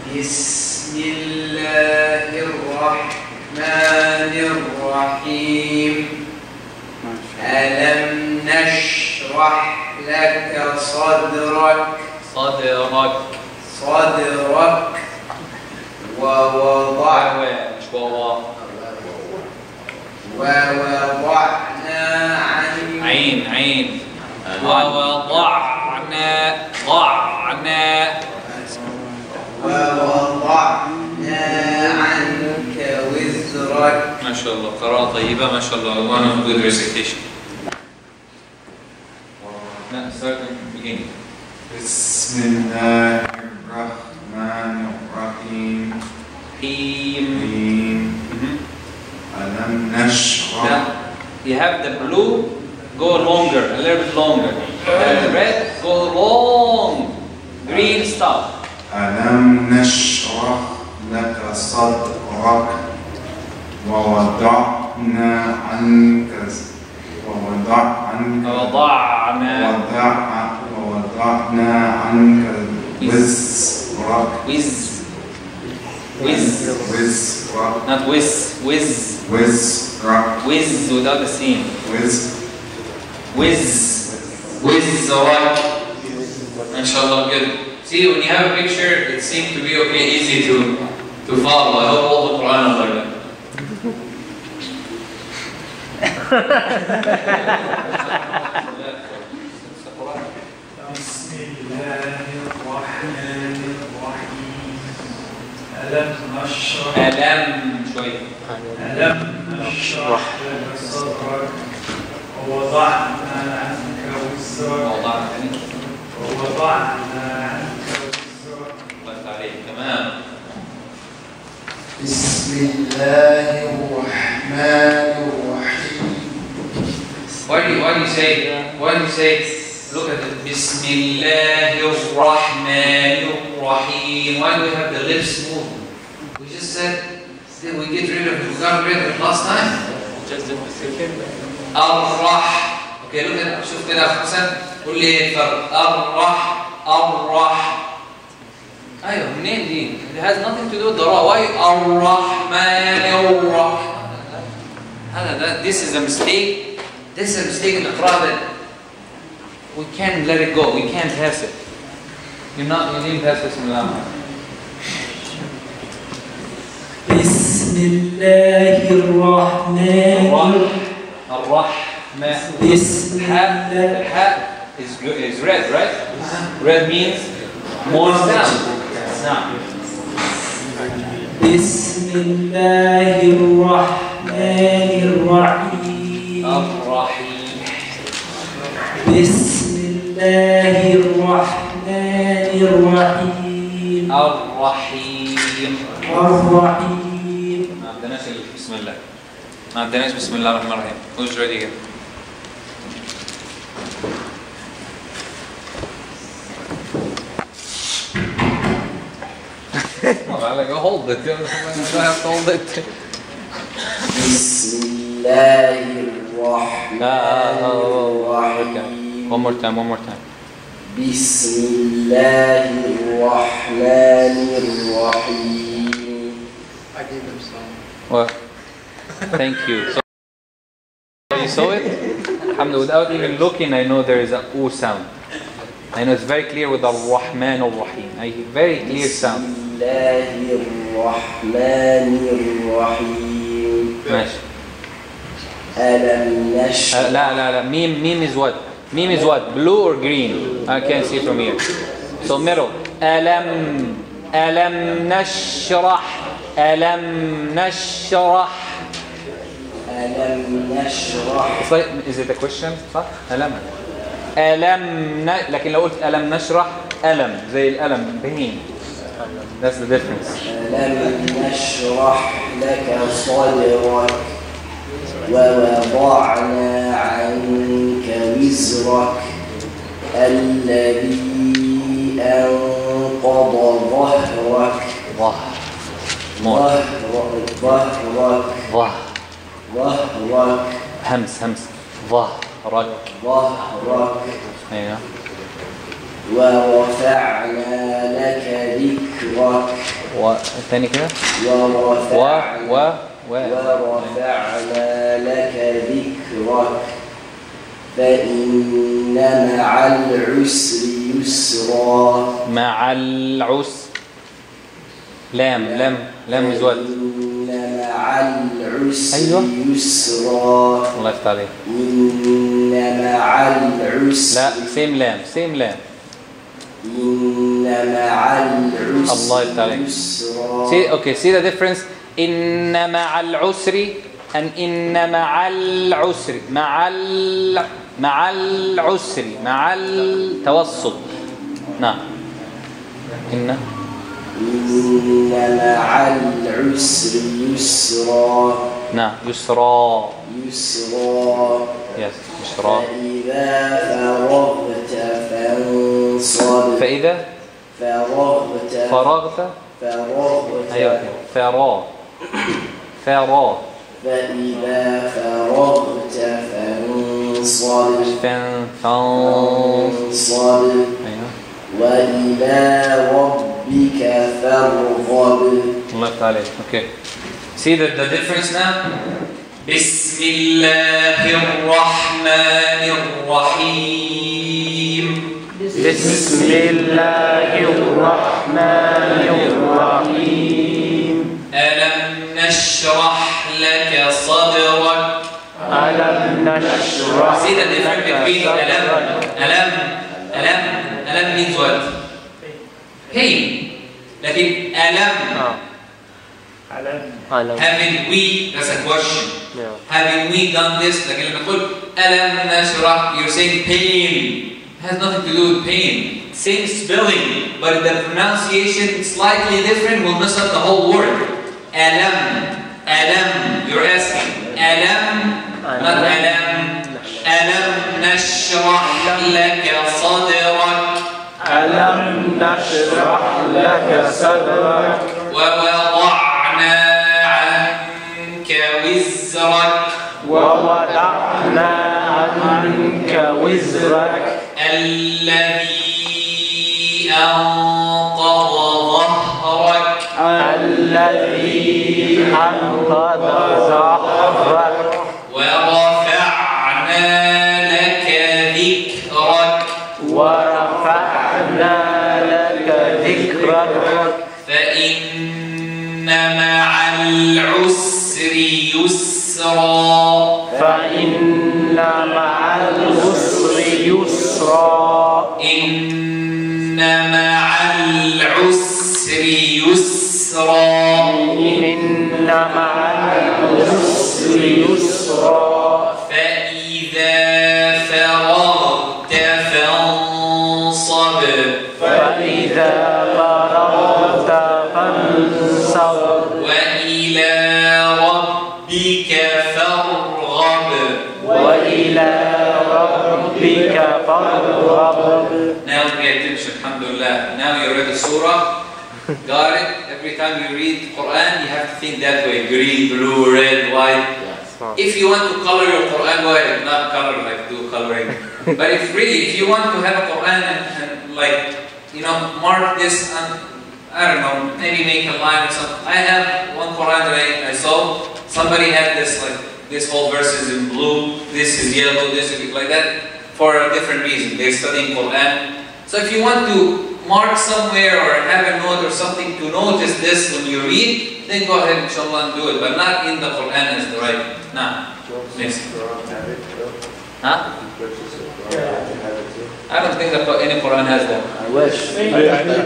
Bismillahirrahmanirrahim. Alam nashrah laka sadrak. صدرك صدرك ووضعنا عنك عين ووضعنا عنك وزرك. ما شاء الله قراءة طيبة ما شاء الله. One of good recitation. Now start from the beginning. بسم الله الرحمن الرحيم. ألم نشرح. Now, you have the blue, go longer, a little bit longer. The red, go long. Green, stop. ألم نشرح لك صدرك ووضعنا عنك ووضعنا عنك وزرك. Not whiz. وزرك. Whiz without the scene. وز. Wizrak. MashaAllah, good. See, when you have a picture, it seems to be okay, easy to follow. I hope all the Qur'an are like that. ألم نشرح شوية. ألم نشرح لك صدرك ووضعنا عنك وزرك ووضعنا عنك وزرك. الله عليك تمام. بسم الله الرحمن الرحيم. Why do you say? Look at it. Bismillahirrahmanirrahim. Why do we have the lips move? We just said, did we get rid of it? We got rid of it last time. الرح. Okay, look at. شوف كده حسن. قول لي ايه الفرق؟ الرح. أيوه منين دي؟ It has nothing to do with the ra. Why الرحمن This is a mistake. This is a mistake in the Qur'an that we can't let it go. We can't pass it. You didn't pass Bismillah. Bismillahirrahmanirrahim. Is red, right? Red means more sound. Bismillahirrahmanirrahim. الرحيم الرحيم. بسم الله الرحمن الرحيم الرحيم. الرحيم. ما عندناش بسم الله. ما عندناش بسم الله الرحمن الرحيم. Who's ready again? Hold it. You don't have to hold it. بسم الله الرحمن الرحيم. One more time. بسم الله الرحمن الرحيم. I gave them some. What? Thank you. So you saw it? Alhamdulillah, without even looking, I know there is a O sound. I know it's very clear with the Rahman al-Rahim. Very clear sound. بسم الله الرحمن الرحيم. ماشي. ألم نشرح. لا. Meme is what? Meme is what? Blue or green? I can't see from here. So middle. ألم نشرح. ألم نشرح. ألم نشرح. It's like, is it a question? صح؟ لكن لو قلت ألم نشرح ألم زي الألم pain. That's the difference. ألم نشرح لك صدرك ووضعنا عنك وزرك الذي أنقض ظهرك. ظهرك همس ظهرك. أيوه. ورفعنا لك ذكرك. والثاني كده. ورفعنا لك ذكرك فإن مع العسر يسرا. مع العسر. لام is what? إن مع العسر أيوة. يسرا. الله يفتح عليك. إن مع العسر. لا same لام. إن مع العسر الله يفتح عليك. يسرا. See the difference. إن مع العسر and إن مع العسر. مع التوسط. نعم. إن مع العسر يسرا. نعم. يسرا. Yes. يسرا. فإذا فرغت فرغت. أيوة. فراغ. فإذا فرغت فانصب. أيوة. وإلى ربك فارغب. الله يفتح عليك. Okay. See the difference now? بسم الله الرحمن الرحيم. بسم الله الرحمن الرحيم. ألم نشرح لك صدرك. ألم نشرح. See the difference between ألم means what? Pain. لكن ألم. Haven't we? That's a question. Yeah. Haven't we done this? لكن لما نقول ألم نشرح, you're saying pain. It has nothing to do with pain. Same spelling, but the pronunciation slightly different will mess up the whole word. Alam, you're asking. Alam, not alam. Alam nashrah laka sadrak. ألم نشرح لك صدرك ووضعنا عنك وزرك. ووضعنا عنك وزرك الذي أنقض ظهرك. ورفعنا لك ذكرك. فإن مع العسر يسرا. إن مع العسر يسرا. يسرا فإذا فرغت فانصب فإذا فرغت فانصب وإلى ربك فارغب. وإلى ربك فارغب. Now pay attention, alhamdulillah. Now you read the surah, got it? Every time you read Qur'an, you have to think that way. Green, blue, red, white. If you want to color your Qur'an, go ahead. Not color like do coloring. But if you want to have a Qur'an and like, you know, mark this and, I don't know, maybe make a line or something. I have one Qur'an that I saw. Somebody had this, like, this whole verse is in blue, this is yellow, this is like that, for a different reason. They're studying Qur'an. So if you want to mark somewhere or have a note or something to notice this when you read, then go ahead, inshallah, and do it. But not in the Qur'an as the right. Nah. Next. Huh? I don't think that any Qur'an has that. I wish. I have.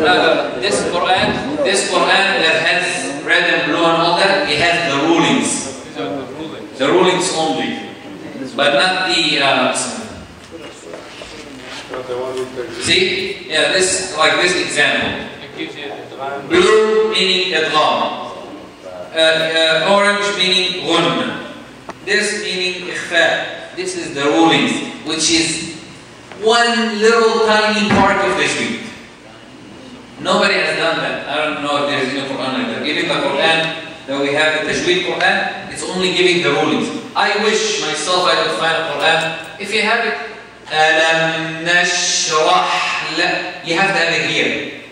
No. This Qur'an that has red and blue and all that, it has the rulings. These are the rulings. The rulings only. But not the... see? Yeah, this, like this example. It gives you the dram. Blue meaning idgham. Orange meaning ghunm. This meaning ikhfa. This is the rulings, which is one little tiny part of Tajweed. Nobody has done that. I don't know if there is any Quran like that. Even the Quran that we have, the Tajweed Quran, it's only giving the rulings. I wish myself I could find a Quran. If you have it, Alam nashrah la, you have to have it here.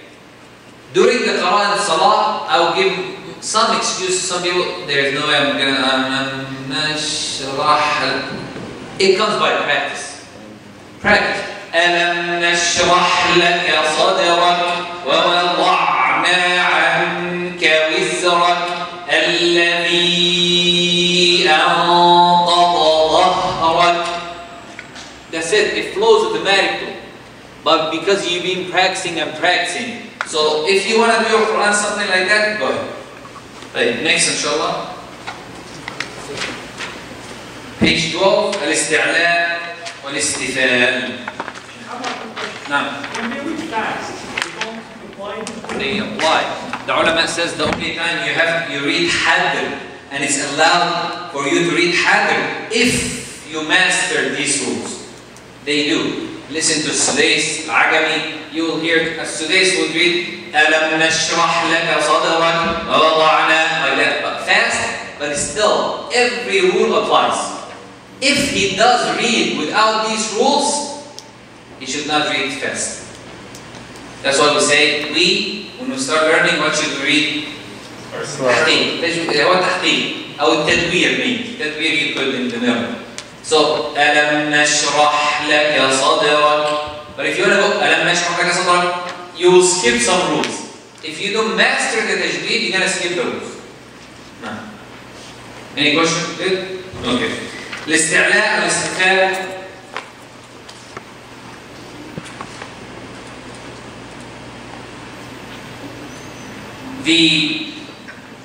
During the Qur'an and Salah, I will give some excuse to some people. There is no way I'm going to Alam nashrah. It comes by practice. Practice. ألم نشرح لك صدرك ووضعنا عنك وزرك الذي أنقض ظهرك. That's it. It flows automatically. But because you've been practicing and practicing. So if you want to do your Quran something like that, go ahead. Right, next inshallah. Page 12, الاستعلاء والاستفال. نعم. They apply. The ulama says the only time you read hadr and it's allowed for you to read hadr if you master these rules. They do. Listen to Sudais, Agami. You will hear Sudais would read ألم نشرح لك صدرك ووضعنا like that, but fast. But still, every rule applies. If he does read without these rules, he should not read fast. That's why we say, when we start learning, what should we read? تحقيق. هو تحقيق أو التدوير means. تدوير you put in the middle. So, ألم نشرح لك صدرك. But if you want to go, ألم نشرح لك صدرك, you will skip some rules. If you don't master the tajweed, you're going to skip the rules. No. Any question? Good? Okay. الاستعلاء والاستفال.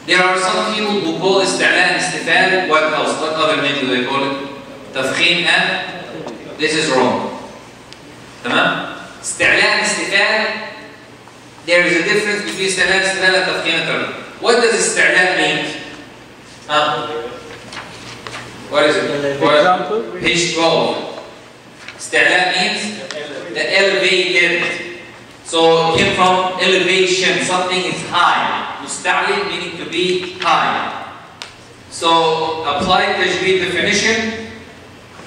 There are some people who call استعلاء and istifal. What else? What other name do they call it? تفخيم and this is wrong. تمام؟ استعلاء and istifal. There is a difference between استعلاء and istifal and تفخيم and ترغيب. What does استعلاء mean? What is it? Example? Page 12. استعلاء means the elevated. So it came from elevation, something is high. Musta'li meaning to be high. So apply Tajweed definition,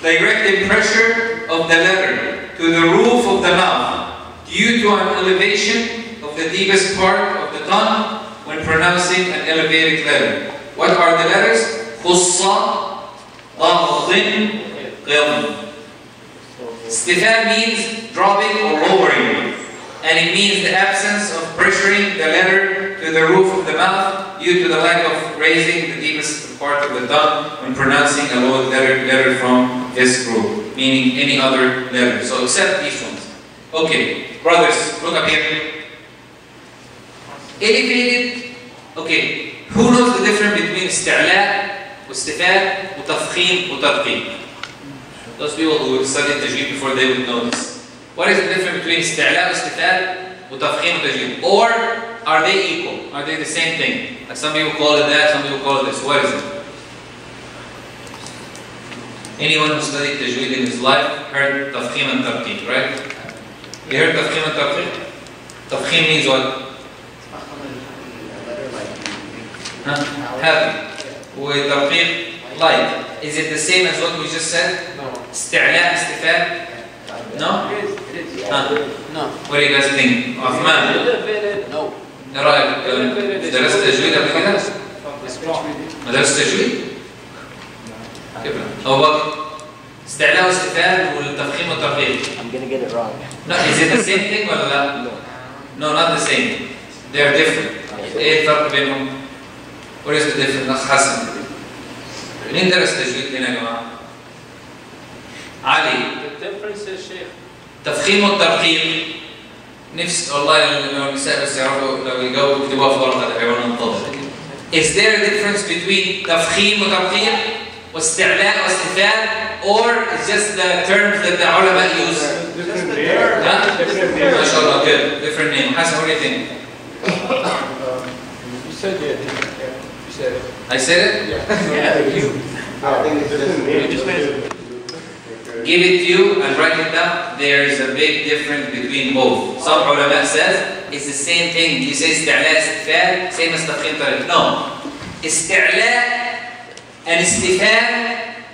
directing pressure of the letter to the roof of the mouth due to an elevation of the deepest part of the tongue when pronouncing an elevated letter. What are the letters? Khussa, ضغن, Qilm. Istifal means dropping or lowering. And it means the absence of pressuring the letter to the roof of the mouth due to the lack of raising the deepest part of the tongue when pronouncing a low letter from this group, meaning any other letter. So except these ones. Okay, brothers, look up here. Elevated. Okay, Who knows the difference between استعلاء واستفال وتفخيم وترقيق? Those people who studied Tajweed before, they would know this. What is the difference between استعلاء واستفال وتفخيم وتجويد? Or are they equal? Are they the same thing? Like some people call it that, some people call it this. What is it? Anyone who studied Tajweed in his life heard تفخيم and ترقيق, right? You heard تفخيم and ترقيق? تفخيم means what? Heavy. وترقيق light. Is it the same as what we just said? No. استعلاء استفال? No? It is. No. What do you guys think? عثمان? No. ايه رايك؟ درست تجويد قبل كده؟ ما درست تجويد؟ كيف؟ أو بكر استعلاء واستفال والتفخيم والترقيق. I'm gonna get it wrong. No, is it the same thing ولا لا؟ No, not the same. They are different. ايه الفرق بينهم؟ What is the difference? أخ حسن. مين درس تجويد هنا يا جماعة؟ علي. The difference is Shaykh. تفخيم والترقيق. نفس والله لو النساء بس يعرفوا لو يجاوبوا يكتبوها في ورقة الحيوان ننتظر. Is there a difference between تفخيم وترقيق واستعلاء واستفال, or it's just the terms that the ulama use? ما شاء الله, good. Different name. Hassan, what do you think? You said it. You said it. I said it? Yeah. You. I think it's just Give it to you and write it down. There is a big difference between both. Some ulama says it's the same thing. You say استعلاء استفال, same as تفخيم ترقيق. No. استعلاء and استفال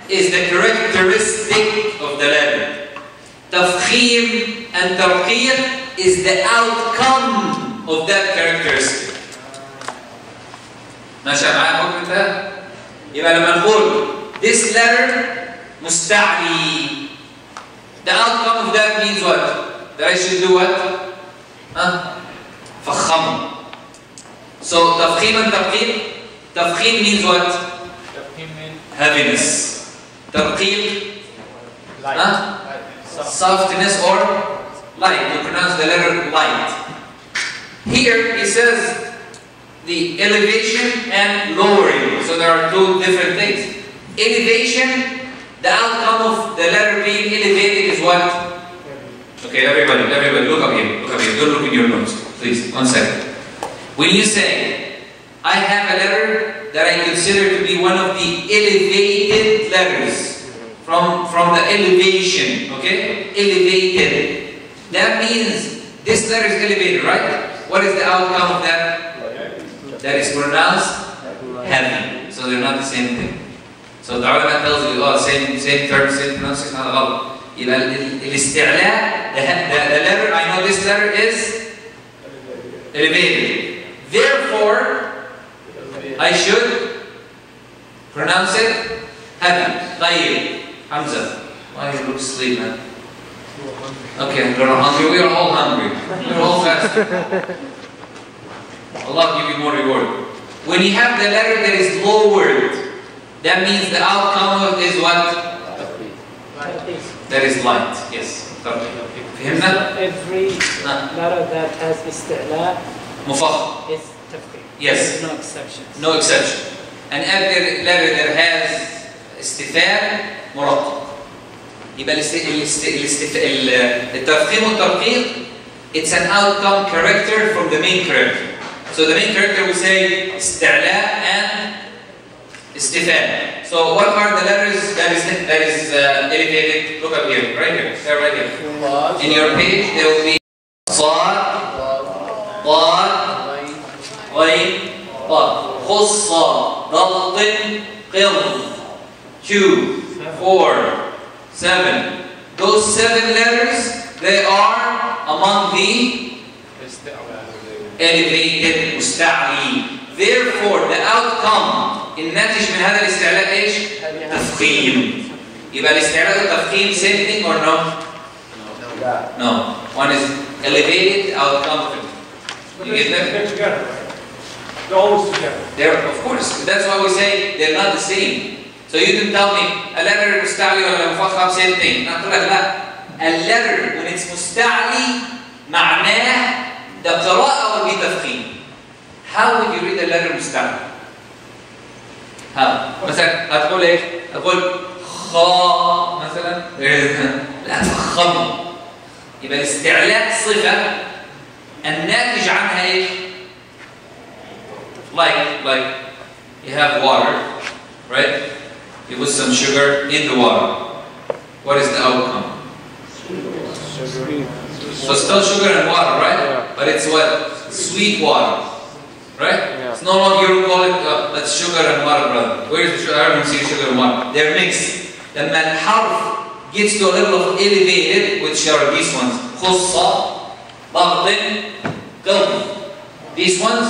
is the characteristic of the letter. تفخيم and ترقيق is the outcome of that characteristic. ماشي معايا الحكم ده؟ يبقى لما نقول this letter مستعلي, the outcome of that means what? That I should do what? فخم. So تفخيم and ترقيق. تفخيم means what? Heaviness. ترقيق softness or light. You pronounce the letter light. Here he says the elevation and lowering. So there are two different things. Elevation, the outcome of the letter being elevated is what? Okay, everybody, look up here. Look up here. Don't look in your notes, please. 1 second. When you say, I have a letter that I consider to be one of the elevated letters from the elevation, okay? Elevated. That means this letter is elevated, right? What is the outcome of that? That is pronounced heavy. So they're not the same thing. So the ulama tells you, oh, same term, same pronunciation, هذا غلط. يبقى الاستعلاء, the letter, I know this letter is elevated. Therefore, I should pronounce it heavy. طيب, Hamza, why you look asleep, man? Okay, you're hungry. We are all hungry. We're all fasting. Allah will give you more reward. When you have the letter that is lowered, that means the outcome of it is what? That is light. Yes. فهمنا? Every letter that has استعلاء مفخم. is تفخيم. Yes. No exceptions. No exception. And every letter that has استفال مرقق. يبقى التفخيم والترقيق, it's an outcome character from the main character. So the main character we say استعلاء and استفال. So what are the letters that is elevated? Look up here, right here. They're right here. In your page there will be صاد, ضاد, غين, ضاد. خص, ضغط, قض. 2, 4, 7. Those 7 letters, they are among the elevated, مستعلي. Therefore, the outcome الناتج من هذا الاستعلاء ايش؟ تفخيم. يبقى الاستعلاء والتفخيم same thing or no? No. One is elevated, outcome. You get that? They're together, right? They're always together. They're, of course. That's why we say they're not the same. So you can tell me a letter مستعلي ولا مفخم same thing. أقول لك لا. A letter when it's مستعلي معناه ده قراءة ولا تفخيم. How would you read a letter مستعلي? ها مثلا هتقول ايش؟ هتقول خا مثلا لا تفخم. يبقى الاستعلاء صفة الناتج عنها ايش؟ Like you have water, right? You put some sugar in the water. What is the outcome? So still sugar and water, right? Yeah. But it's what? Sweet water, right? Yeah. It's no longer, you don't call it that's sugar and water, brother. Where is the sugar? I don't see sugar and water. They're mixed. لما الحرف gets to a level of elevated, which are these ones, خصة, باطن, قلب. These ones,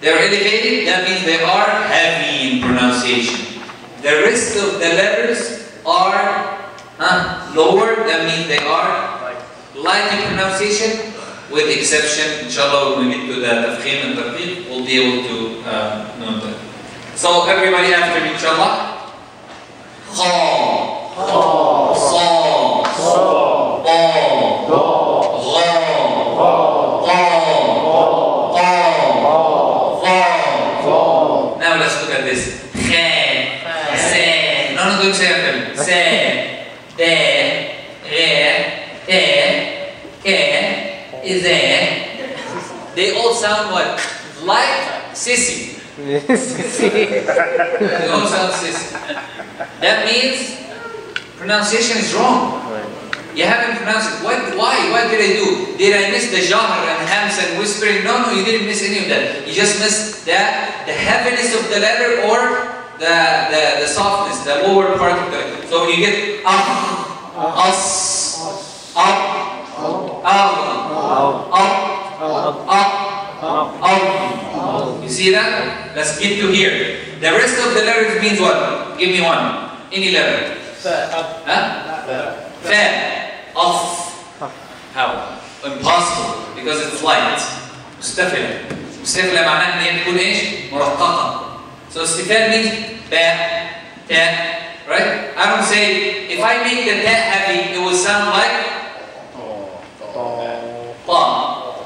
they're elevated, that means they are heavy in pronunciation. The rest of the letters are lower, that means they are light in pronunciation, with exception, inshallah, when we get to the tafkhim and tarqiq, we'll be able to know that. So everybody after me, inshallah. Kha, Sa, Ba, Gha, Now let's look at this. Kha, Sa, none of them say after me. Sa, Da, Gha, Ta, Ka, Iza. They all sound what? Like sissy. They all sound sissy. That means pronunciation is wrong. You haven't pronounced it. Why? What did I do? Did I miss the jahr and hams and whispering? No, you didn't miss any of that. You just missed the heaviness of the letter or the softness, the lower part of the letter. So when you get as, up, you see that? Let's get to here. The rest of the letters means what? Give me one. Any letter. Fa. Off. How? Impossible. Because it's light. مستفلة. مستفلة معناها ان هي تكون ايش؟ مرققة. So استفال means ba, ta, right? I don't say if I make the ta heavy, it will sound like ta.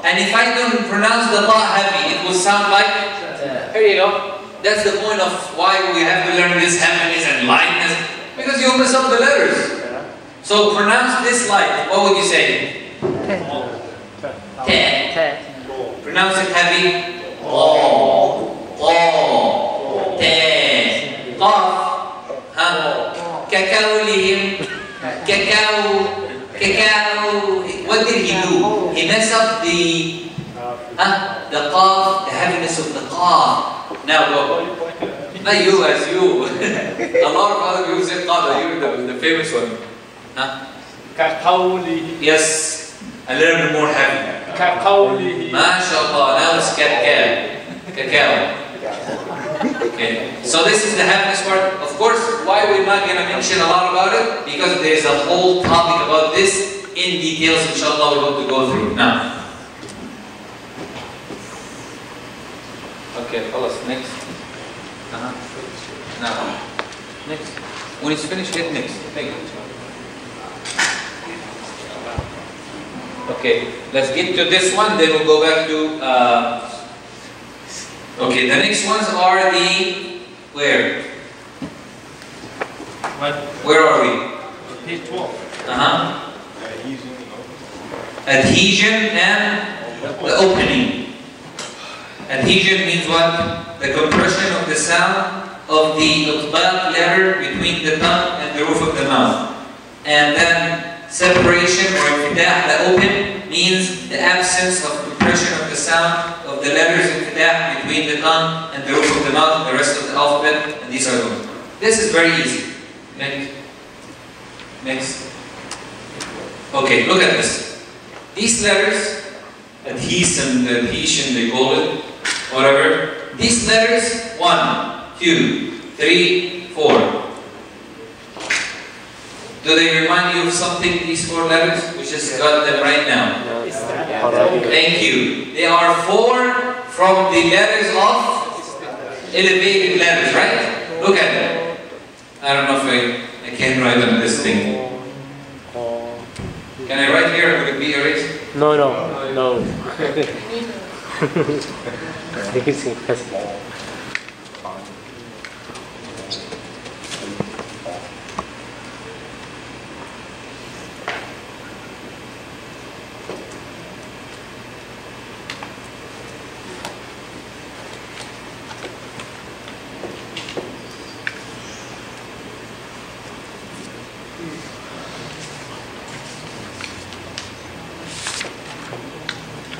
And if I don't pronounce the ta heavy, it will sound like. Here you go. That's the point of why we have to learn this heaviness and lightness, because you'll mess up the letters. So pronounce this light. What would you say? Ta. Pronounce it heavy. Ta. Ta. Qaf. Kakaolihim. Cacao. What did he do? He messed up the qaf, the heaviness of the qaf. Now go. Not you as you. A lot of other people say qaf, you the famous one. Yes, a little bit more heavy. MashaAllah, now it's cacao. Okay, so this is the heaviness part. Of course, why we're not going to mention a lot about it? Because there is a whole topic about this in details, inshallah, we hope to go through. Now. Okay, خلاص, next. Now. Next. When it's finished, hit next. Thank you. Okay, let's get to this one, then we'll go back to okay, the next ones are the where? Where are we? Page 12. Adhesion and the opening. Adhesion means what? The compression of the sound of the iqbal letter between the tongue and the roof of the mouth. And then separation or infidah, the open, means the absence of compression of the sound of the letters infidah between the tongue and the roof of the mouth and the rest of the alphabet, and these are those. This is very easy. Next. Okay, look at this. These letters, adhesion, they call it, whatever. These letters, 1, 2, 3, 4. Do they remind you of something, these 4 letters? We just got them right now. Thank you. They are 4 from the letters of elevated letters, right? Look at them. I don't know if I can write on this thing. Can I write here? Would it be erased? No.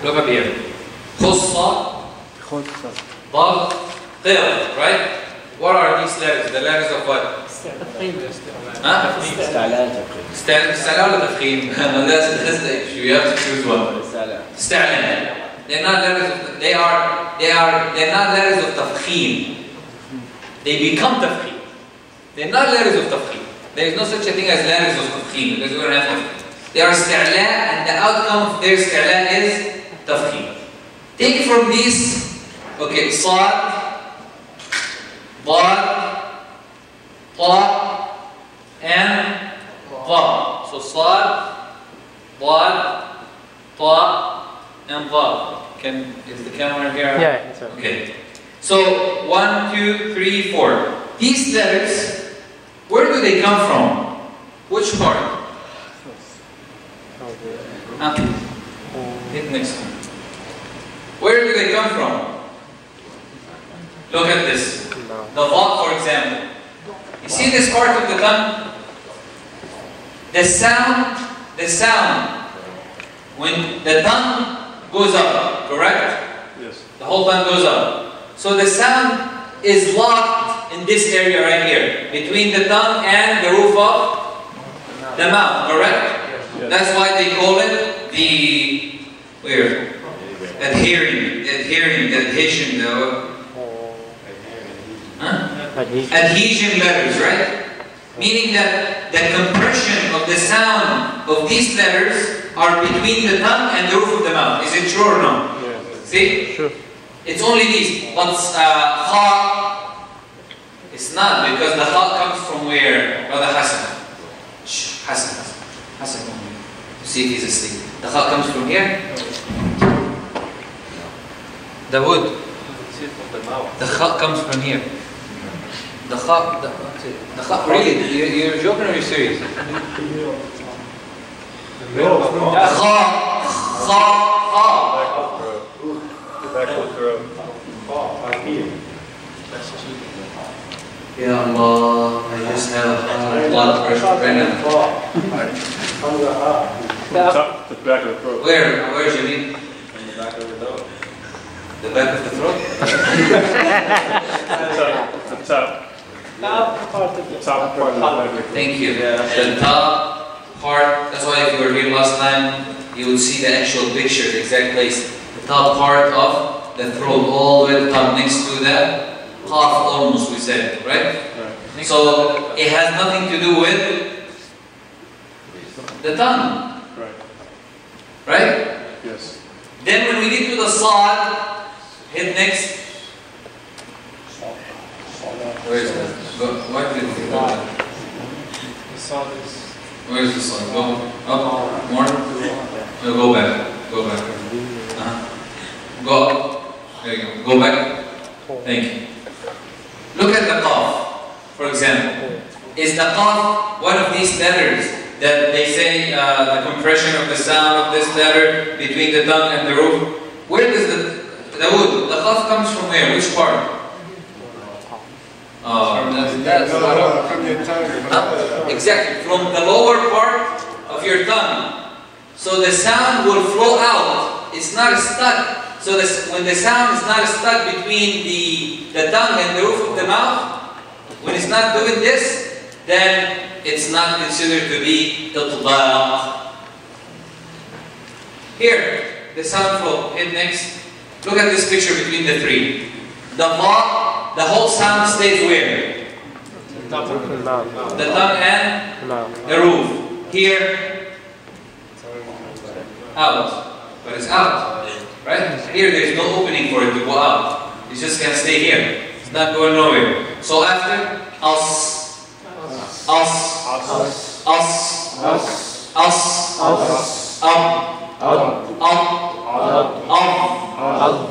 Look up here. Khussa, Dal, Qir, right? What are these letters? The letters of what? Huh? استعلاء ولا تفخيم؟ That's the issue. You have to choose one. استعلاء. They're not letters of, they're not letters of tafkhim. They become tafkhim. They're not letters of tafkhim. There is no such a thing as letters of tafkhim because we don't have tafkhim. They are istila and the outcome of their istila is tafkhim. Take from these, okay, sad, dad, ta, and dha. So sad, dad, ta, and dha. Is the camera here? Yeah, it's okay. So 1, 2, 3, 4. These letters, where do they come from? Which part? Hit next one. Where do they come from? Look at this. The dha, for example. You see this part of the tongue? The sound, when the tongue goes up, correct? Yes. The whole tongue goes up. So the sound is locked in this area right here, between the tongue and the roof of the mouth, correct? Yes. That's why they call it the, where? Adhesion, adhesion letters, right? Meaning that the compression of the sound of these letters are between the tongue and the roof of the mouth. Is it true or no? Yes. See? Sure. It's only these. But kha, it's not, because the kha comes from where? Brother Hassan. Hassan. See if he's asleep. The kha comes from here. The wood. The kha comes from here. The kha, really? You're joking or you're serious? Ya Allah, I just have blood pressure right now. The back of the throat. Where, Jamil? In the back of the nose. The back of the throat? The top. The top part of the back. Thank you. The top part, that's why if you were here last time, you would see the actual picture, the exact place. The top part of the throat, all the way to the top, next to the qaf almost, we said, right? So it has nothing to do with the tongue. Right? Yes. Then when we get to the sad, hit next. Where is that? Why did it go down? Where is the sad? Go up, more. Go back. Go back. Go up. There you go. Go back. Thank you. Look at the qaf, for example. Is the qaf one of these letters that they say the compression of the sound of this letter between the tongue and the roof? Where does the wood, the qaf comes from where? Which part? That's from your tongue. Exactly, from the lower part of your tongue. So the sound will flow out. It's not stuck. So when the sound is not stuck between the tongue and the roof of the mouth, when it's not doing this, then it's not considered to be itbaq. Here, the sound flow. Hit next. Look at this picture between the three. The va, the whole sound stays where? The tongue and the roof. Here, out. But it's out. Right? Here there is no opening for it to go out. It's just going to stay here. It's not going nowhere. So after, as,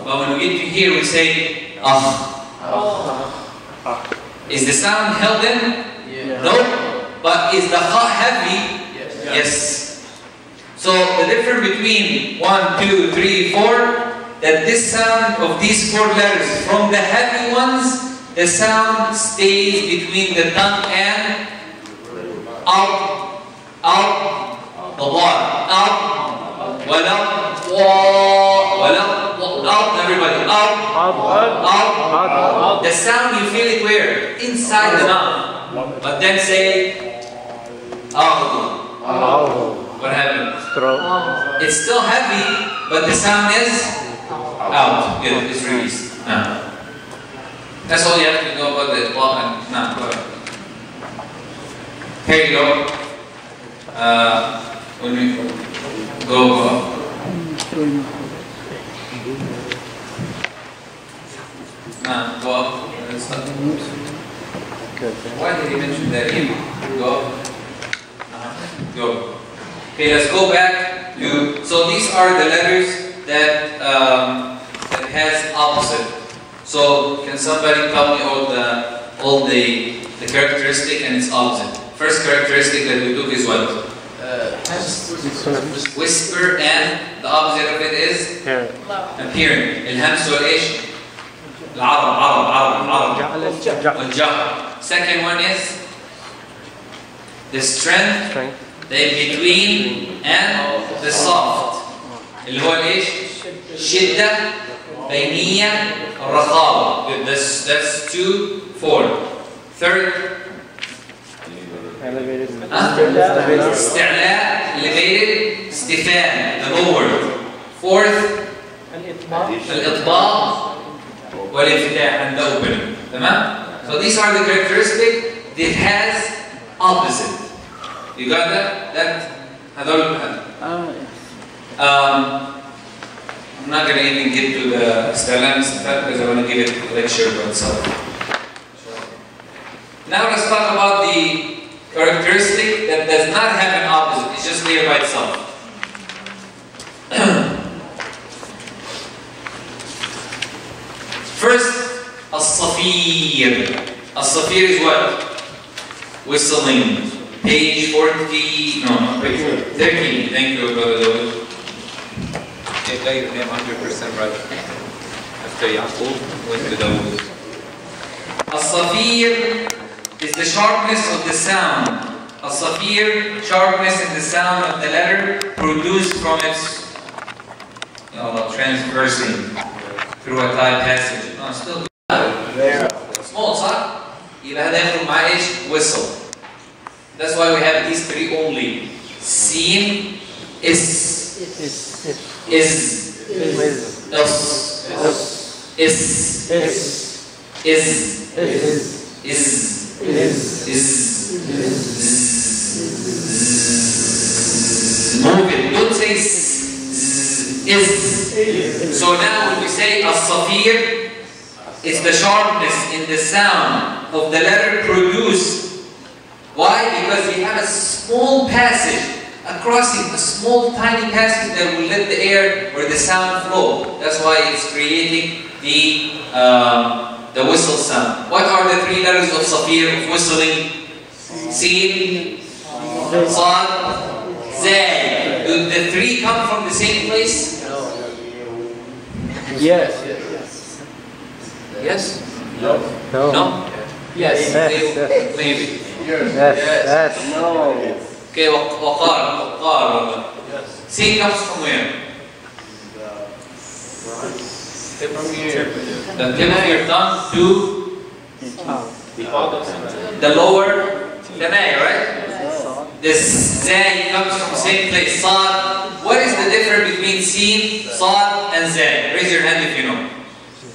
but when we get to here, we say Is the sound held in? Yeah. No. But is the kha heavy? Yes. So the difference between 1, 2, 3, 4, that this sound of these 4 letters, from the heavy ones, the sound stays between the tongue and the bottom. But Up. The sound, you feel it where? Inside the mouth. But then say, what happened? Throat. It's still heavy, but the sound is out. Good, it's released. That's all you have to know about the Itlaq and go ahead. Here you go. When we go go up. Why did he mention that here? Go up. Go. Okay, let's go back to. So these are the letters that that has opposite. So can somebody tell me all the characteristic and its opposite? First characteristic that we took is what? Whisper, and the opposite of it is appearing. الهمس والايش؟ العرض والجهر. Second one is the strength, the in between, and the soft. اللي هو الايش؟ شدة، بينية، الرخاوة. That's 2, 4. Third, استعلاء, elevated, استفهام, the lower. Fourth, الإطباق والانفتاح, and the opening. تمام? So these are the characteristics that has opposite. You got that? هذول. I'm not going to even get to the استعلاء والاستفهام because I want to give it a lecture by itself. Now let's talk about the characteristic that does not have an opposite. It's just there by itself. First, الصفير. الصفير is what? Whistling. Page 40. No, page 13. Thank you, Brother Dawood. Okay, tell your name 100% right. After Yaqub, went to Dawood. الصفير is the sharpness of the sound. الصفير, sharpness in the sound of the letter produced from its transversing through a tight passage. No, still small, صح؟ يبقى هذا يخرج مع ايش؟ whistle. That's why we have these three only. Sin, move it. Don't say is. So now when we say as-safir, it's the sharpness in the sound of the letter produced. Why? Because we have a small passage, a crossing, a small tiny passage that will let the air or the sound flow. That's why it's creating the whistle sound. What are the three letters of safir, of whistling? Sin, Sad, Zay. Do the three come from the same place? Yes. Yes? No. No? Yes. Maybe. Yes. No. Okay, waqar. Sin comes from where? The tip of your tongue to the lower thanay, right? This zay comes from the same place. Sad. What is the difference between sin, sad, and zay? Raise your hand if you know.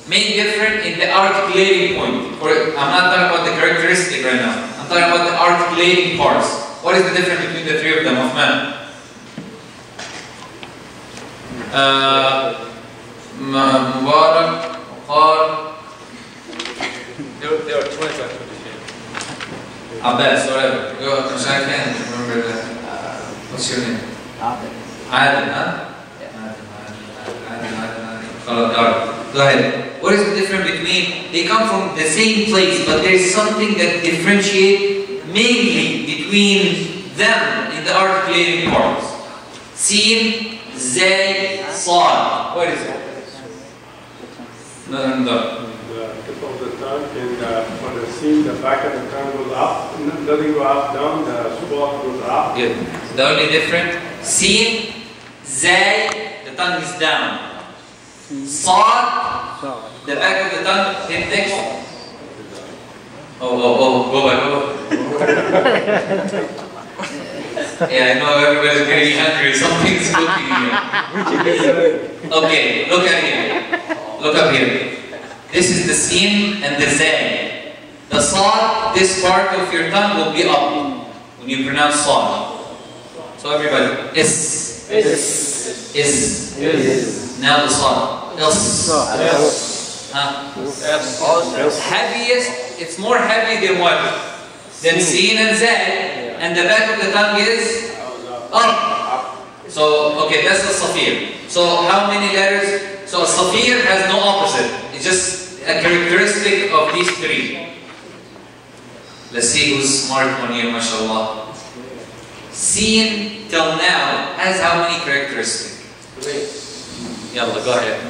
Main difference in the articulating point. I'm not talking about the characteristic right now. I'm talking about the articulating parts. What is the difference between the three of them, of man? Mubarak, Qar. There are twins actually. Abbas, whatever. Go, because I can't remember that. What's your name? Adam, huh? Go ahead. What is the difference between, they come from the same place, but there is something that differentiates mainly between them in the articulating parts. Sin, Zay, Sad. What is it? No. The tip of the tongue and for the seam, the back of the tongue goes up. Doesn't go up, down. The spot goes up. Good. The only difference, Sin, Zay, the tongue is down. Sad, the back of the tongue, hit next. Oh, go back. Yeah, I know everybody's getting hungry. Something's cooking here. Okay, look at here. Look up here. This is the sin and the zay. The sad, this part of your tongue will be up when you pronounce sad. So everybody, is. Now the sad. Heaviest, it's more heavy than what? Than sin and zay. And the back of the tongue is up. So, okay, that's the safir. So how many letters? So a safir has no opposite. It's just a characteristic of these three. Let's see who's smart on here, mashallah. Sin till now has how many characteristics? Yalla, go ahead.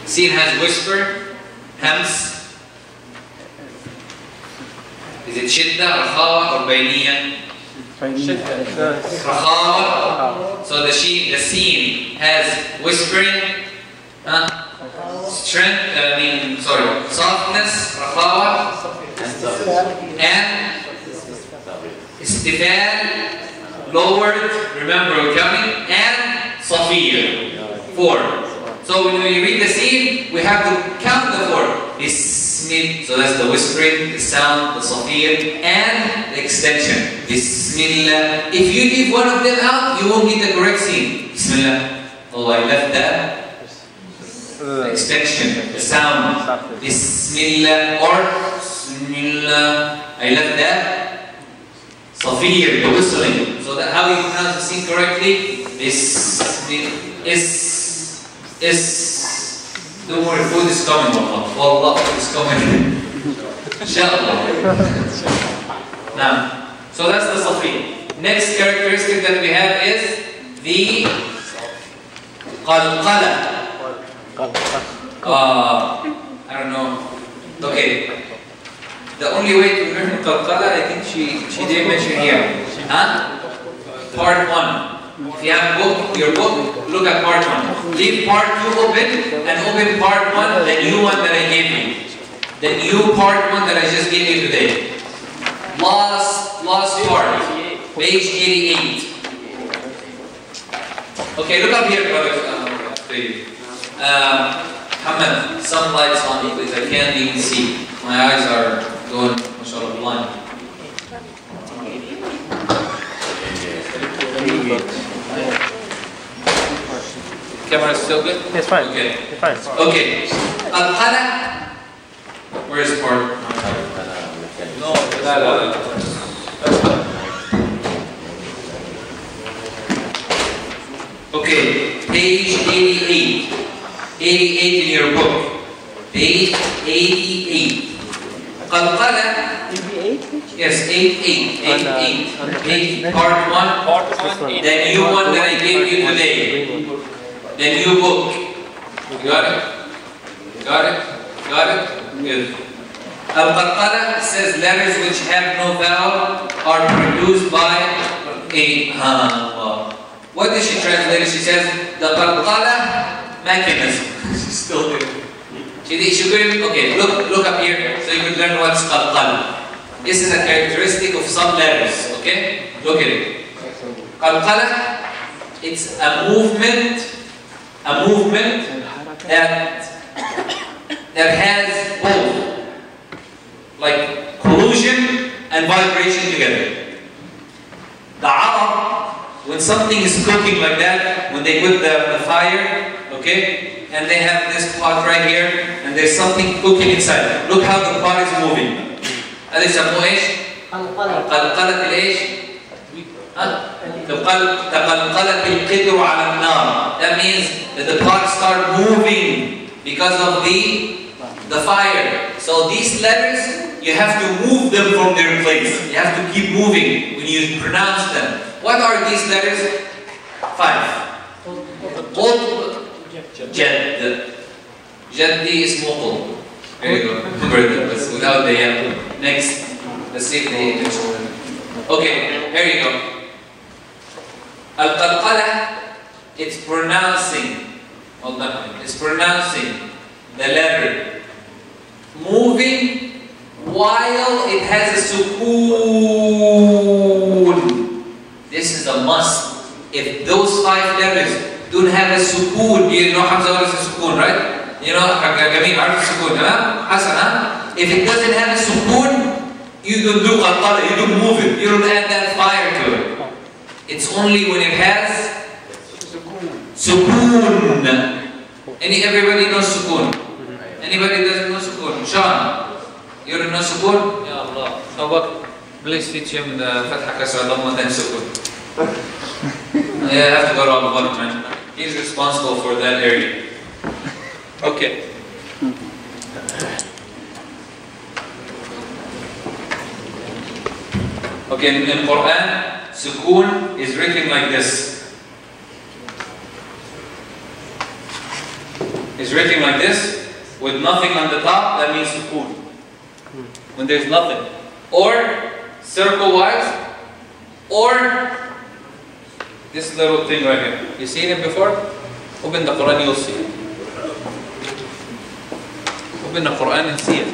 Sin has whisper, hams. Is it shidda, rakhawa, or bayniyah? Rakhawa. So the sin has whispering, strength, softness, rakhawa, and istifal, lowered, remember we're counting, and safir, 4. So when we read the sin, we have to count the 4. Bismillah, so that's the whispering, the sound, the safir, and the extension. Bismillah. If you leave one of them out, you won't get the correct sin. Bismillah. Oh, I left that. The extension, the sound. Bismillah or Bismillah. I left that. Safir, the whistling. So that how you pronounce the sin correctly? Don't worry, food is coming, Wallah, food is coming. Inshallah. Now, so that's the safir. Next characteristic that we have is the qalqalah. I don't know. Okay. The only way to learn Qalqalah, I think she didn't mention here. Part 1. If you have your book, look at part 1. Leave part 2 open and open part 1, the new one that I gave you. The new part 1 that I just gave you today. Last part. Page 88. Okay, look up here, brothers. Hamad, some lights on me, please. I can't even see. My eyes are going, mashallah, blind. Camera is still good? It's fine. Okay. It's fine. Okay. Qalqalah. Where is part? No, Okay, page 88. 88 in your book. Page 88. Qalqalah. 88? Yes, 88. Part 1. Part 1. The new one that I gave you today. The new book. You got it? Got it? Got it? Good. Al-Qalqalah says letters which have no vowel are produced by a What did she translate? She says the Qalqalah Mechanism. She's still there. She couldn't. Okay, look up here so you can learn what's Qalqalah. This is a characteristic of some letters. Okay, look at it. Qalqalah, it's a movement that has both, like collusion and vibration together. The Arab, when something is cooking like that, when they put the fire, okay, and they have this pot right here, and there's something cooking inside. Look how the pot is moving. هذا يسموه ايش؟ قلقلة الايش؟ تقلقلة القدر على النار. That means that the pot start moving because of the fire. So these letters, you have to move them from their place. You have to keep moving when you pronounce them. What are these letters? 5. Jad. Jaddi is muqul. There you go. But without the yellow. Next. Let's see if they mention. Okay, here you go. Al-Qalqalah, it's pronouncing It's pronouncing the letter moving while it has a sukoon. This is a must. If those 5 letters don't have a sukoon, you know Hamza is a sukoon, right? You know, Jameel, عارف السكون, huh? Hassan, huh? If it doesn't have a sukoon, you don't do qalqalah, you don't move it, you don't add that fire to it. It's only when it has sukoon. Everybody knows sukoon. Anybody doesn't know sukoon? Sean, you don't know sukoon? Ya Allah. How about please teach him the Fatha Kasra Dhamma then sukoon. Yeah, I have to go to Al-Baqarah, man. He's responsible for that area. Okay. Okay, in Qur'an, sukoon is written like this. It's written like this, with nothing on the top, that means sukoon. When there's nothing. Or circle-wise, or this little thing right here. You seen it before? Open the Quran, you'll see it. Open the Quran and see it.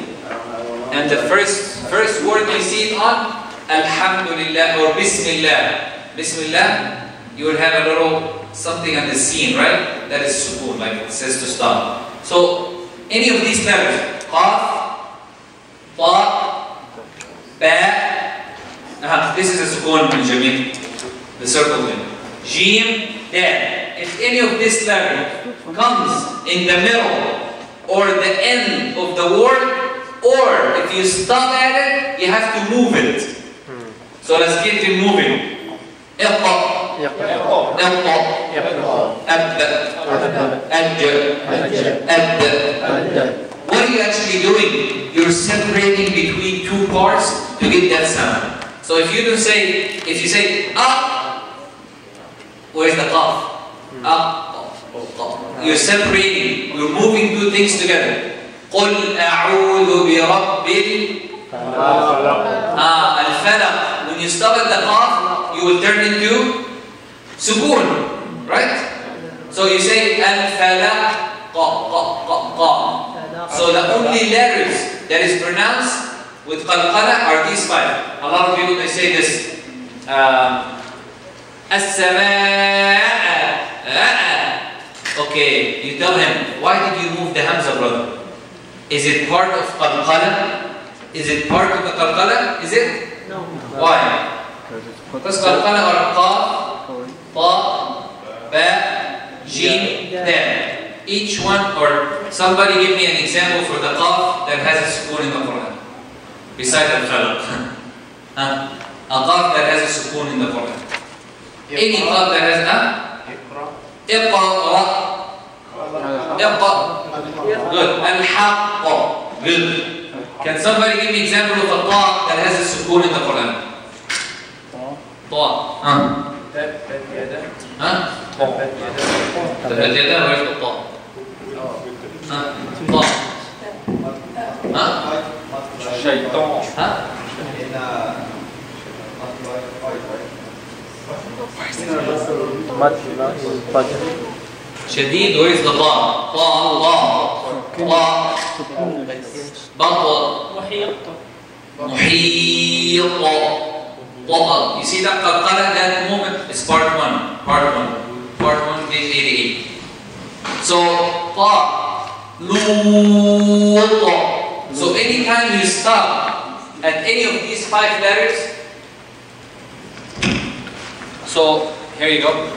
And the first word you see it on, Alhamdulillah or Bismillah. Bismillah, you will have a little something on the scene, right? That is sukoon, like it says to stop. So, any of these letters, Qaf, Ta, Ba, this is a sukoon in Jameel, the circle thing. Jim, Dal. If any of this letter comes in the middle or the end of the word, or if you stop at it, you have to move it. So let's get it moving. Iqqa, Iqqa, Abda, Adja, Adda. What are you actually doing? You're separating between 2 parts to get that sound. So if you say ah, where's the qaf? Ah, you're separating. You're moving 2 things together. قل أعوذ برب الفلق. When you stop at the qaf, you will turn into sukoon, right? So you say al-falaq, so the only letters that is pronounced with qalqalah are these 5. A lot of people, they say this. As-samaa. Okay, you tell him, why did you move the hamza, brother? Is it part of qalqalah? Is it part of the qalqalah? Is it? No. Why? Because qalqalah are qaf, ta, ba, jim, dal. Each one, or somebody give me an example for the qaf that has a sukoon in the Quran. Besides al-khalq. A qaf that has a sukoon in the Quran. Any qaf that has a iqra. Iqra. Good. Al-haqq. Good. Can somebody give me an example of a ta that has a sukoon in the Quran? Ta. Tabbat yada, where's the ta? Ta. Shaitan. Shadid, where is the ta? Ta, ta, ta. Batwa. Muhit. You see that qalqalah, that movement is part 1. Part 1 page 88. So, ta, lut. So anytime you stop at any of these 5 letters, so here you go.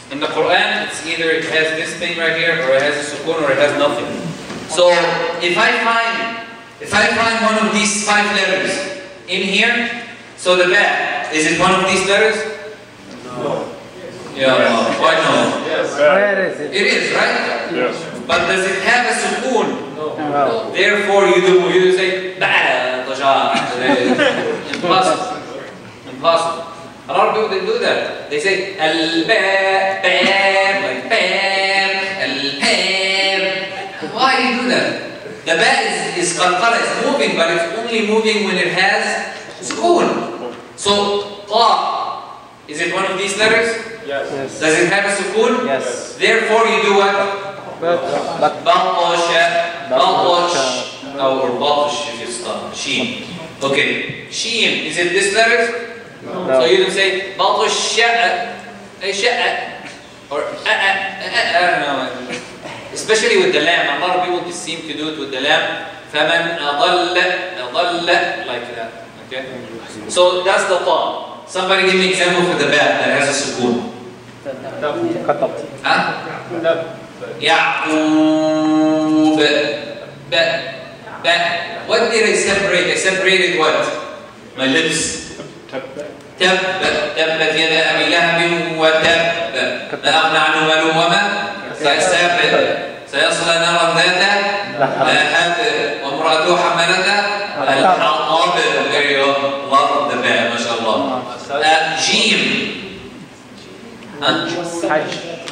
In the Quran, it's either it has this thing right here, or it has a sukoon, or it has nothing. So if I find one of these 5 letters in here, so the ba, is it one of these letters? No. Yeah, why no? Yes. It is, right? Yes. But does it have a sukoon? No. Therefore, you say ba, impossible. Impossible. A lot of people, they do that. They say al-ba, bam, like bam, al-bam. Why do you do that? The ba is qalqala, is moving, but it's only moving when it has sukoon. So, ta, is it one of these letters? Yes. Does it have a sukoon? Yes. Therefore, you do what? Batash, or batash if you stop. Sheen. Okay. Sheen, is it this letter? No. So you don't say batash, or I don't know. Especially with the lam. A lot of people seem to do it with the lam. فَمَنْ أَضَلَّ like that. Okay? So that's the ta. Somebody give me an example for the ba that has a sukoon. Huh? Ya'qoob. Ba. What did I separate? I separated what? My lips. تبت يد أبي لهب وتب لا أغنى عنه ماله وما سيصلى نارا ذات لهب وامرأته حمالة الحطب. There you go. Love the bad, ما شاء الله. جيم.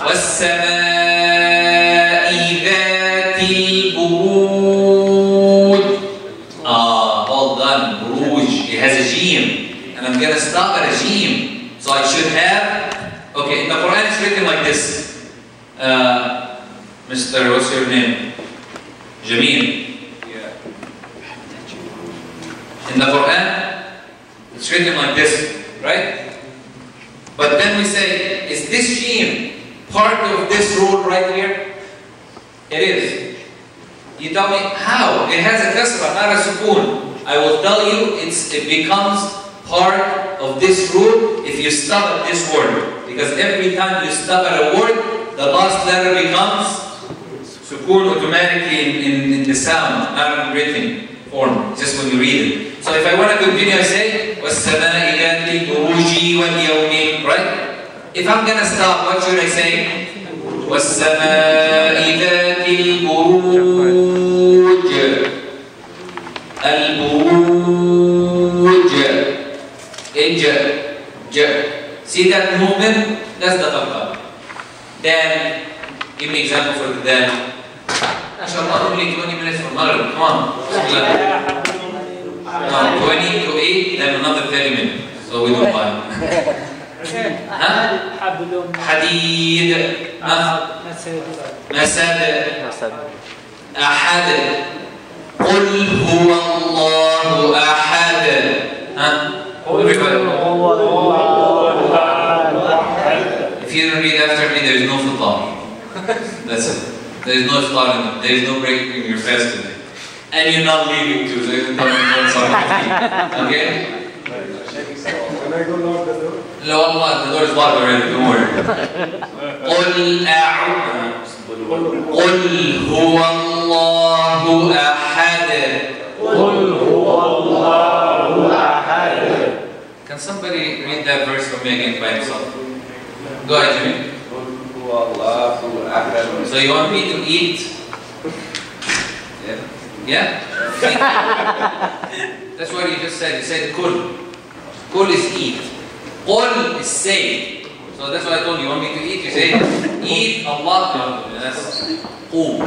والسماء ذات البروج. Well done. بروج. It has a جيم. And I'm going to stop at a jim. So I should have, okay, in the Quran it's written like this. Mr. What's your name? Jameel. Yeah. In the Quran, it's written like this, right? But then we say, is this jim part of this rule right here? It is. You tell me, how? It has a kasra, not a sukoon. I will tell you, it becomes part of this rule if you stop at this word. Because every time you stop at a word, the last letter becomes sukoon automatically in the sound, not in written form, just when you read it. So if I want to continue, I say, وَالسَّمَاءِ ذَاتِ الْبُرُوجِ وَالْيَوْمِ, right? If I'm going to stop, what should I say? وَالسَّمَاءِ ذَاتِ الْبُرُوجِ الْبُرُوجِ. See that movement? That's the qalqalah. Then, give me an example for the then. Inshallah, only 20 minutes from Maghrib. Come on. 20 to 8, then another 30 minutes. So we do 5. Hadid. Masad. Ahad. قل هو الله أحد. If you don't read after me, there is no iftar. That's it. There is no iftar, there is no break in your fast today. And you're not leaving too, so you're not okay? Can I go lock the door? No, Allah, the door is locked already, don't worry. قل هو الله أحد. Can somebody read that verse for me again by himself? Go ahead, Jimmy. So you want me to eat? Yeah? That's what you just said. You said kul. Kul is eat. Qul is say. So that's what I told you. You want me to eat? You say eat Allah. That's qu.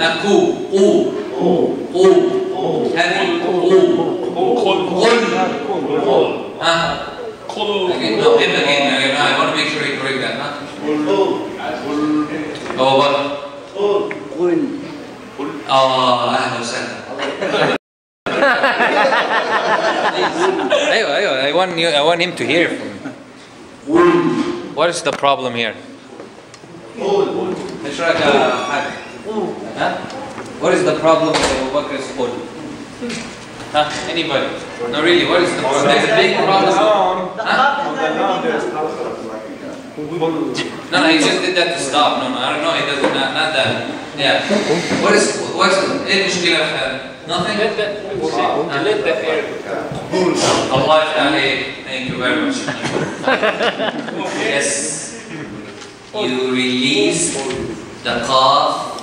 Not ku. Qu. Heavy. Qul. Huh? Again, no, him again. I want to make sure you correct that. Huh? Oh, what? أهلا وسهلا. I want him to hear from me. What is the problem here? What is the problem with Abu Bakr's qul? Anybody? No, really, what is the problem? There's a big problem. No, he just did that to stop. No, I don't know. He does not that. Yeah. What's nothing? Let that air. Allah, thank you very much. Yes. You release the qaf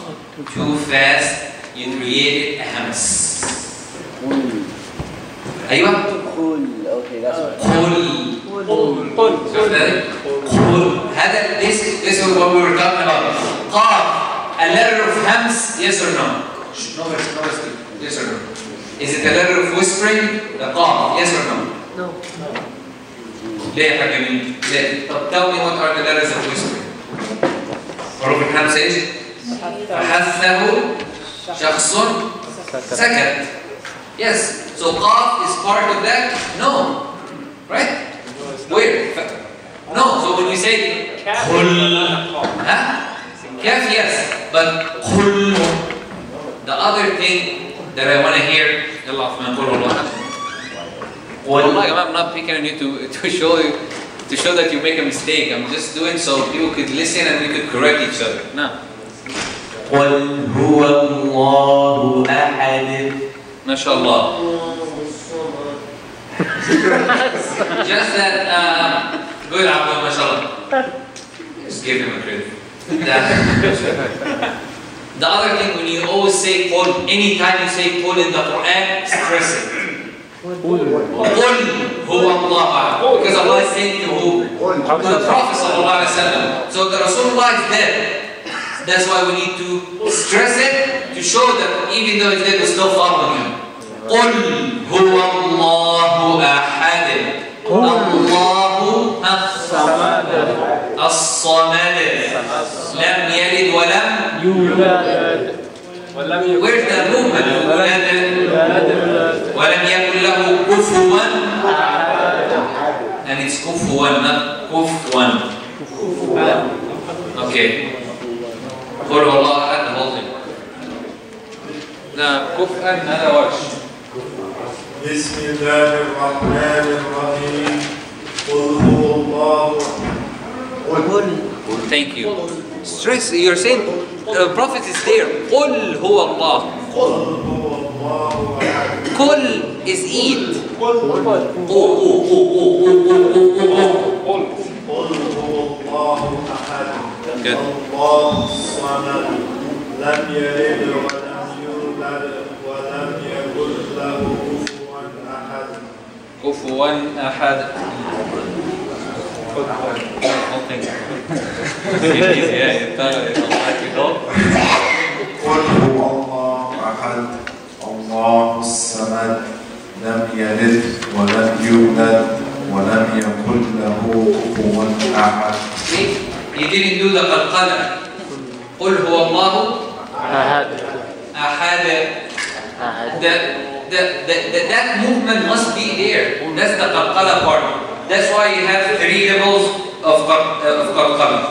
too fast, you created a hamas. أيوة. Okay, that's right. This is what we were talking about. Qaf a letter of hams, yes or no? No, yes or no? Is it a letter of whispering? The qaf, yes or no? No. ليه يا حاج مين؟ ليه؟ طب tell me what are the letters of whispering? حروف الهمس ايش؟ فحثه شخص سكت. Yes. So qaf is part of that? No. Right? Where? No. So when we say قل, kaf, yes. But قل, the other thing that I want to hear, I'm not picking on you to show that you make a mistake. I'm just doing so people could listen and we could correct each other. No. قل هو الله أحد. MashaAllah. Just that, good Abdul, MashaAllah. Just give him a credit. The other thing, when you always say qul, anytime you say qul in the Quran, stress it. قل هو الله. Because Allah is saying to who? The Prophet sallallahu alaihi wasallam. So the Rasulullah is dead. That's why we need to stress it to show that even though he's dead, we still follow him. قل هو الله أحد. الله الصمد. لم يلد ولم يولد. Where's the movement? ولم يكن له كفوا. And it's كفوا, not كفوا. Okay. قل هو الله أحد, the whole thing. Now, كفوا هذا ورش. بسم الله الرحمن الرحيم. قل هو الله. Thank you. Stress, you're saying the Prophet is there. قل هو الله. قل is eat. قل هو الله أحد. الله الصمد. لم يلد ولم يولد ولم يكن له كفوا أحد. كفوا أحد. قل هو الله أحد. الله الصمد. لم يلد ولم يولد ولم يكن له كفوا أحد. He didn't do the qalqalah. قل هو الله أحد. أحد. That movement must be there. That's the qalqalah part. That's why you have 3 levels of qalqalah.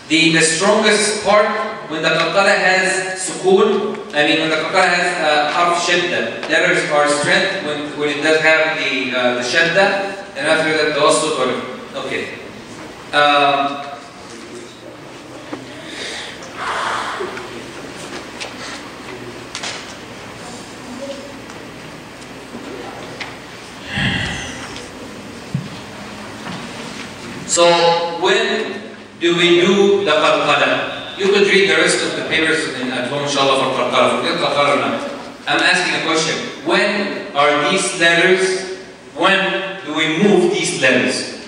The strongest part, when the qalqalah has sukoon, when the qalqalah has harf shadda, letters are strength when it does have the shadda, and after that the tawassut or okay. So when do we do the qalqalah? You could read the rest of the papers at home, inshallah, for qalqalah. Forget qalqalah or not. I'm asking a question. When are these letters, when do we move these letters?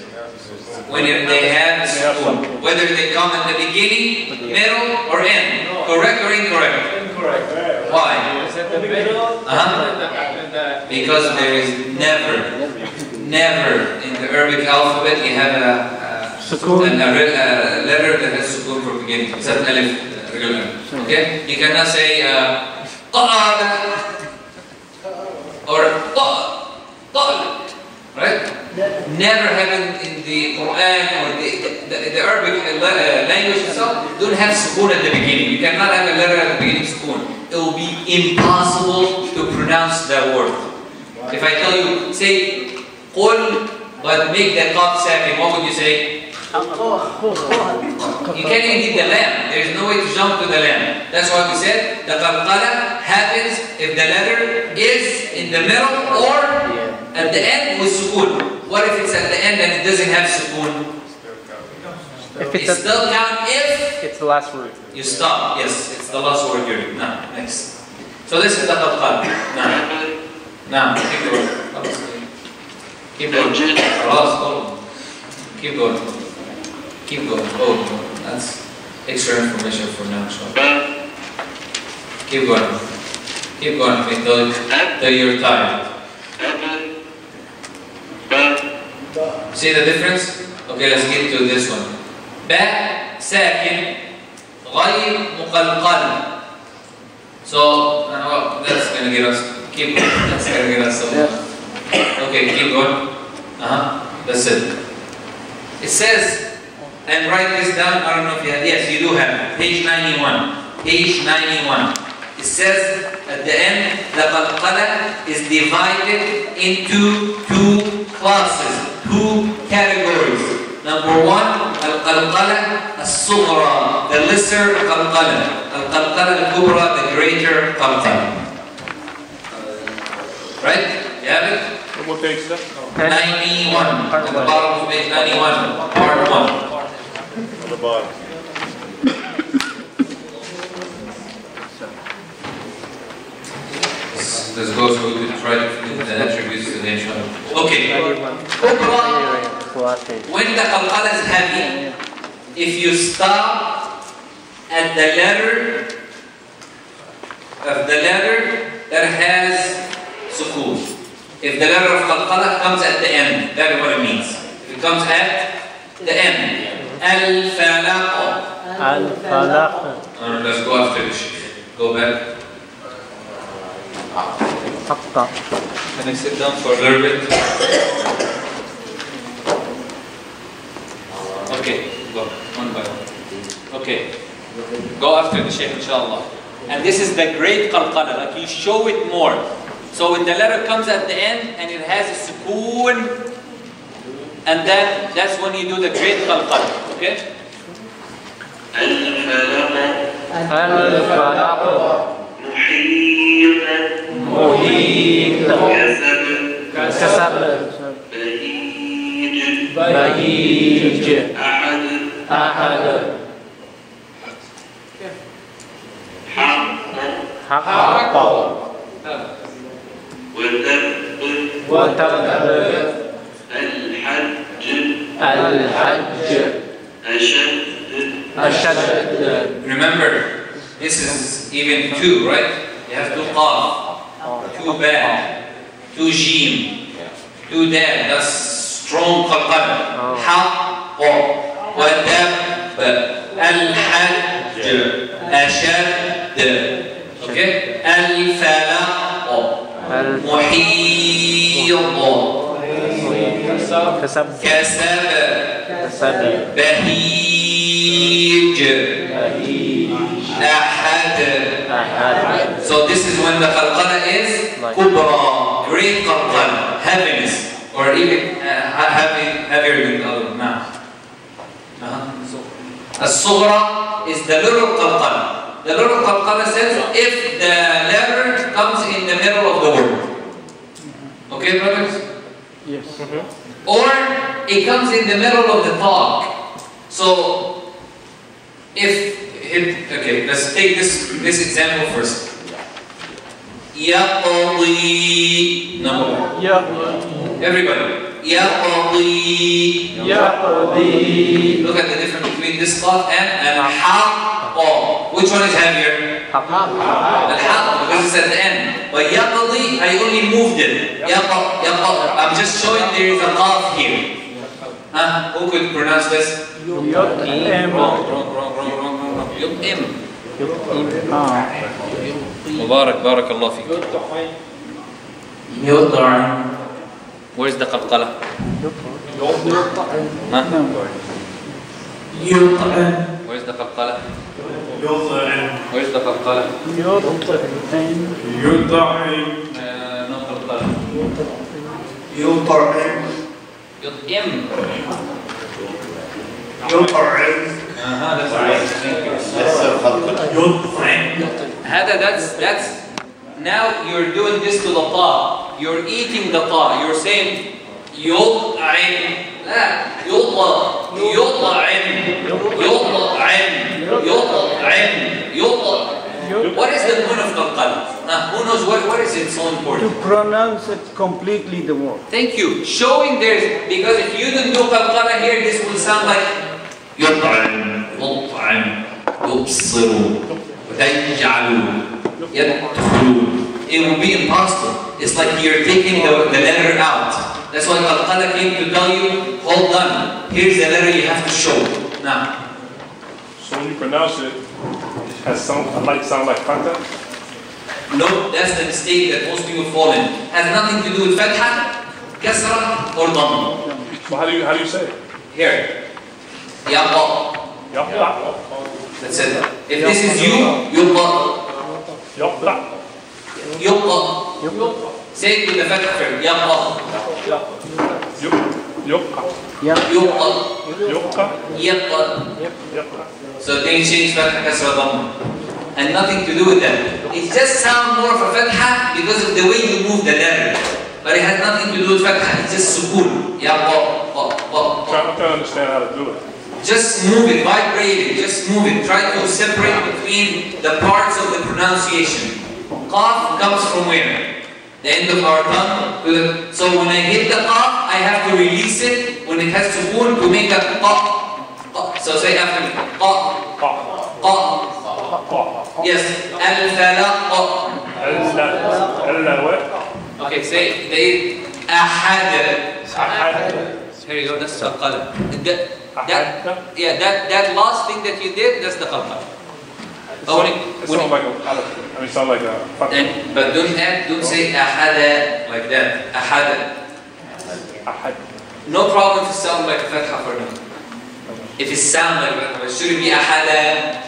When they have a sukoon. Whether they come at the beginning, middle, or end. Correct or incorrect? Incorrect. Why? It's at the middle. Because there is never in the Arabic alphabet you have a letter that has sukoon for beginning, except alif, regular. Okay? You cannot say qa'ala or qa'ala, right? Never happened in the Quran or the Arabic language itself. Don't have sukoon at the beginning. You cannot have a letter at the beginning sukoon. It will be impossible to pronounce that word. If I tell you, say qul, but make the qaf sakin, what would you say? You can't even hit the lam. There is no way to jump to the lam. That's why we said the qalqalah happens if the letter is in the middle or at the end with sukoon. What if it's at the end and it doesn't have sukoon? If It still count if it's the last word. you stop. Yes, it's the last word you're doing. Now, next. So this is the qalqalah. Now, keep going. Keep going. Keep going. Keep going. Oh, that's extra information for now, inshallah. Keep going. Keep going until you're tired. See the difference? Okay, let's get to this one. باء ساكن غير مقلقل. So that's gonna get us. Keep going. That's gonna get us somewhere. Okay, keep going. That's it. It says, and write this down. I don't know if you have. Yes, you do have it. Page 91. Page 91. It says at the end, the qalqalah is divided into two classes, two categories. Number one, al-qalqalah as-sughra, the lesser qalqalah. Al-qalqalah al-kubra, the greater qalqalah. Right? You have it? What page is that? 91. At the bottom of page 91, part 1. On the bottom. This goes so we could try to fit the attributes to the inshallah. Okay. Kubra, when the qalqalah is heavy, if you stop at the letter that has sukoon. If the letter of qalqalah comes at the end, that is what it means. If it comes at the end. Al-falaq. Al-falaq. Let's go after this. Go back. Can I sit down for a little bit? Okay, go one by one. Okay, go after the Shaykh, inshallah. And this is the great qalqalah, like you show it more. So when the letter comes at the end and it has a sukoon, and then that's when you do the great qalqalah. Okay? محيط كسب بهيج أحد حق وتب الحج أشد. Remember, this is even two, right? You have two qaf, two ba, two jim, two dal. That's strong qalqalah. Haqq wa dab al-hajj ashad. Okay? Al-falaq muhiyyd kasab bahij ahad. So this is when the qalqalah is kubra, great qalqalah, heaviness, or even heavier than the other now. As-sughra is the little qalqalah. The little qalqalah says if the letter comes in the middle of the word. Okay, brothers? Yes. Or it comes in the middle of the talk. So okay, let's take this example first. Yaqdi. Number one. Everybody. Yaqdi. Look at the difference between this qaf and haqq. Which one is heavier? Al-haqq, because it's at the end. But yaqdi, I only moved it. I'm just showing there is a qaf here. Who could pronounce this? Wrong. Yut'im. Mubarak, barakallah fiqh. Yut'im. Where's the qalqalah? Yut'im. Where's the qalqalah? Where's the qalqalah? Yut'im. No qalqalah. Yut'im. Yut'im. That's right. That's now you're doing this to the ta. You're eating the ta. You're saying yut'im. What is the point of qalqalah? Who knows what is it so important? To pronounce it completely the word. Thank you. Showing there's, because if you didn't do qalqalah here, this will sound like yut'im. يدخلون. It will be impossible. It's like you're taking the letter out. That's why Qalqalah came to tell you, hold on, here's the letter you have to show. Now. So when you pronounce it, it might sound like fatha? No, that's the mistake that most people fall in. Has nothing to do with fatha, kasra, or dhamma. So how do you say it? Here. Yaqqa. Yaqqa. That's it. If this is you, yuqqa. Yaqqa. Yuqqa. Say it with the fatha first. Yaqqa. Yuqqa. Yuqqa. Yuqqa. Yaqqa. So then change fatha, kasra, dhamma. And nothing to do with that. It just sounds more of a fatha because of the way you move the letter. But it has nothing to do with fatha, it's just sukoon. Yaqqa. I'm trying to understand how to do it. Just move it, vibrate it, just move it. Try to separate between the parts of the pronunciation. Qaf comes from where? The end of our tongue. So when I hit the qaf, I have to release it when it has sukoon to make a qa. So say after me. Qa. Qa. Yes. Al-falaq. Okay, say the ahad. Here you go, that's Qalqalah. That last thing that you did, that's the Qalqalah. It sounds like a, sound like a fatha. But don't say ahada like that. Ahada. Ahad. No problem if it sounds like a fatha for me. If it sounds like a fatha, it shouldn't be ahada.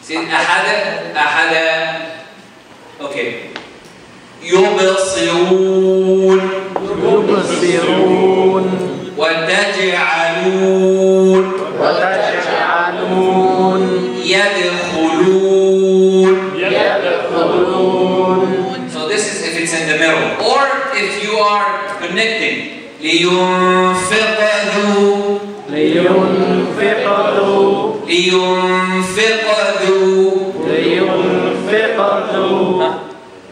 See, ahada, ahada. Okay. يبصرون وتجعلون يدخلون. So this is if it's in the middle, or if you are connecting. لينفقوا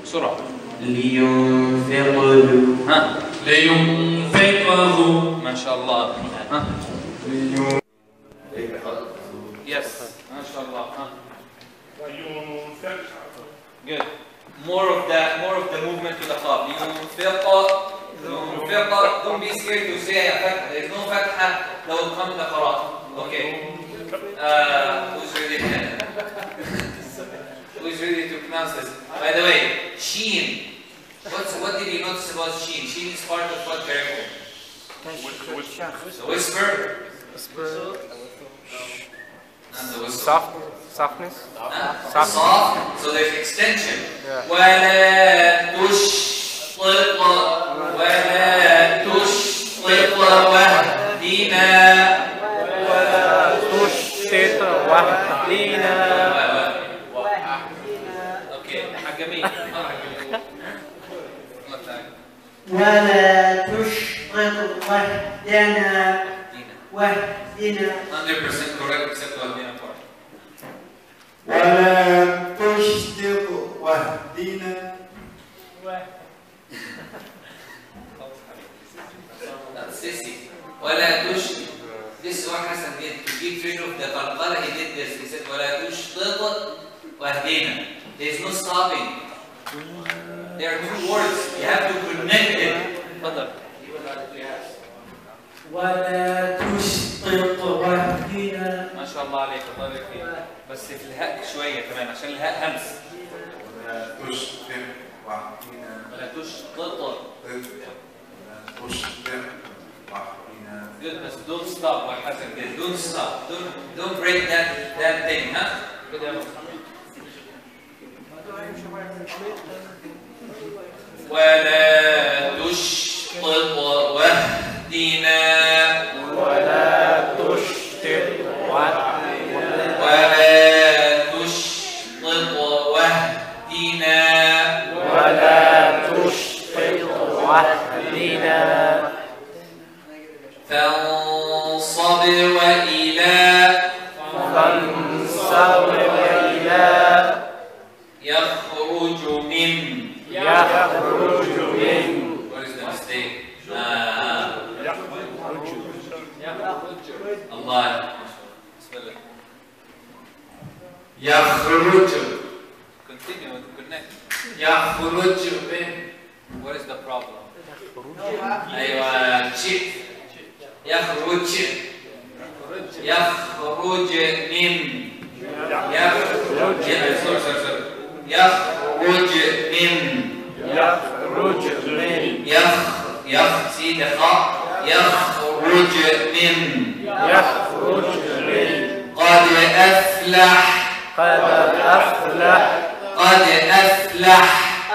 بسرعة. لينفقوا ما شاء الله. Yes ما شاء الله. Good. More of the movement to the qaf. لينفق. Don't be scared to say a fatha. There is no fatha لو قمت قرأت. Okay. Who's ready to pronounce this? By the way, sheen. What did you notice about sheen? Sheen is part of what character? The whisper. And the whisper. Softness. Soft. So there's extension. ولا تشطط واهدنا. Okay, حكمين. ولا تشطط واهدنا. 100% correct except واهدنا part. ولا تشطط واهدنا. That's sissy. ولا تشطط. This is what Hassan did. To get rid of the Qalqalah, he did this. He said, ولا تشطط واهدنا. There is no stopping. There are two words. You have to connect it. تفضل. ولا تشطط واهدنا. ما شاء الله عليك، الله يبارك فيك. بس في الهاء شوية كمان عشان الهاء همس. ولا تشطط واهدنا. ولا تشطط. ولا تشطط واهدنا. Good, but don't stop like Hassan did. Don't stop. Don't break that thing, huh? Good. ولا تشطط واهدنا. ولا تشطط واهدنا. فانصب وإلى يخرج من. What is the mistake? Allah. Bismillah. يخرج. Continue, connect. يخرج من. What is the problem? أيوة شيء. يخرج. يخرج من. يخرج من. يخرج من. see the خاء. يخرج من. يخرج من. قد أفلح. قد أفلح. قد أفلح.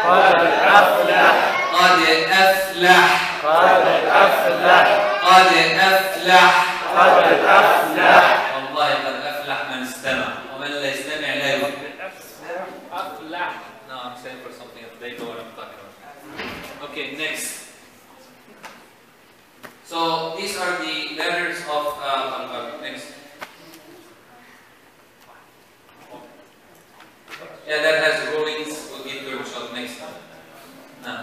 قد أفلح. قد أفلح. قد أفلح. قد أفلح. قد أفلح. والله قد أفلح من استمع ومن لا يستمع لا يفلح. أفلح. No, I'm saying for something else. They know what I'm talking about. Okay, next. So these are the letters of next. Yeah, that has rulings. We'll get to it next time. Now.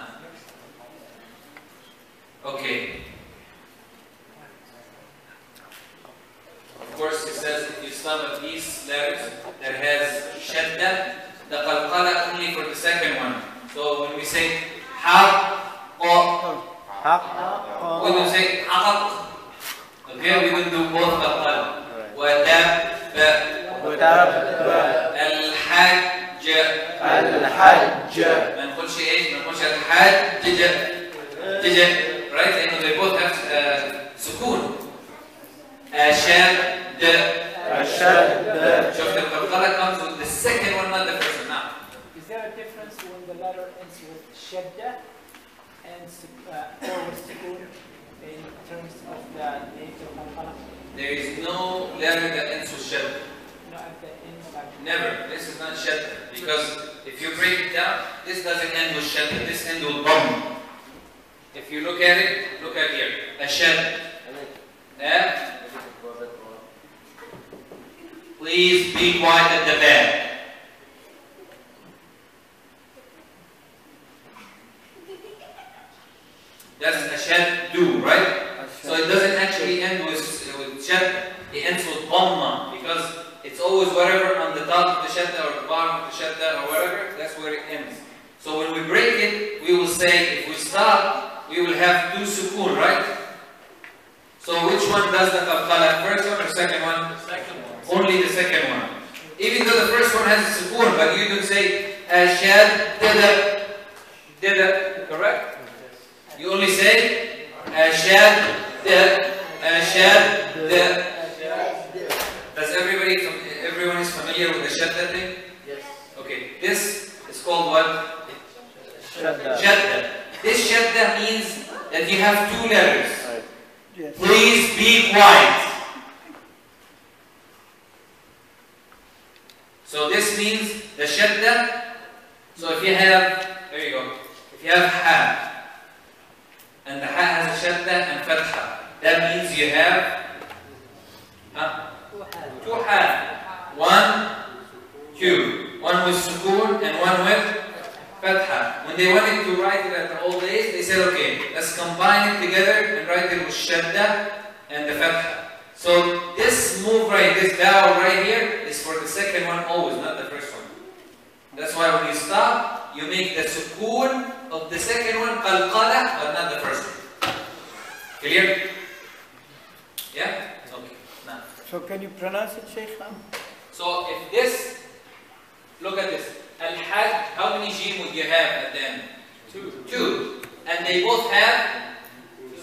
Okay. Of course, it says if you start with these letters that has shadda, the qalqala only for the second one. So when we say when we say haqq, okay, we will do both qalqala. Wadab, الحج. الحج. ما نقولش ايش؟ ما نقولش الحج. Right? لأنه they both have سكون. أشد. أشد. شوف القلقلة comes with the second one, not the first one. Now. Is there a difference when the letter ends with shadda and or with sukun in terms of the nature of qalqalah? There is no letter that ends with shadda. No, at the end. Never. This is not shadda. Because if you break it down, this doesn't end with shadda. This ends with dhamma. If you look at it, look at here. Ashad. Please be quiet at the back. That's ashad do, right? So it doesn't actually end with shad. It ends with dhamma because it's always whatever on the top of the shadda or the bottom of the shadda or whatever. That's where it ends. So when we break it, we will say if we stop, we will have two sukoon, right? So which one does the qalqala? First one or second one? The second one. Only the second one. Even though the first one has a sukoon, but you can say ashad dida, correct? You only say ashad dida. Does everyone is familiar with the shadda thing? Yes. Okay, this is called what? Shadda. This shadda means that you have two letters. Yes. Please be quiet. So this means the shadda. So if you have, there you go. If you have ha, and the ha has a shadda and fatha, that means you have two ha. One, two. One with sukoon and one with fatha. When they wanted to write it at the old days, they said, okay, let's combine it together and write it with shadda and the fatha. So this move this vowel right here is for the second one always, not the first one. That's why when you stop, you make the sukoon of the second one qalqala, but not the first one. Clear? Yeah? Okay. Now. So can you pronounce it, Shaykh? So if this, look at this. Al-Hajj, how many jim would you have at the end? Two. And they both have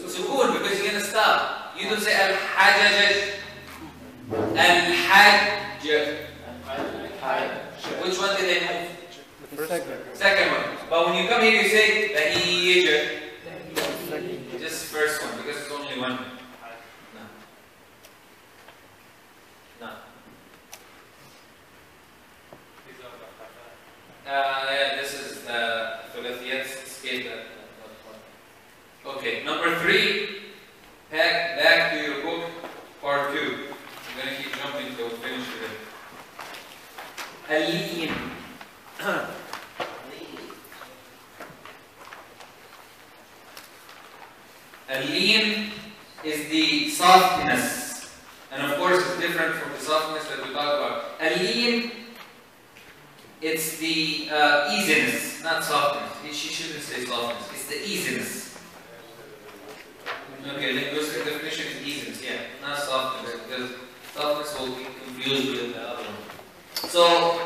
sukoon because you're going to stop. You don't say Al-Hajjaj. Al-Hajj. Which one did they move? The second. Second one. But when you come here, you say Bahijj. Just first one because it's only one. No. Yeah, this is the Thulathiyat scale. Okay, number 3. Back to your book, part 2. I'm going to keep jumping till we finish with it. Al-Li'in. Al-Li'in is the softness. And of course, it's different from the softness that we talk about. Al-Li'in, it's the easiness. It's not softness. She shouldn't say softness. It's the easiness. Okay, linguistic definition is easiness. Yeah, not softness, because softness will be confused with the other one. So,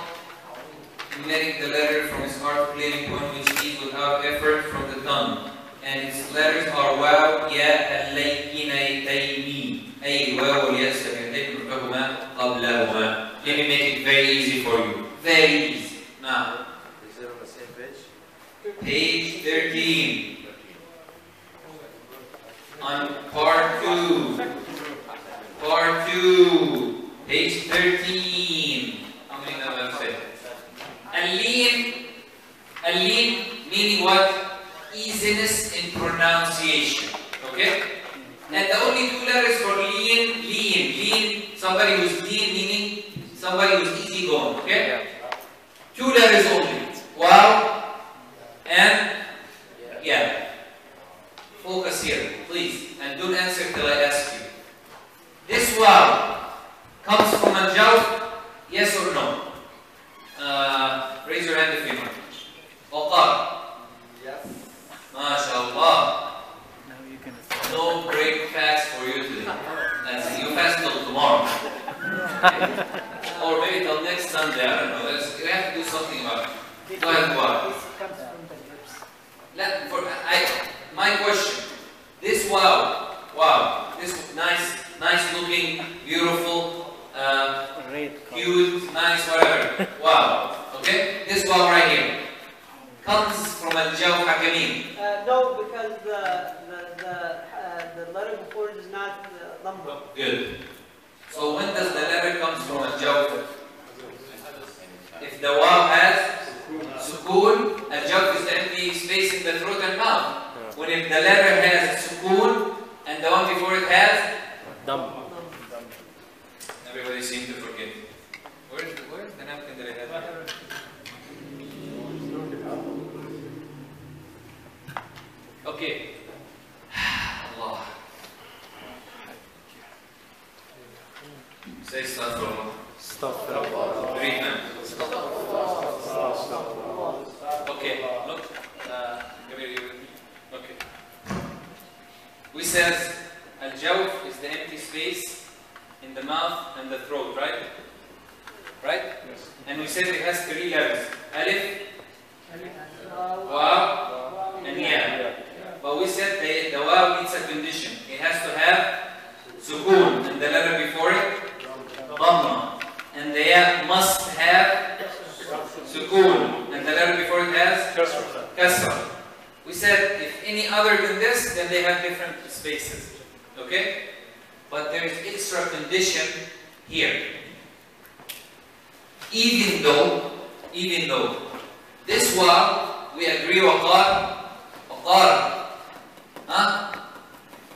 emitting the letter from its articulating point which speaks without effort from the tongue. And its letters are واو ياء اللينتين أي الواو والياء الساكنتين نطقهما قبلهما. Let me make it very easy for you. Very easy. Now, Is it on the same page? page 13. On part 2. Part 2. Page 13. How many have I said? Al-Lin meaning what? Easiness in pronunciation. Okay? And the only two letters for lean, somebody who's lean meaning somebody who's easy going. Okay? Two letters only. Wow and yeah. Focus here, please, and don't answer till I ask you. This wow comes from a jawf, yes or no? Raise your hand if you know. Waqar. Yes. MashaAllah. Now you can. No break fast for you today. That's it. You fast till tomorrow. Or maybe till next Sunday. I don't know. We have to do something about it. Go ahead, Waqar. This comes from the lips. My question. This wow, this nice looking, beautiful, cute, nice, whatever. Wow. Okay? This wow right here comes from al-jawf hakamin. No, because the letter before it is not number. Good. So when does the letter comes from al-jawf? If the wow has sukoon, al-jawf is the empty space in the throat and mouth. When if the letter has sukoon and the one before it has Dam. Everybody seems to forget. Where's the napkin that I had here? Okay. Allah. Say astaghfirullah. Astaghfirullah. 3 times. Okay, look. Okay. We said al-jawf is the empty space in the mouth and the throat, right? Right? Yes. And we said it has 3 letters. Alif, Waw, and Ya. But we said the Waw needs a condition. It has to have sukoon, and the letter before it, Dhamma. And the Ya must have sukoon, and the letter before it has Kasra. We said if any other than this, then they have different spaces. Okay? But there is extra condition here. Even though this Waw, we agree Waqar. Huh?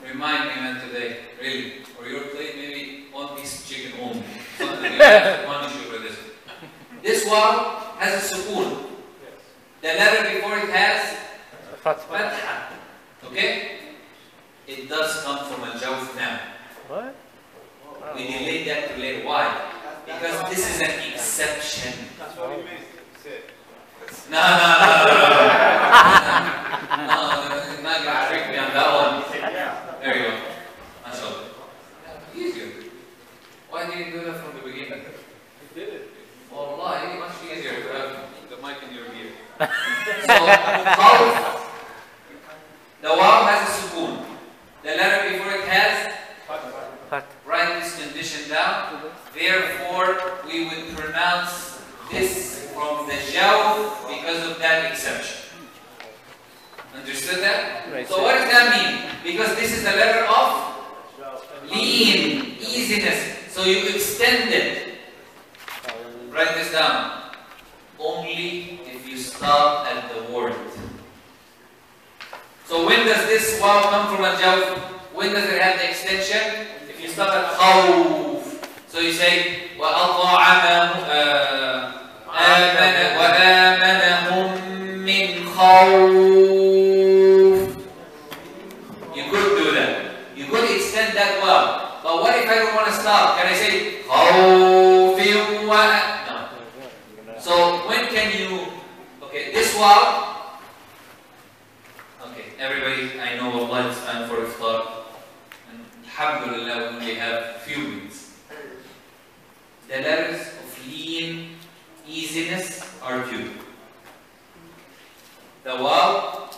Remind me, man, today. Really. For your plate, maybe 1 piece of chicken only. Something like one issue with this. This Waw has a sukoon. The letter before it has Fatha. Okay? It does come from a jawf now. What? We delayed that to later. Why? Because this is an exception. That's what he meant. No, you're not going to trick me on that one. There you go. MashaAllah. Easier. Why didn't you do that from the beginning? He did it. Wallah, it's much easier to have the mic in your ear. So, the Waw has a sukoon. The letter before it has write this condition down. Therefore, we would pronounce this from the jawf because of that exception. Understood that? Right. So what does that mean? Because this is the letter of lean, easiness. So you extend it. Write this down. Only if you stop at the word. So when does this Waw come from a jawf? When does it have the extension? If you stop at khawf. So you say وَآمَنَهُمْ مِنْ خَوْفٍ. You could do that. You could extend that Waw. But what if I don't want to stop? Can I say khawfٍ wa? No. So when can you? Okay, this waw. Okay, everybody, I know Allah, it's time for iftar. And alhamdulillah, we only have few minutes. The letters of lean, easiness are two. The waw,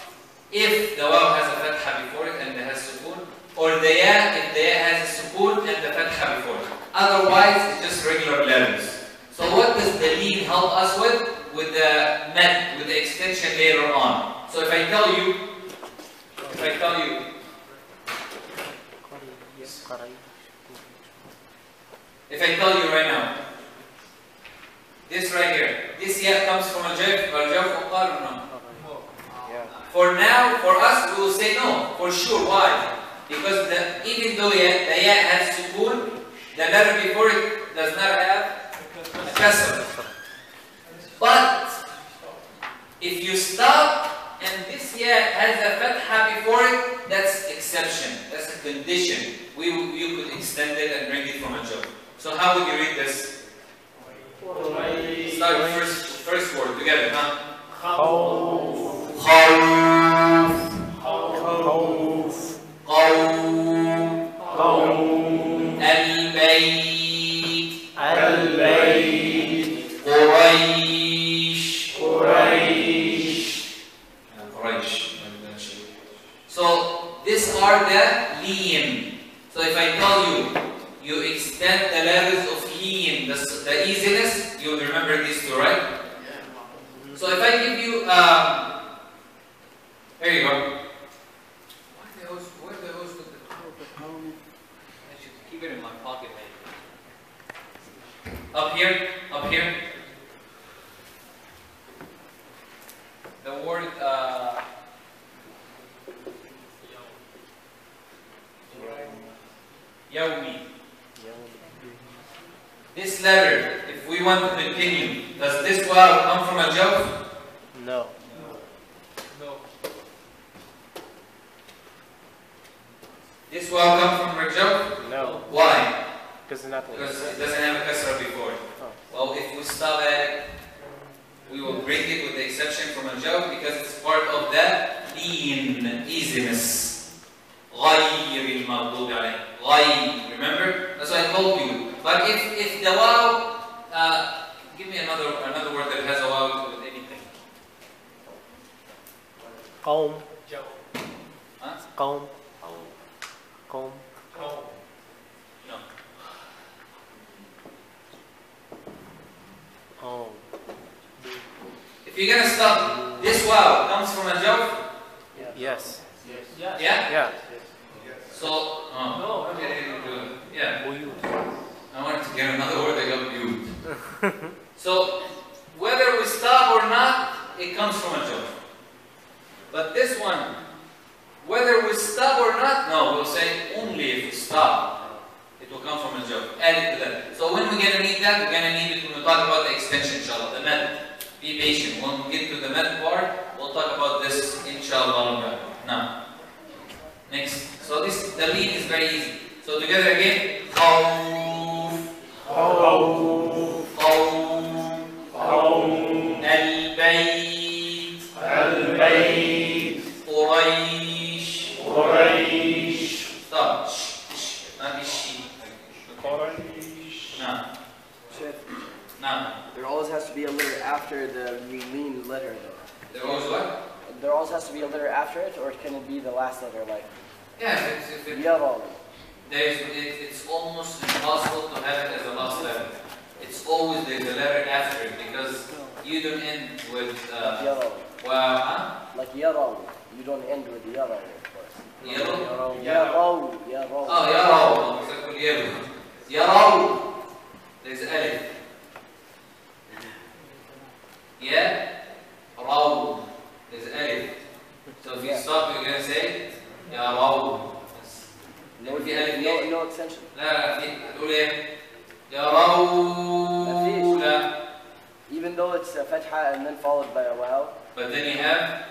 if the waw has a fatha before it and it has sukoon, or the ya, if the ya has a sukoon and the fatha before it. Otherwise, it's just regular letters. So what does the lean help us with? With the med, with the extension later on. So if I tell you right now, this right here, this ya comes from a jaf or no? For now, for us, we will say no, for sure. Why? Because even though the ya has sukoon, the letter before it does not have a kasra. But if you stop and this ya has a fatha before it, that's exception. That's a condition. You could extend it and bring it from a job. So how would you read this? Start with first word together, huh? Khawf. Al-Bayt. Quraysh. So these are the lean. So if I tell you, you extend the letters of lean, the easiness, you would remember these two, right? So if I give you, there you go. Where the host of the I should keep it in my pocket, maybe. Up here. The word Yawmi. This letter, if we want to continue, does this waw come from a job? No. This waw come from a job? No. Why? Because it doesn't have a kasra before it. Oh. Well, if we stop at it, we will bring it with the exception from a job because it's part of the lean, easiness. غير المغضوب عليه. غير. Remember? That's what I told you. But if the waw, give me another word that has a waw with anything. Qawm. Huh? Qawm. No. Oh. If you're gonna stop, this waw comes from a job? Yes. Yeah? Yeah. So, No. Yeah. I wanted to get another word that got used. So, whether we stop or not, it comes from a job. But this one, whether we stop or not, no, we'll say only if we stop, it will come from a job. Add it to that. So when we're going to need that, we're going to need it when we talk about the extension, inshallah, the med. Be patient. When we get to the med part, we'll talk about this, inshallah. Now, next. So the lead is very easy. So together again, Khawf. Al-Bayt. Quraysh. Stop. Not be she. No. There always has to be a letter after the lean letter, though. There always what? There always has to be a letter after it, or can it be the last letter, like? Yeah, Yaral. It's almost impossible to have it as a last letter. It's always there's a letter after it because you don't end with Yaral. Wow, huh? Like Yaral. You don't end with Yaral, of course. Yaral? Yaral. Oh, Yaral. Yaral. There's alif. Yeah? Raw. There's alif. So if you stop, you're going to say Yaral. No extension. لا في تقول ايه؟ يرون لا. Even though it's a fatha and then followed by a waw. But then you have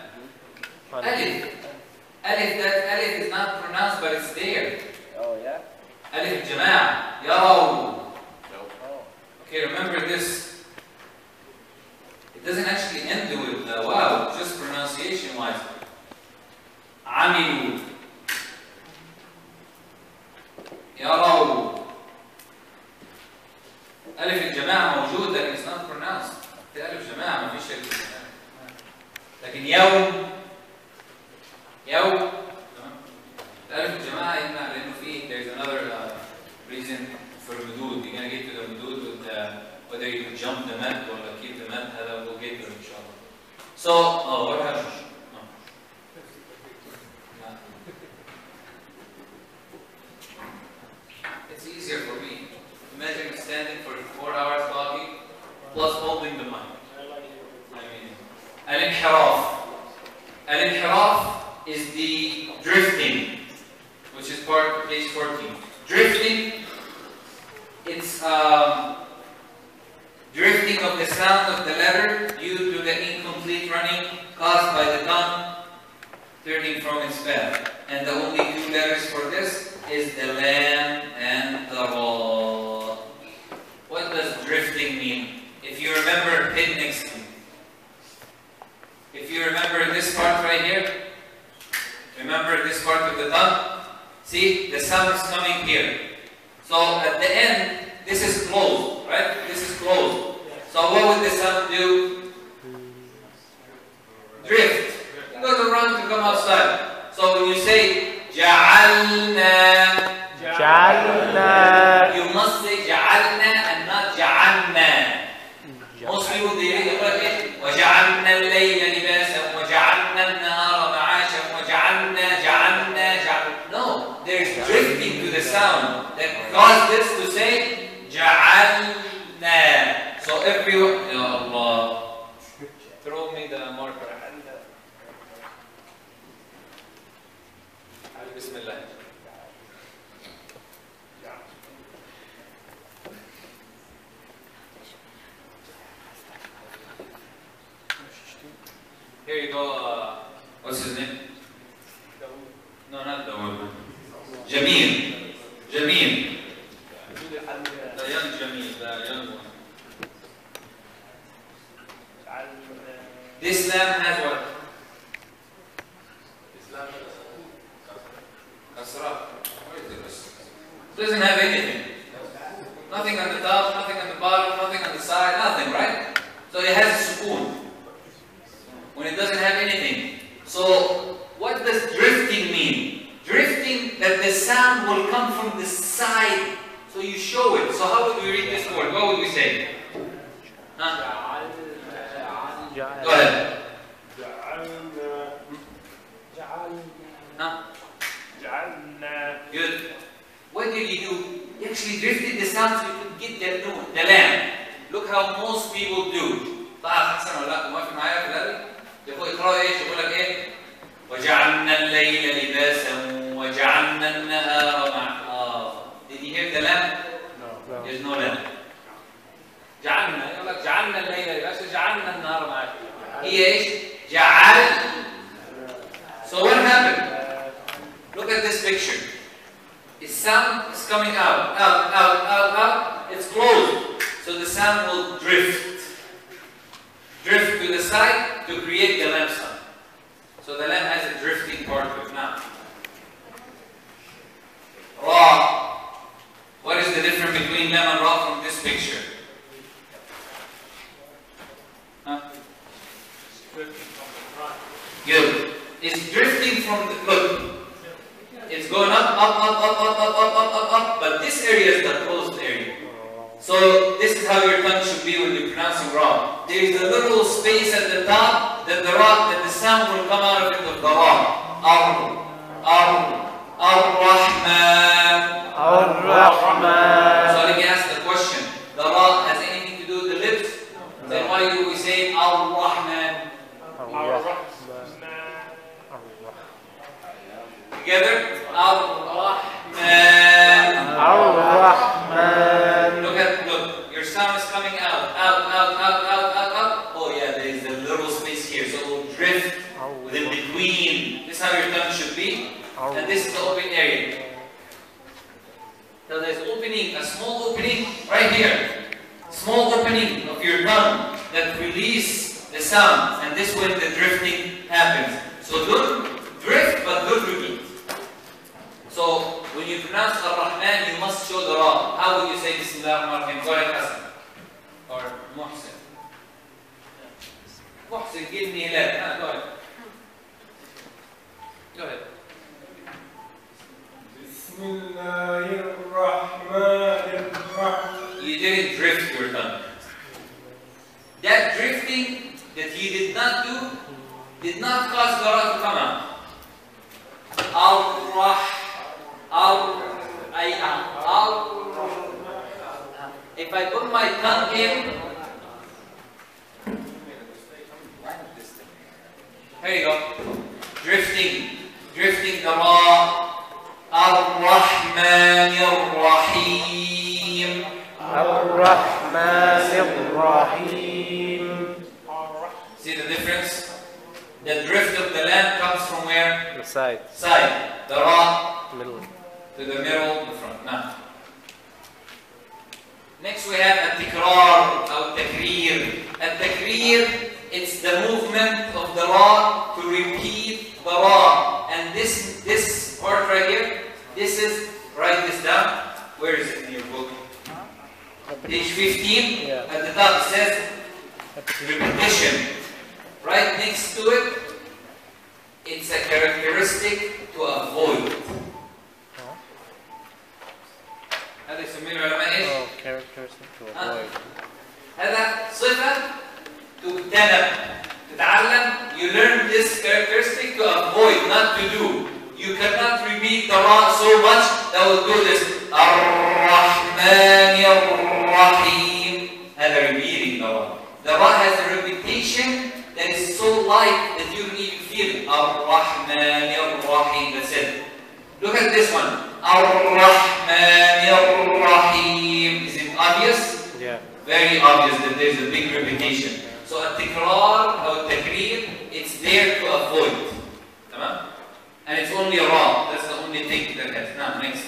alif. That alif is not pronounced, but it's there. Oh yeah. Alif jama'a. Yaraw. Okay, remember this. It doesn't actually end with the waw. ألف جماعة ما فيش لكن يوم الألف جماعة يمنع لأنه في there's another reason for المدود. You're gonna get to the مدود with whether you can jump the mad or keep the mad. هذا we'll get to it إن شاء الله. So what happens? It's easier for me. Imagine standing for 4 hours talking plus holding the mic. Al-inhiraf is the drifting, which is part of page 14. Drifting, it's drifting of the sound of the letter due to the incomplete running caused by the tongue turning from its path. And the only 2 letters for this is the lam and the ra. What does drifting mean? If you remember, pin next to me. If you remember this part right here, remember this part of the tongue? See, the sound is coming here. So at the end, this is closed, right? This is closed. So what would the sound do? Drift. It goes around to come outside. So when you say جعلنا, you must say جعلنا and not جعلنا. Most people they read it وجعلنا الليل لباسا وجعلنا النهار معاشا وجعلنا. No, there's drifting to the sound that caused this to say جعلنا. So everyone, Ya Allah, throw me the marker. Bismillah. Here you go, what's his name? No, not Dawood. Jameel. The young Jameel, the young one. This lamb has what? Kasra. What is this? It doesn't have anything. Nothing on the top, nothing on the bottom, nothing on the side, nothing, right? So it has a sukoon. When it doesn't have anything. So what does drifting mean? Drifting, that the sound will come from the side. So you show it. So how would we read this word? What would we say? Huh? Go ahead. Huh? Good. What did you do? You actually drifted the sound so you could get the lamb. Look how most people do. طيب حسن ولا لا؟ موافق معايا في الأدب؟ يقول اقرأ ايش؟ يقول لك ايه؟ وجعلنا الليل لباسا وجعلنا النهار معاشا. Did you hear the lamb? No. There's no lamb. جعلنا يقول لك جعلنا الليل لباسا جعلنا النهار معاشا. هي ايش؟ جعل. So what happened? Look at this picture. Its sound is coming out. It's closed. So the sound will drift to the side to create the lamb sound. So the lamb has a drifting part of it now. Ra. What is the difference between lam and ra from this picture? Huh? Good. It's drifting from the, look. It's going up, but this area is the closed area. So this is how your tongue should be when you're pronouncing ra. There is a little space at the top that the sound will come out of it of the ra. Ar-Rahman. So let me ask the question. The ra has anything to do with the lips? Then why do we say Ar-Rahman? Together? Ar-Rahman. Look, your sound is coming out. Oh yeah, there is a little space here, so it will drift within between. This is how your tongue should be. And this is the open area. So there's opening, a small opening right here. Small opening of your tongue that release the sound. And this is when the drifting happens. So don't drift, but don't repeat. So when you pronounce Ar-Rahman, you must show the ra. How would you say Bismillah ar-Rahman? Go ahead, Hassan. Or Muhsin. محسن جني هلال. Go ahead. Go ahead. Bismillahirrahmanirrahim. You didn't drift your tongue. That drifting that you did not do did not cause Qara to come out. If I put my tongue in, here you go. Drifting the Ra. Ar-Rahmanir-Rahim. Ar-Rahmanir-Rahim. See the difference? The drift of the lamp comes from where? The side. Side. The Ra. Middle. To the middle, the front. Now. Next we have At-Tikrar or Takreer. At-Takreer, it's the movement of the Ra to repeat the Ra. And this part right here, this is, write this down. Where is it in your book? Page 15. Yeah. At the top it says repetition. Right next to it, it's a characteristic to avoid. هذا يسميه العلماء ايش؟ characteristic to avoid. هذا صفة تجتنب. تتعلم. You learn this characteristic to avoid, not to do. You cannot repeat the Ra so much that will do this. Ar-Rahmanir-Rahim. هذا repeating the Ra. The Ra has a repetition that is so light that you don't even feel it. Ar-Rahmanir-Rahim. That's it. Look at this one. Ar-Rahmanir-Rahim. Is it obvious? Yeah. Very obvious that there is a big repetition. So at-tikrar or takreer, it's there to avoid. Tamam? And it's only Ra. That's the only thing that has. Now, next.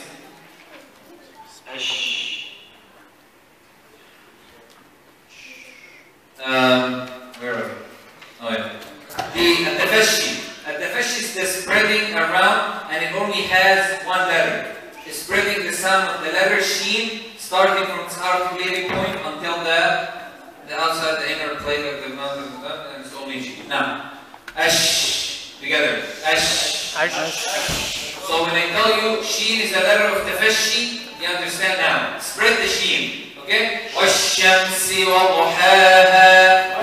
Where are we? Oh yeah. The at-tafashi. At-tafashi is the spreading around, and it only has one letter. It's spreading the sound of the letter sheen, starting from its articulating point until the outside, the inner plate of the mouth, and it's only sheen. Now, ash. Together. Ash. Ash. So when I tell you sheen is a letter of tafashi, you understand now. Spread the sheen. Okay? وَالشَّمْسِ وَضُحَاهَا.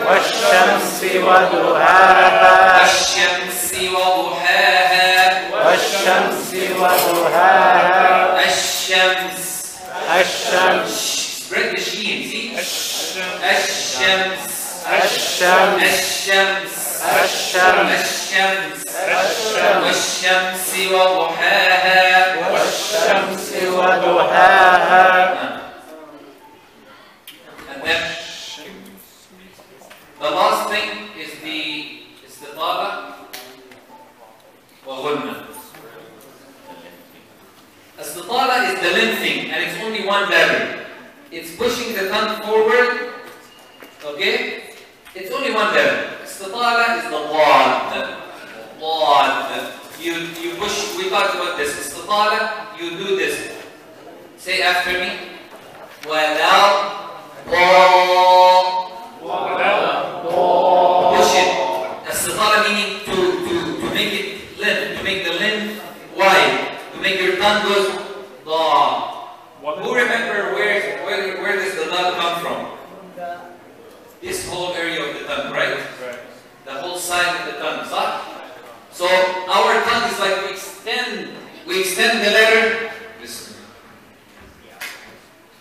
وَالشَّمْسِ وَضُحَاهَا. وَالشَّمْسِ وَضُحَاهَا. وَالشَّمْسِ وَضُحَاهَا. الشَّمْس. الشَّمْس. Spread the sheen, see? الشَّمْس. الشَّمْس. الشَّمْس. الشَّمْس. الشَّمْس. والشَّمْسِ وَضُحَاهَا. والشَّمْسِ وَضُحَاهَا. And then the last thing is the istitala wa ghunna. Istitala is the lengthening, and it's only one letter. It's pushing the tongue forward. Okay? It's only one letter. Istitala is the wad. You push. We talked about this. Istitala, you do this. Say after me. Walau. Push it. Istitala meaning to make it length, to make the length wide, to make your tongue go da. Who remember where does the da come from? This whole area of the tongue, right? The whole side of the tongue, صح? So our tongue is like we extend the letter. Listen.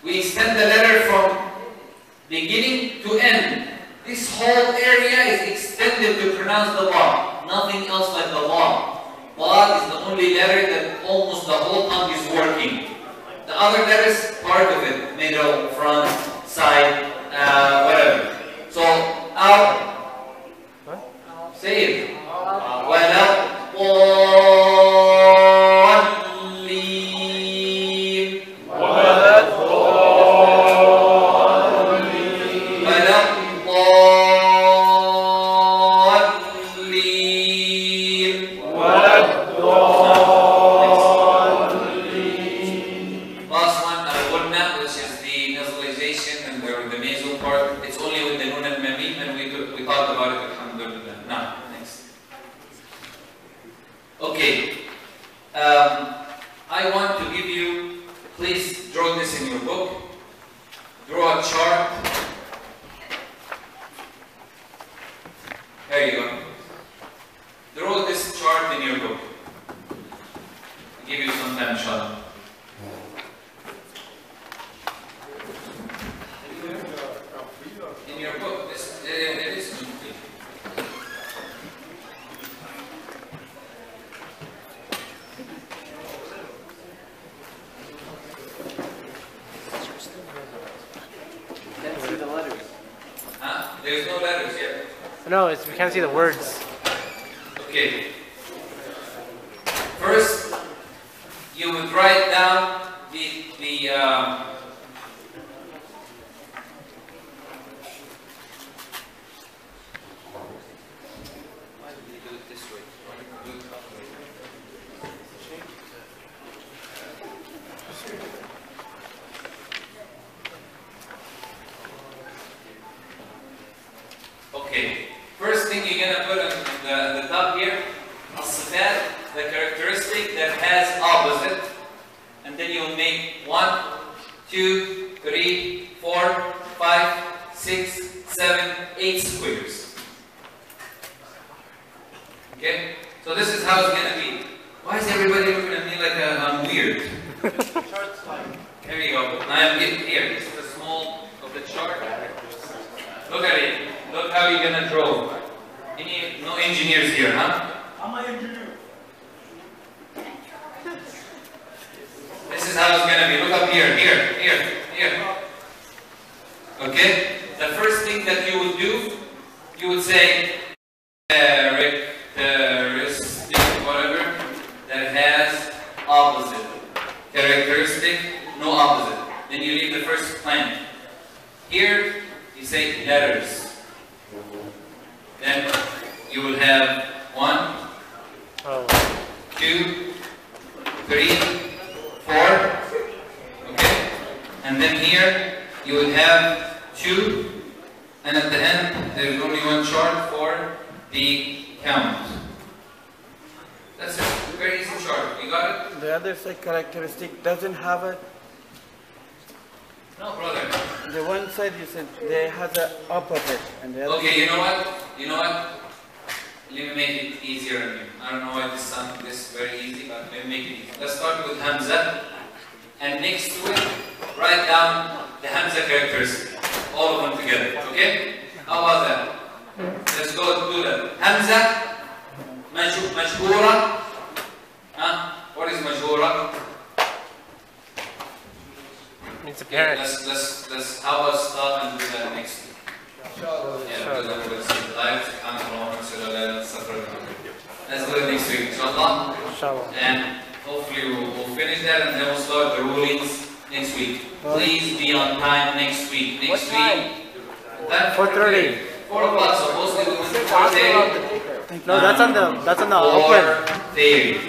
We extend the letter from beginning to end. This whole area is extended to pronounce the ba. Nothing else like the ba. Ba is the only letter that almost the whole tongue is working. The other letters, part of it, middle, front, side, whatever. So, out. Say it. وَلَا we talked about it, alhamdulillah. There you go. Draw this chart in your book. I'll give you some time, inshallah. In your book, it is complete. Can't see the letters. Huh? There's no letters yet. No, it's, we can't see the words. Okay. First, you would write down the why did they do it this way? Why did they do it that way? Okay. First thing you're gonna put on the top here, al-sifat, the characteristic that has opposite, and then you'll make 1, 2, 3, 4, 5, 6, 7, 8 squares. Okay? So this is how it's gonna be. Why is everybody looking at me like I'm weird? There you go. I'm getting here. This is the small of the chart. Look at it. Look how you're gonna draw. No engineers here, huh? I'm an engineer. This is how it's gonna be. Look up here, here. Okay? The first thing that you would do, you would say characteristic, whatever, that has opposite. Characteristic, no opposite. Then you leave the first blank. Here, you say letters. Then you will have 1, 2, 3, 4. Okay? And then here you would have 2, and at the end there is only one chart for the count. That's it. Very easy chart. You got it? The other side characteristic doesn't have it. No, brother. The one side you said they has an opposite, and the other. Okay, you know what? Let me make it easier on you. I don't know why this sounds very easy, but let me make it easy. Let's start with Hamza, and next to it, write down the Hamza characteristic, all of them together. Okay? How about that? Let's go do that. Hamza, Majhura. What is Majhura? It's apparent. Let's how about stop and do that next week? Yeah, because I'm going to see the live. Let's do it next week, inshallah. And hopefully we'll finish that, and then we'll start the rulings next week. Please be on time next week. Next week. 4:30. 4 o'clock. Supposedly we went to 4:30. No, that's on the open. 4:30.